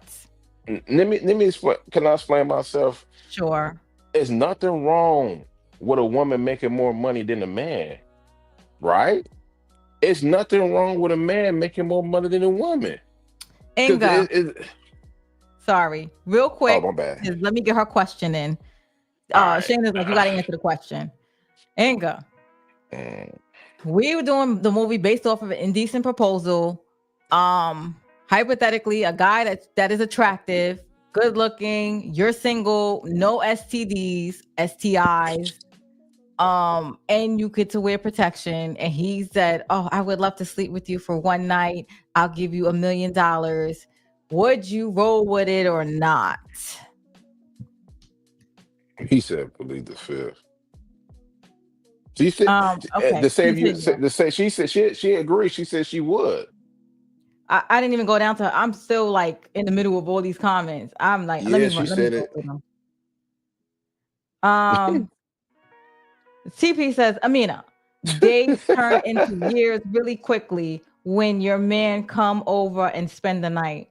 Let me explain. Can I explain myself? Sure. There's nothing wrong with a woman making more money than a man, right? It's nothing wrong with a man making more money than a woman. 'Cause Inga. Sorry. Real quick. Oh, my bad. Just let me get her question in. All right. Shayna's like, you got to answer the question. Inga. We were doing the movie based off of an indecent proposal. Hypothetically, a guy that is attractive, good looking, you're single, no STDs, STIs. And you get to wear protection. And he said, "Oh, I would love to sleep with you for one night. I'll give you $1 million. Would you roll with it or not?" He said, "Believe the fifth." She said, Okay. to save He you, said yes. to say, she said she agreed. She said she would. I didn't even go down to. I'm still like in the middle of all these comments. I'm like, let Yeah, me she let me said go it. through them. TP says, Amina, days turn into years really quickly when your man come over and spend the night.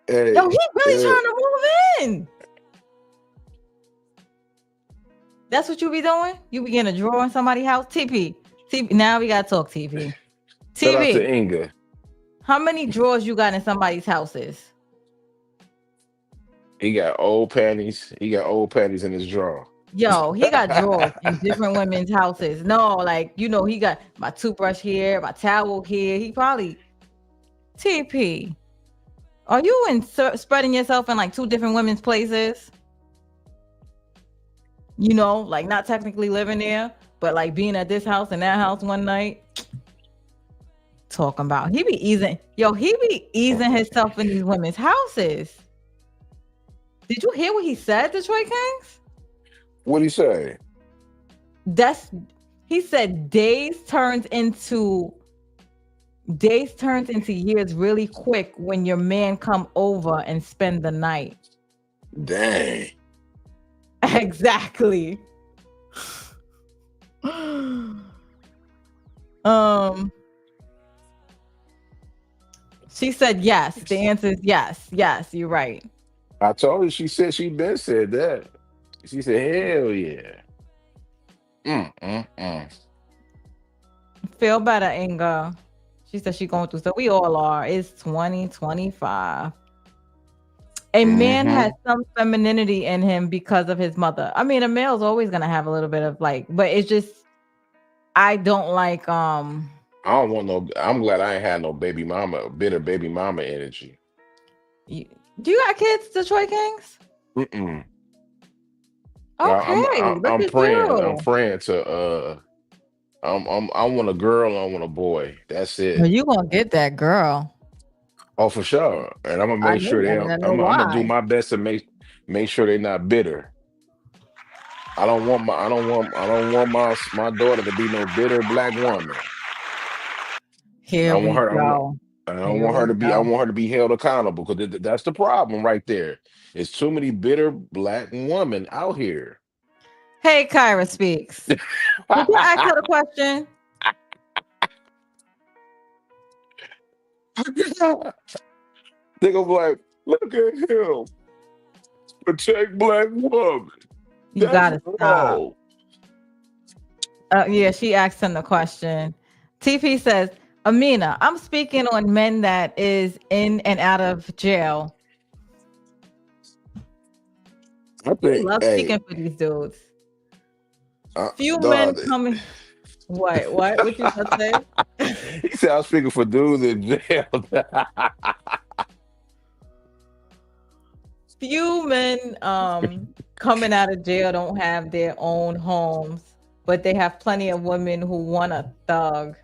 Hey, Yo, he really trying to move in. That's what you be doing? You be getting a drawer in somebody's house? TP. Now we gotta talk TP. shout out to TP. Inga. How many drawers you got in somebody's houses? He got old panties. He got old panties in his drawer. Yo, he got drawers in different women's houses. No, like, he got my toothbrush here, my towel here. He probably TP. Are you spreading yourself in like two different women's places? Like not technically living there, but like being at this house and that house one night. Talking about he be easing himself in these women's houses. Did you hear what he said, Detroit Kings? What'd he say? He said days turns into years really quick when your man come over and spend the night. Dang. Exactly. She said yes. The answer is yes. Yes, you're right. I told her. She said she been said that. She said, "Hell yeah." Feel better, Inga. She said she going through. So we all are. It's 2025. A man has some femininity in him because of his mother. I mean, a male's always gonna have a little bit of like, but it's just I don't like I don't want no. I'm glad I ain't had no bitter baby mama energy. Do you got kids, Detroit Kings? Mm-mm. Okay, I'm praying. you. I'm praying to. I want a girl. I want a boy. That's it. Well, you gonna get that girl? Oh, for sure. And I'm gonna make sure they. I'm gonna do my best to make sure they're not bitter. I don't want my daughter to be no bitter black woman. Here we go. I want her to be held accountable because that's the problem right there. It's too many bitter black women out here. Hey, Kyra speaks. Did you ask her the question? They go like, look at him. Protect black woman. You gotta stop. Yeah, she asked him the question. TP says, Amina, I'm speaking on men that is in and out of jail. I think love speaking for these dudes. Few men coming. What? What you gonna say? He said I was speaking for dudes in jail. Few men coming out of jail don't have their own homes, but they have plenty of women who want a thug.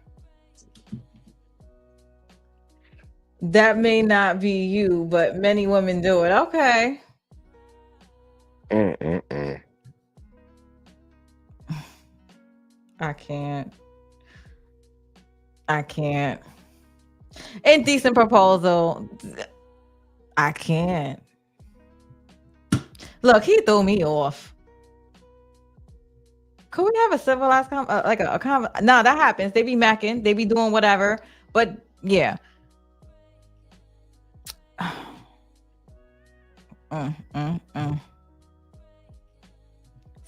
That may not be you, but many women do it. Okay. I can't. Indecent proposal. I can't. Look, he threw me off. Could we have a civilized No, that happens. They be macking. They be doing whatever. But yeah.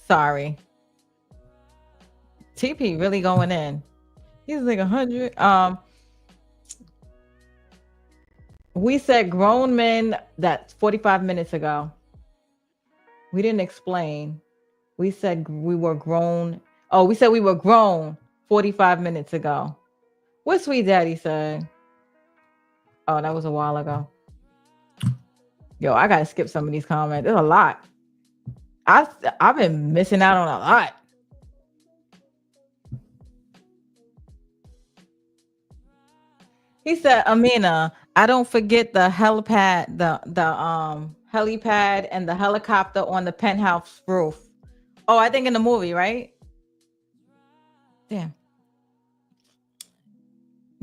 Sorry. TP really going in. He's like 100. We said grown men. That's 45 minutes ago. We didn't explain. We said we were grown. Oh, we said we were grown 45 minutes ago. What Sweet Daddy said? Oh, that was a while ago. Yo, I gotta skip some of these comments. There's a lot. I've been missing out on a lot. He said, Amina, I don't forget the helipad, the helipad and the helicopter on the penthouse roof. Oh, I think in the movie, right? Damn.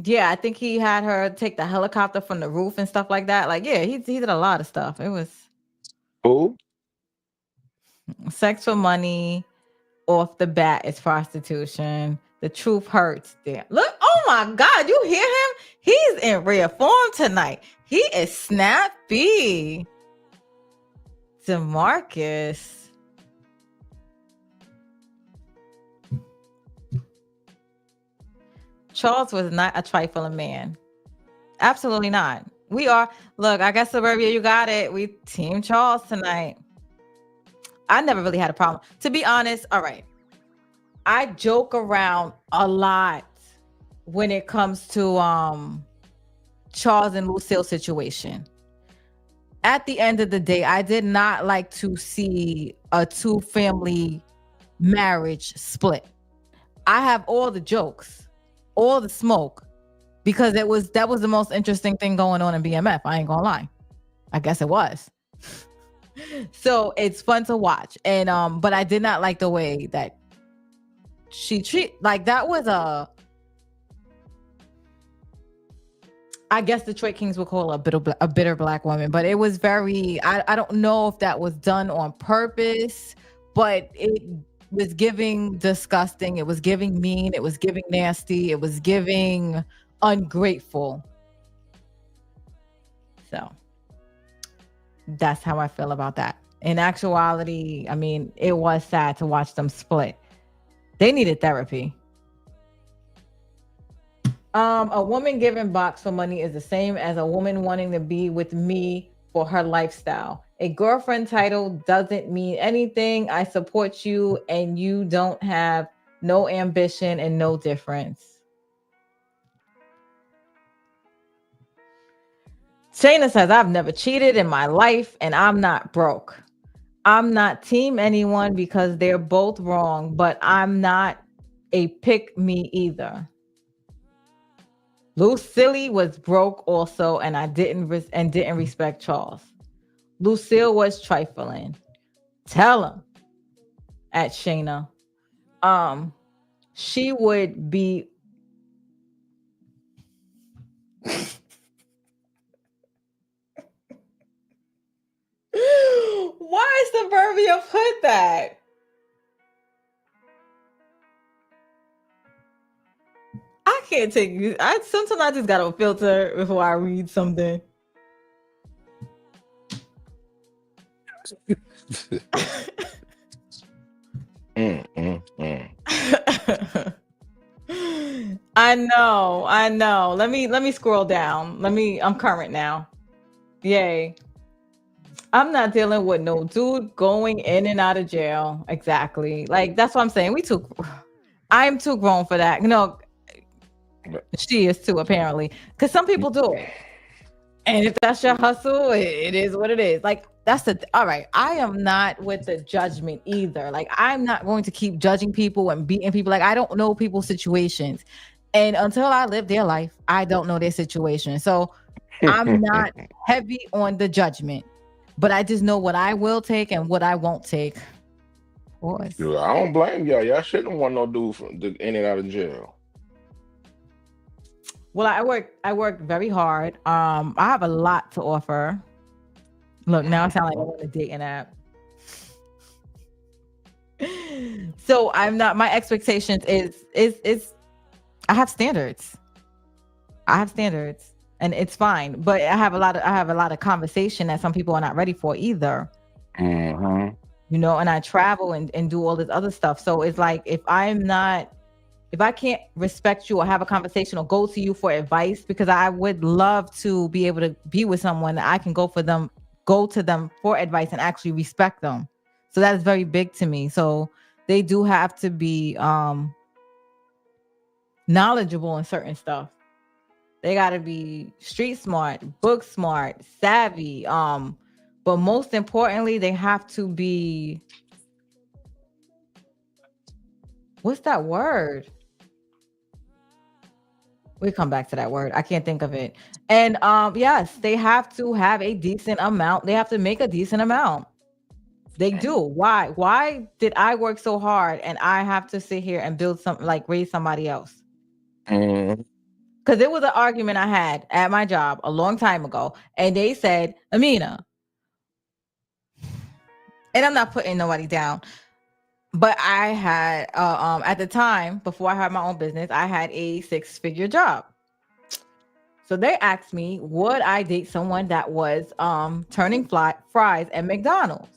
Yeah, I think he had her take the helicopter from the roof and stuff like that. Like, yeah, he did a lot of stuff. It was Who? sex for money. Off the bat is prostitution. The truth hurts. Damn. Look, oh my God, you hear him? He's in rare form tonight. He is snappy. DeMarcus. Charles was not a trifling man. Absolutely not. We are, look, I guess Suburbia, you got it. We team Charles tonight. I never really had a problem. To be honest, all right. I joke around a lot when it comes to Charles and Lucille situation. At the end of the day, I did not like to see a two-family marriage split. I have all the jokes, all the smoke, because that was the most interesting thing going on in BMF. I ain't gonna lie. I guess it was. So it's fun to watch. And but I did not like the way that she like that was I guess Detroit Kings would call her a bitter black woman, but it was very I don't know if that was done on purpose, but it was giving disgusting, it was giving mean, it was giving nasty, it was giving ungrateful. So that's how I feel about that. In actuality, I mean, it was sad to watch them split. They needed therapy. A woman giving box for money is the same as a woman wanting to be with me for her lifestyle. A girlfriend title doesn't mean anything. I support you and you don't have no ambition and no difference. Shayna says, I've never cheated in my life and I'm not broke. I'm not team anyone because they're both wrong, but I'm not a pick me either. Lucille was broke also, and I didn't respect Charles. Lucille was trifling. Tell him at Shayna. She would be why is Suburbia put that? I can't take you. Sometimes I just gotta filter before I read something. I know. Let me scroll down. I'm current now. Yay. I'm not dealing with no dude going in and out of jail. Exactly. Like, that's what I'm saying. I'm too grown for that. No, she is too, apparently. Because some people do it. And if that's your hustle, it is what it is. Like, all right. I am not with the judgment either. Like, I'm not going to keep judging people and beating people. Like, I don't know people's situations. And until I live their life, I don't know their situation. So I'm not heavy on the judgment. But I just know what I will take and what I won't take. Boys. Dude, I don't blame y'all. Y'all shouldn't want no dude in and out of jail. Well, I work very hard. I have a lot to offer. Look, now I sound like I'm on a dating app. So I'm not. My expectations is I have standards. And it's fine, but I have a lot of conversation that some people are not ready for either. Mm-hmm. You know, and I travel and do all this other stuff. So it's like if I can't respect you or have a conversation or go to you for advice, because I would love to be able to be with someone that I can go to them for advice and actually respect them. So that is very big to me. So they do have to be knowledgeable in certain stuff. They got to be street smart, book smart, savvy. But most importantly, they have to be, what's that word? We come back to that word. I can't think of it. And yes, they have to have a decent amount. They have to make a decent amount. They do. Why? Why did I work so hard and I have to sit here and build something like raise somebody else? Because it was an argument I had at my job a long time ago, and they said, Amina, and I'm not putting nobody down, but I had at the time before I had my own business, I had a 6-figure job. So they asked me, would I date someone that was turning fries at McDonald's?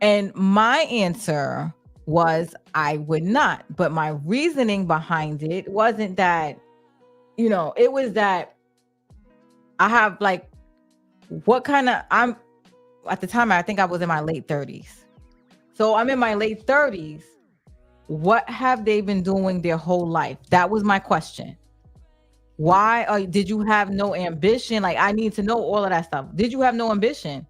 And my answer was I would not. But my reasoning behind it wasn't that, it was that I have like, I'm at the time, I think I was in my late 30s. So I'm in my late 30s. What have they been doing their whole life? That was my question. Why did you have no ambition? Like, I need to know all of that stuff. Did you have no ambition?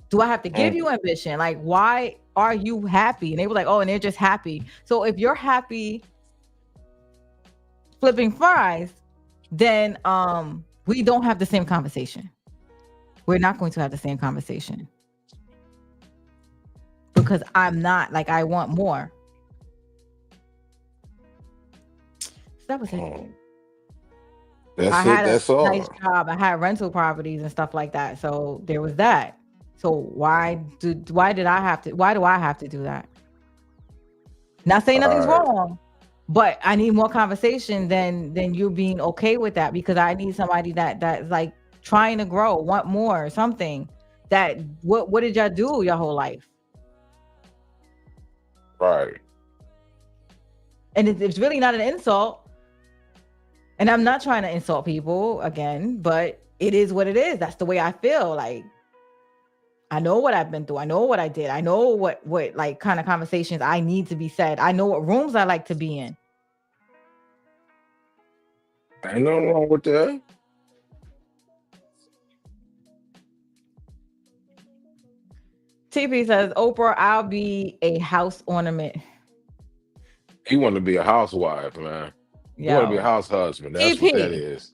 Do I have to give you ambition? Like, why are you happy? And they were like, oh, and they're just happy. So if you're happy flipping fries, then we don't have the same conversation. We're not going to have the same conversation. Because I'm not, like, I want more. So that was it. I had a nice job. I had rental properties and stuff like that. So there was that. So why do I have to do that? Not saying nothing's wrong, but I need more conversation than you being okay with that, because I need somebody that's like trying to grow, want more, something. That what did y'all do your whole life? Right. And it's really not an insult. And I'm not trying to insult people again, but it is what it is. That's the way I feel. Like, I know what I've been through. I know what I did. I know what like kind of conversations I need to be said. I know what rooms I like to be in. Ain't nothing wrong with that. TP says, Oprah, I'll be a house ornament. He want to be a housewife, man. You want to be a house husband. That's TP, what that is.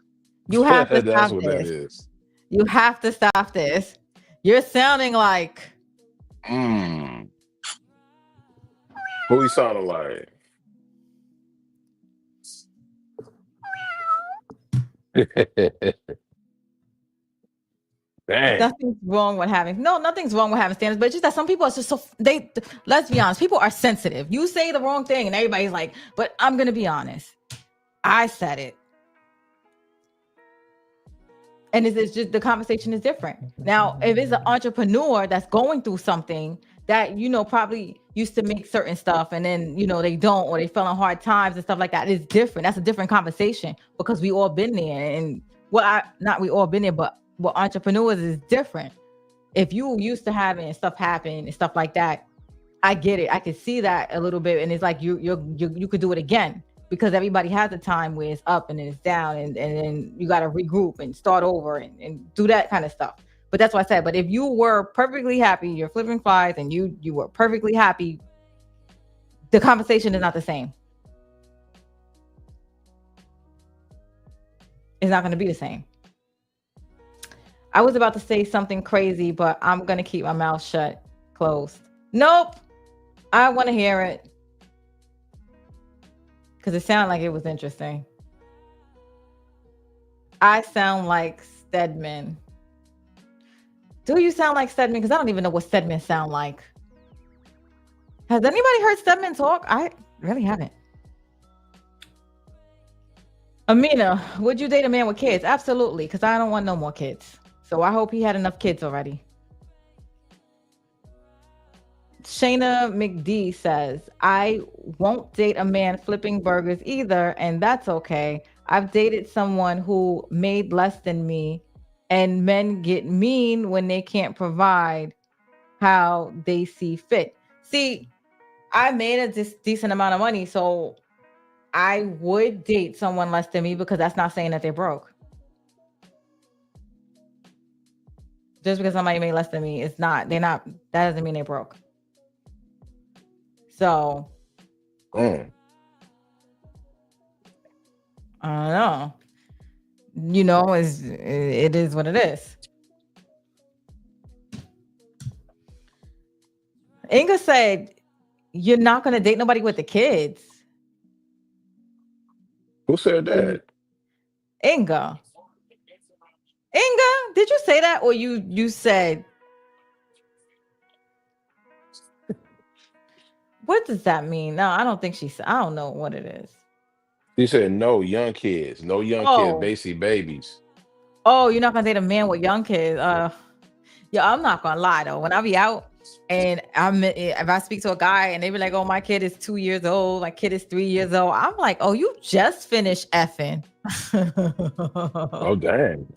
You have to That's stop what this. that is. You have to stop this. You're sounding like. Who he sounding like? Dang. Nothing's wrong with having standards, but it's just that some people are just let's be honest, people are sensitive. You say the wrong thing and everybody's like, but I'm gonna be honest. I said it. And it's just the conversation is different. Now, if it's an entrepreneur that's going through something that, probably used to make certain stuff and then, they don't, or they fell on hard times and stuff like that, it's different. That's a different conversation, because we all been there. And not we all been there, but what entrepreneurs is different. If you used to having stuff happen and stuff like that, I get it. I can see that a little bit. And it's like you could do it again, because everybody has a time where it's up and then it's down, and then you got to regroup and start over and do that kind of stuff. But that's what I said. But if you were perfectly happy, you're flipping flies and you were perfectly happy, the conversation is not the same. It's not going to be the same. I was about to say something crazy, but I'm going to keep my mouth closed. Nope. I want to hear it. Because it sounded like it was interesting. I sound like Stedman. Do you sound like Stedman? Because I don't even know what Stedman sound like. Has anybody heard Stedman talk? I really haven't. Amina, would you date a man with kids? Absolutely, because I don't want no more kids. So I hope he had enough kids already. Shayna McD says, I won't date a man flipping burgers either, and that's okay. I've dated someone who made less than me, and men get mean when they can't provide how they see fit. See, I made a decent amount of money, so I would date someone less than me, because that's not saying that they're broke. Just because somebody made less than me, that doesn't mean they're broke. So I don't know. You know, it is what it is. Inga said, "You're not gonna date nobody with the kids." Who said that? Inga, did you say that, or you said? What does that mean? No, I don't think she said. I don't know what it is. He said no young kids, no young kids, Oh, basically babies. oh, you're not gonna date a man with young kids. Yeah, I'm not gonna lie though. When I be out and if I speak to a guy and they be like, "Oh, my kid is 2 years old, my kid is 3 years old," I'm like, "Oh, you just finished effing." Oh dang.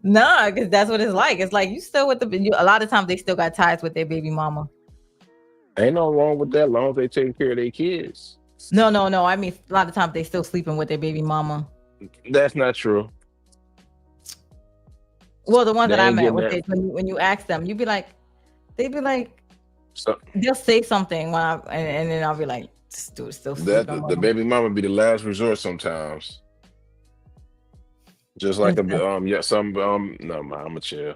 Nah, because that's what it's like. It's like you still with a lot of times they still got ties with their baby mama. Ain't no wrong with that, long as they take care of their kids. No. I mean, a lot of times they still sleeping with their baby mama. That's not true. Well, the ones They that I ain't met, getting that. when you ask them, they'd be like, So they'll say something and then I'll be like, this dude is still that sleeping with the them. baby mama be the last resort sometimes. Just like no man, I'ma chill.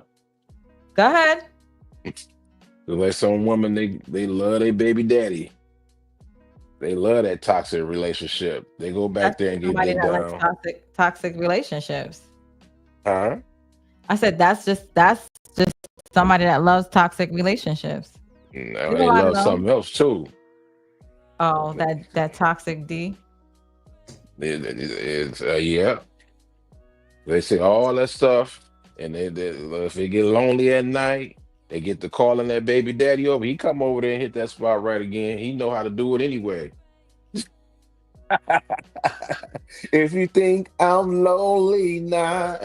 Go ahead. Just like some women, they love their baby daddy. They love that toxic relationship. They go back That's there and get somebody dick that likes down. toxic relationships. Huh? I said that's just somebody that loves toxic relationships. No, You they know, I love know. something else too. Oh, that toxic D. Yeah. They say all that stuff, and if they get lonely at night, they get to calling that baby daddy over. He come over there and hit that spot right again. He know how to do it anyway. If you think I'm lonely now,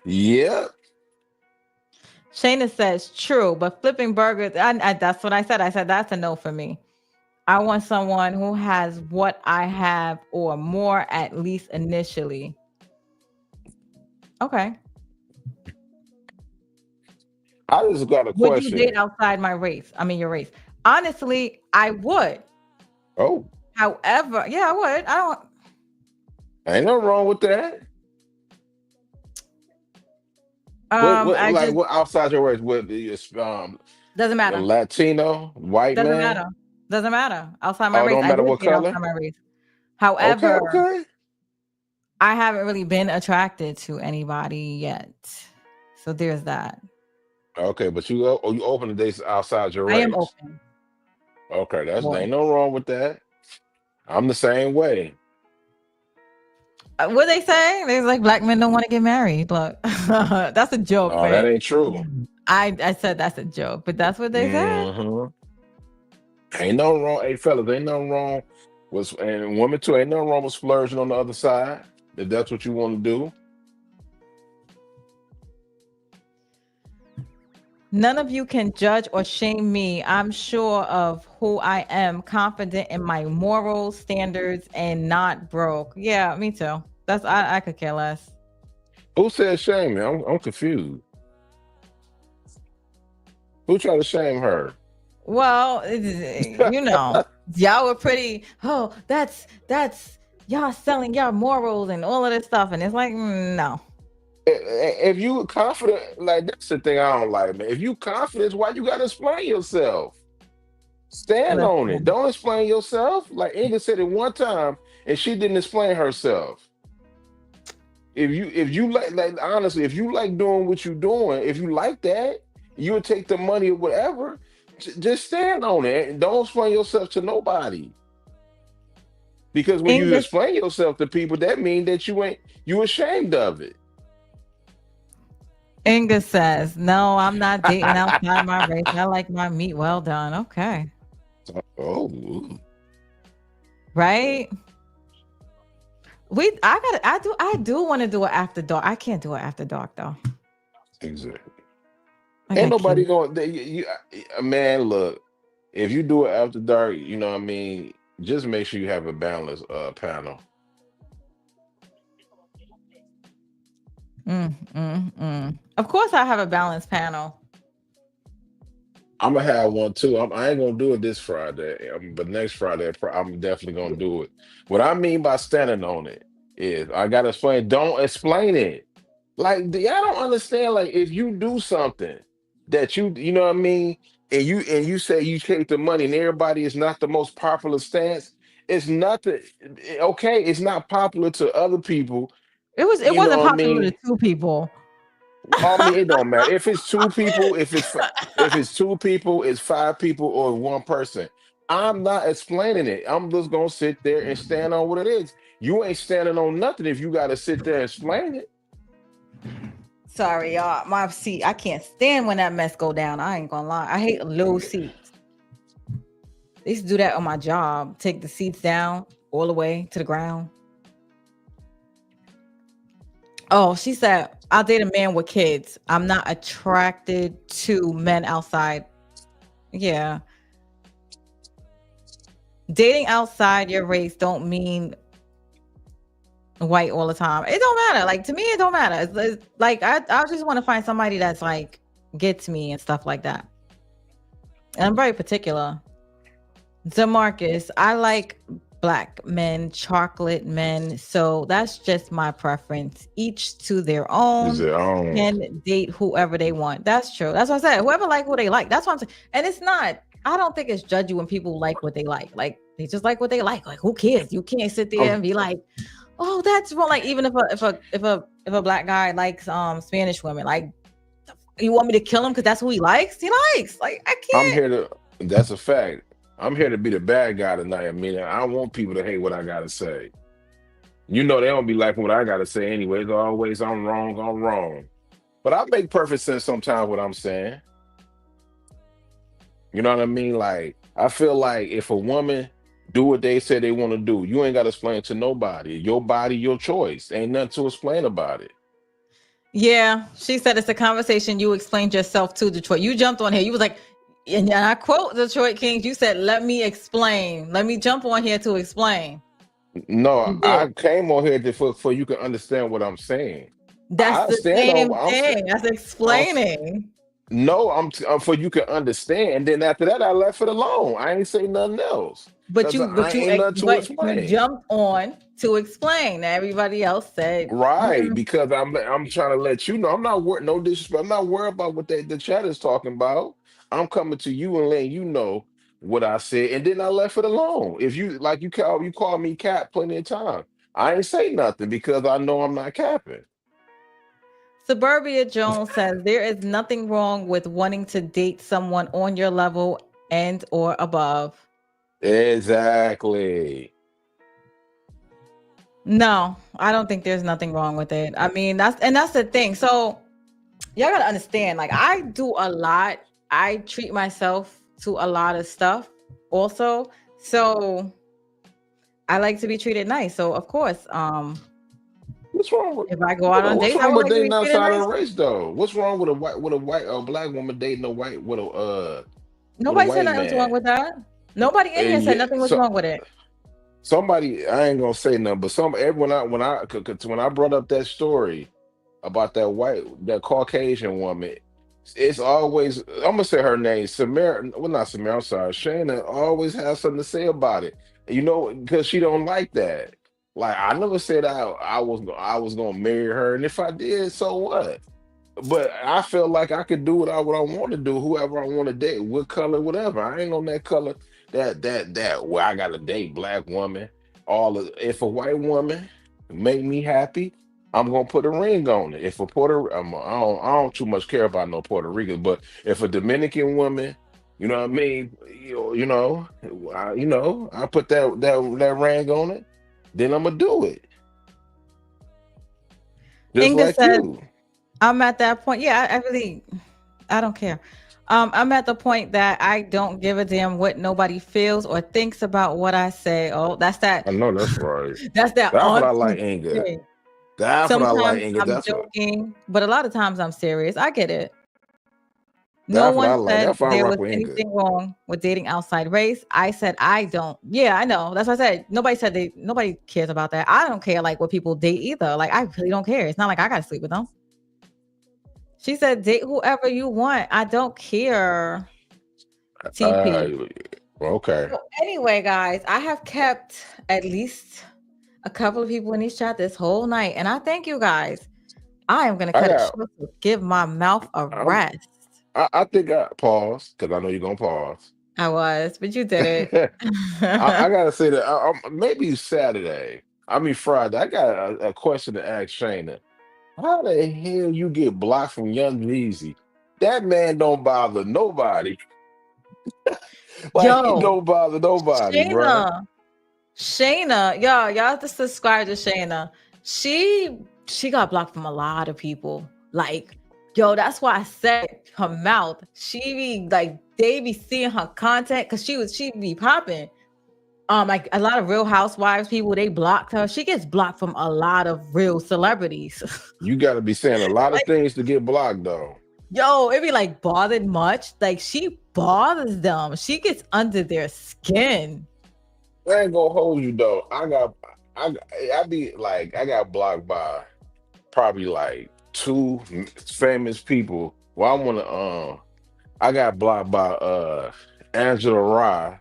yep. Shayna says true, but flipping burgers. That's what I said. I said that's a no for me. I want someone who has what I have or more, at least initially. Okay. I just got a Would you date question. outside my race? I mean, your race. Honestly, I would. Oh, However, yeah, I would. I don't. ain't no wrong with that. What I like just what outside your race? What doesn't a matter. Latino, white Doesn't man? matter. Doesn't matter. Outside my Oh, it race, don't I matter would what date outside color? my race. Okay, However, okay. I haven't really been attracted to anybody yet. So there's that. Okay, but you open the dates outside your I am race. open. Okay, there Boy. ain't no wrong with that. I'm the same way. What they say? They're like black men don't want to get married. Look, that's a joke, No, that right? ain't true. I said that's a joke, but that's what they said. hmm Ain't no wrong. Hey, fellas, ain't no wrong with and women too. Ain't no wrong with splurging on the other side if that's what you want to do. None of you can judge or shame me. I'm sure of who I am, confident in my moral standards, and not broke. Yeah, me too. I could care less. Who said shame me? I'm confused. Who tried to shame her? Well, you know, y'all were pretty. Oh, that's y'all selling y'all morals and all of this stuff, and it's like no. If you confident, like that's the thing I don't like, man. If you confident, why you gotta explain yourself? Stand on it. Listen, Don't explain yourself. Like Inga said it one time, and she didn't explain herself. If you like honestly, if you like doing what you're doing, if you like that, you would take the money or whatever. Just stand on it and don't explain yourself to nobody. Because when you English explain yourself to people, that means that you ashamed of it. Inga says, "No, I'm not dating outside my race. I like my meat well done." Okay, Oh, right. I do want to do it after dark. I can't do it after dark though. exactly. I Ain't got nobody kids. going. Man, look. If you do it after dark, you know what I mean. Just make sure you have a balanced panel. Of course, I have a balanced panel. I'm gonna have one too. I ain't gonna do it this Friday, but next Friday I'm definitely gonna do it. What I mean by standing on it is I gotta explain. Don't explain it. Like y'all don't understand. Like if you do something that you know what I mean, and you say you take the money, and everybody is not the most popular stance. It's nothing. Okay, it's not popular to other people. It You know wasn't what I popular mean? to two people. I mean, it don't matter if it's two people, if it's two people, it's five people, or one person. I'm not explaining it. I'm just gonna sit there and stand on what it is. You ain't standing on nothing if you got to sit there and explain it. Sorry, y'all. My seat. I can't stand when that mess go down. I ain't gonna lie. I hate low seats. They used to do that on my job. Take the seats down all the way to the ground. Oh, she said, I'll date a man with kids. I'm not attracted to men outside. Yeah. Dating outside your race don't mean white all the time. It don't matter. Like, to me, it don't matter. It's like, I just want to find somebody that's like, gets me and stuff like that. And I'm very particular. DeMarcus, I like black men, chocolate men. So that's just my preference. Each to their own. Is it on? Can date whoever they want. That's true. That's what I said. Whoever like who they like. That's what I'm saying. And it's not, I don't think it's judgy when people like what they like. Like, they just like what they like. Like, who cares? You can't sit there and be like, oh, that's wrong. Like, even if a black guy likes Spanish women, like, you want me to kill him because that's who he likes? He likes. Like, I can't. I'm here to. That's a fact. I'm here to be the bad guy tonight. I mean, I don't want people to hate what I gotta say. You know, they don't be liking what I gotta say anyway. It's always I'm wrong. But I make perfect sense sometimes what I'm saying. You know what I mean? Like, I feel like if a woman do what they say they want to do, you ain't got to explain it to nobody. Your body, your choice. Ain't nothing to explain about it. Yeah, she said it's a conversation you explained yourself to, Detroit. You jumped on here. You was like, and I quote Detroit Kings, you said, let me explain. Let me jump on here to explain. No, I came on here for you can understand what I'm saying. That's the same thing. That's explaining. No, I'm for you can understand. And then after that, I left it alone. I ain't say nothing else. But you explain. jumped on to explain. Everybody else said right because I'm trying to let you know. I'm not worried. No disrespect. I'm not worried about what the chat is talking about. I'm coming to you and letting you know what I said, and then I left it alone. If you like, you call me cap plenty of time. I ain't say nothing because I know I'm not capping. Suburbia Jones says there is nothing wrong with wanting to date someone on your level and or above. Exactly. No, I don't think there's nothing wrong with it. I mean, that's the thing. So y'all gotta understand, like, I do a lot. I treat myself to a lot of stuff also. So I like to be treated nice. So of course, what's wrong with if I go out on dates? What's wrong with dating outside of the race though? What's wrong with a black woman dating a white Nobody said nothing's wrong with that. Nobody in here said nothing was wrong with it. Somebody, I ain't gonna say nothing, but when I brought up that story about that Caucasian woman, it's always, I'm gonna say her name, Samara. Well, not Samara. I'm sorry, Shayna always has something to say about it. You know, because she don't like that. Like, I never said I was gonna marry her, and if I did, so what? But I feel like I could do what I want to do, whoever I want to date, what color, whatever. I ain't on that color. Well, I got to date black woman. If a white woman make me happy, I'm gonna put a ring on it. If a I don't too much care about no Puerto Rican, but if a Dominican woman, you know what I mean, I put that ring on it, then I'm gonna do it. Just Inga like says, you. I'm at that point. Yeah, I don't care. I'm at the point that I don't give a damn what nobody feels or thinks about what I say. Oh, that's that. I know that's right. That's what I like, Inga. Thing. That's what I like, Inga. I'm joking, but a lot of times I'm serious. I get it. That's No one said there was with anything wrong with dating outside race. I said I don't. Yeah, I know. That's what I said. Nobody cares about that. I don't care like what people date either. Like, I really don't care. It's not like I gotta sleep with them. She said, date whoever you want. I don't care. TP. Okay. So anyway, guys, I have kept at least a couple of people in these chat this whole night, and I thank you guys. I am gonna I cut it got. short to give my mouth a I'm. rest. I think I pause because I know you're gonna pause. I was, but you did it. I gotta say that maybe Saturday. I mean Friday. I got a question to ask Shayna. How the hell you get blocked from Young Jeezy? That man don't bother nobody. Like he Yo, don't bother nobody, bruh. Shayna, y'all have to subscribe to Shayna. She got blocked from a lot of people. Like, yo, that's why I said her mouth. She be like, they be seeing her content because she be popping. Like a lot of Real Housewives people, they blocked her. She gets blocked from a lot of real celebrities. You got to be saying a lot of Like, things to get blocked, though. yo, it be like bothered much. Like she bothers them. She gets under their skin. I ain't gonna hold you though. I be like, I got blocked by probably like two famous people. Well, I got blocked by Angela Rye.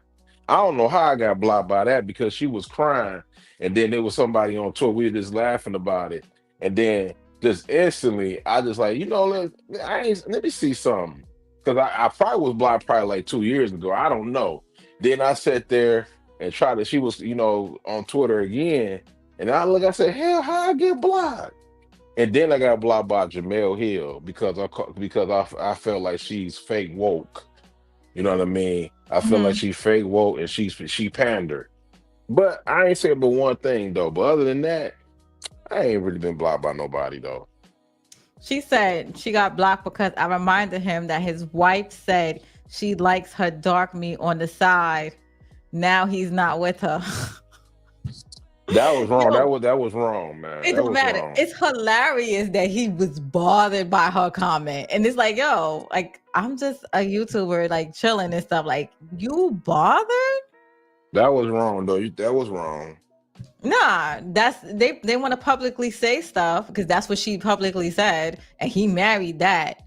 I don't know how I got blocked by that because she was crying, and then there was somebody on tour. We were just laughing about it, and then just instantly, I just like, let me see something because I probably was blocked probably like 2 years ago. I don't know. Then I sat there and tried to. She was, on Twitter again, and I said, hell, how I get blocked? And then I got blocked by Jamel Hill because I felt like she's fake woke. You know what I mean? I feel like she's fake woke and she pandered. But I ain't saying but one thing though. But other than that, I ain't really been blocked by nobody though. She said she got blocked because I reminded him that his wife said she likes her dark meat on the side. Now he's not with her. That was wrong. Yo, That was wrong, man. it That don't was matter. wrong. It's hilarious that he was bothered by her comment. And it's like, yo, like I'm just a YouTuber, like chilling and stuff. Like, you bothered? That was wrong though. That was wrong. Nah, they want to publicly say stuff because that's what she publicly said, and he married that.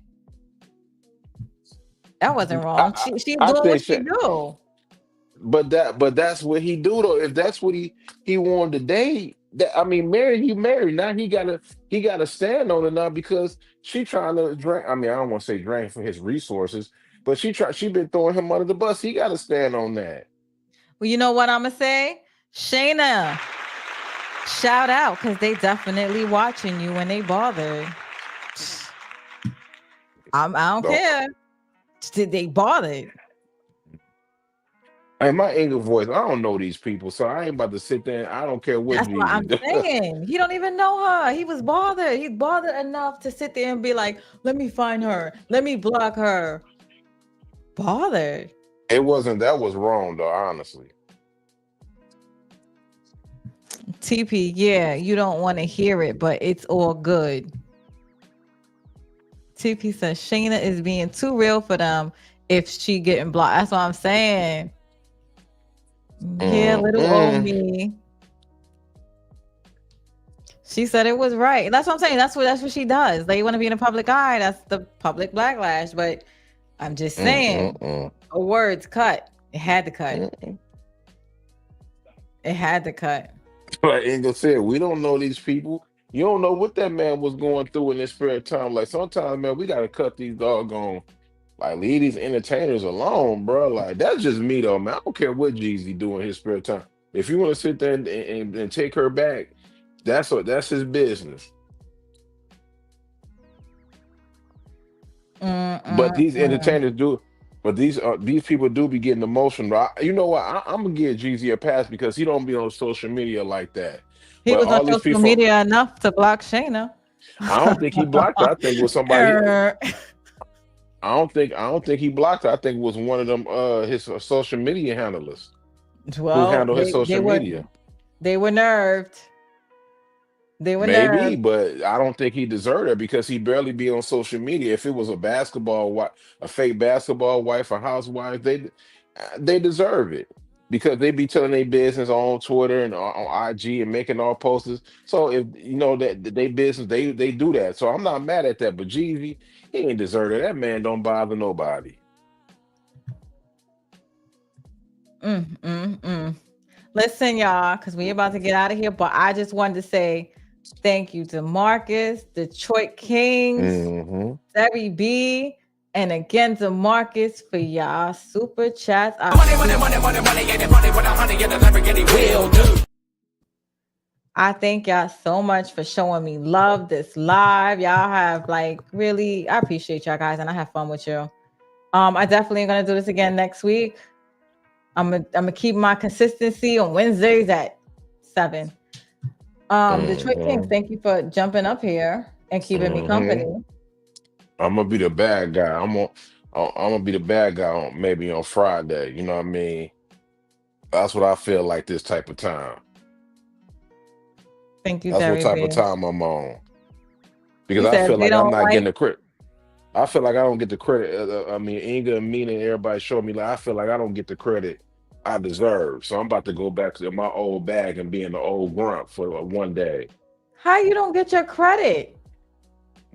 That wasn't wrong. She's doing what she do. But that's what he do though. If that's what he wanted to date, married, you married. Now he gotta stand on it now because she trying to drink. I don't want to say drain from his resources, but she been throwing him under the bus. He gotta stand on that. Well, you know what I'm gonna say? Shayna, shout out because they definitely watching you when they bothered. I don't care. They bothered. Hey, my English voice, I don't know these people, so I ain't about to sit there. I don't care what That's what I'm do. saying. He don't even know her. He was bothered. He's bothered enough to sit there and be like, let me find her. Let me block her. Bothered. That was wrong though, honestly. TP, yeah, you don't want to hear it, but it's all good. TP says Shayna is being too real for them if she getting blocked. That's what I'm saying. Yeah, little old me. She said it was right. That's what I'm saying. That's what she does. They want to be in the public eye. That's the public backlash. But I'm just saying, a word's cut. It had to cut. It had to cut. Like Engel said, we don't know these people. You don't know what that man was going through in his spare time. Like sometimes, man, we gotta cut these doggone, like leave these entertainers alone, bro. Like that's just me though, man. I don't care what Jeezy do in his spare time. If you want to sit there and take her back, that's his business. But these entertainers do. But these people do be getting emotional. You know what? I'm gonna give Jeezy a pass because he don't be on social media like that. He But was all on these social people, media enough to block Shayna. I don't think he blocked her. I think it was somebody. I don't think he blocked her. I think it was one of them his social media handlers who handle his social media. They were nerved. They were Maybe, nerved. but I don't think he deserved it because he barely be on social media. If it was a fake basketball wife or housewife, they deserve it because they be telling their business on Twitter and on IG and making all posters. So if you know that they business, they do that. So I'm not mad at that. But Jeezy, he ain't deserve it. That man don't bother nobody. Listen, y'all, because we about to get out of here, but I just wanted to say thank you to Marcus, Detroit Kings, Mm-hmm. Debbie B, and again to Marcus for y'all super chats. I thank y'all so much for showing me love this live. Y'all have like really, I appreciate y'all guys, and I have fun with you. I definitely am gonna do this again next week. I'm gonna keep my consistency on Wednesdays at 7. Detroit Kings, thank you for jumping up here and keeping me company. I'm gonna be the bad guy. I'm gonna be the bad guy on maybe on Friday. You know what I mean? That's what I feel like this type of time. Thank you, That's what Terry type B. of time I'm on. Because He I said feel they like I'm don't not like- getting the credit. I feel like I don't get the credit. I mean, Inga and Mina and everybody showed me like I feel like I don't get the credit I deserve. So I'm about to go back to my old bag and be in the old grunt for one day. How you don't get your credit?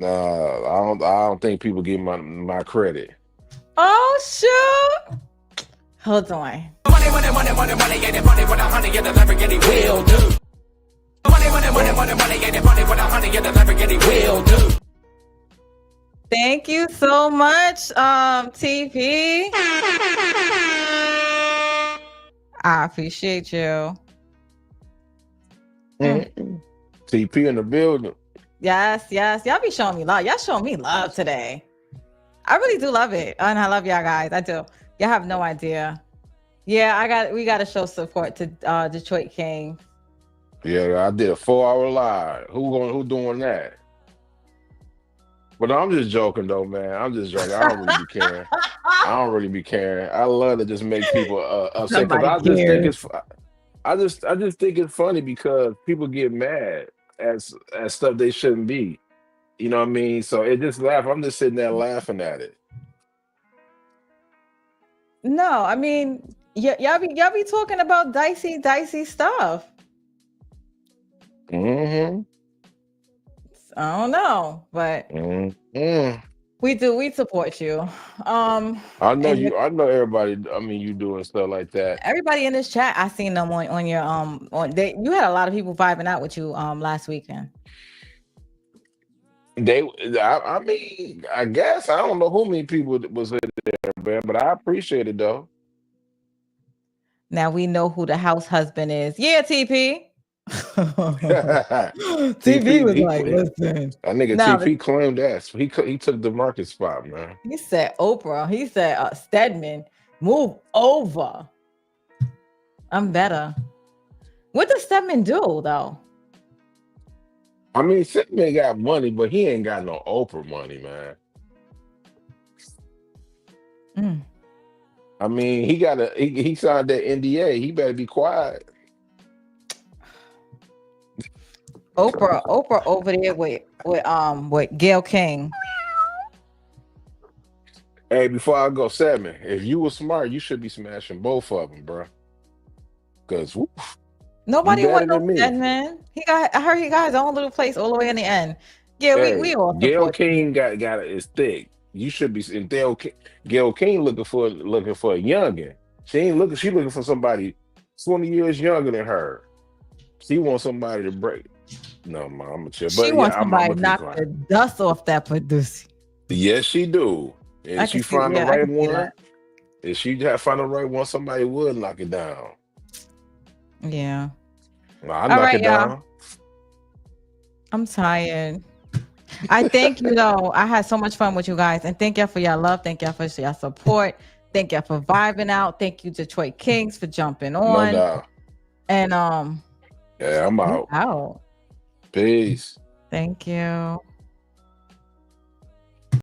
I don't think people give my credit. Oh shoot! Hold on. Thank you so much, TP. I appreciate you. TP in the building. Yes. Y'all be showing me love. Y'all showing me love today. I really do love it. And I love y'all guys. I do. Y'all have no idea. Yeah, we gotta show support to Detroit King. Yeah, I did a 4-hour live. Who doing that? But I'm just joking though, man. I'm just joking. I don't really be caring. I love to just make people upset because I just think it's funny because people get mad at stuff they shouldn't be. You know what I mean? So it just laugh. I'm just sitting there laughing at it. No, I mean, y'all be talking about dicey stuff. I don't know, but we support you. I know you. I know everybody. I mean, you doing stuff like that. Everybody in this chat, I seen them on your you had a lot of people vibing out with you last weekend. I mean, I guess I don't know who many people was in there, man, but I appreciate it though. Now we know who the house husband is. Yeah, TP. TP was like, listen. that nigga Nah, TP claimed that. He took the market spot, man. He said Oprah. He said Stedman, move over. I'm better. What does Stedman do though? I mean, Stedman got money, but he ain't got no Oprah money, man. I mean, he signed that NDA. He better be quiet. Oprah over there with Gail King. Hey, before I go, Stedman, if you were smart, you should be smashing both of them, bro. Because nobody want no Stedman. I heard he got his own little place all the way in the end. Yeah, we all Gail King got is thick. You should be in Gail King looking for a youngin. She looking for somebody 20 years younger than her. She wants somebody to break. No, man, I'm gonna chill. She wants somebody to knock the dust off that producer. Yes, she do. And she find the right one. If she find the right one, somebody would knock it down. Yeah. I knock it down. I'm tired. I thank you though. I had so much fun with you guys, and thank y'all for your love. Thank y'all for your support. Thank y'all for vibing out. Thank you, Detroit Kings, for jumping on. No doubt. And yeah, I'm out. Out. Peace. Thank you.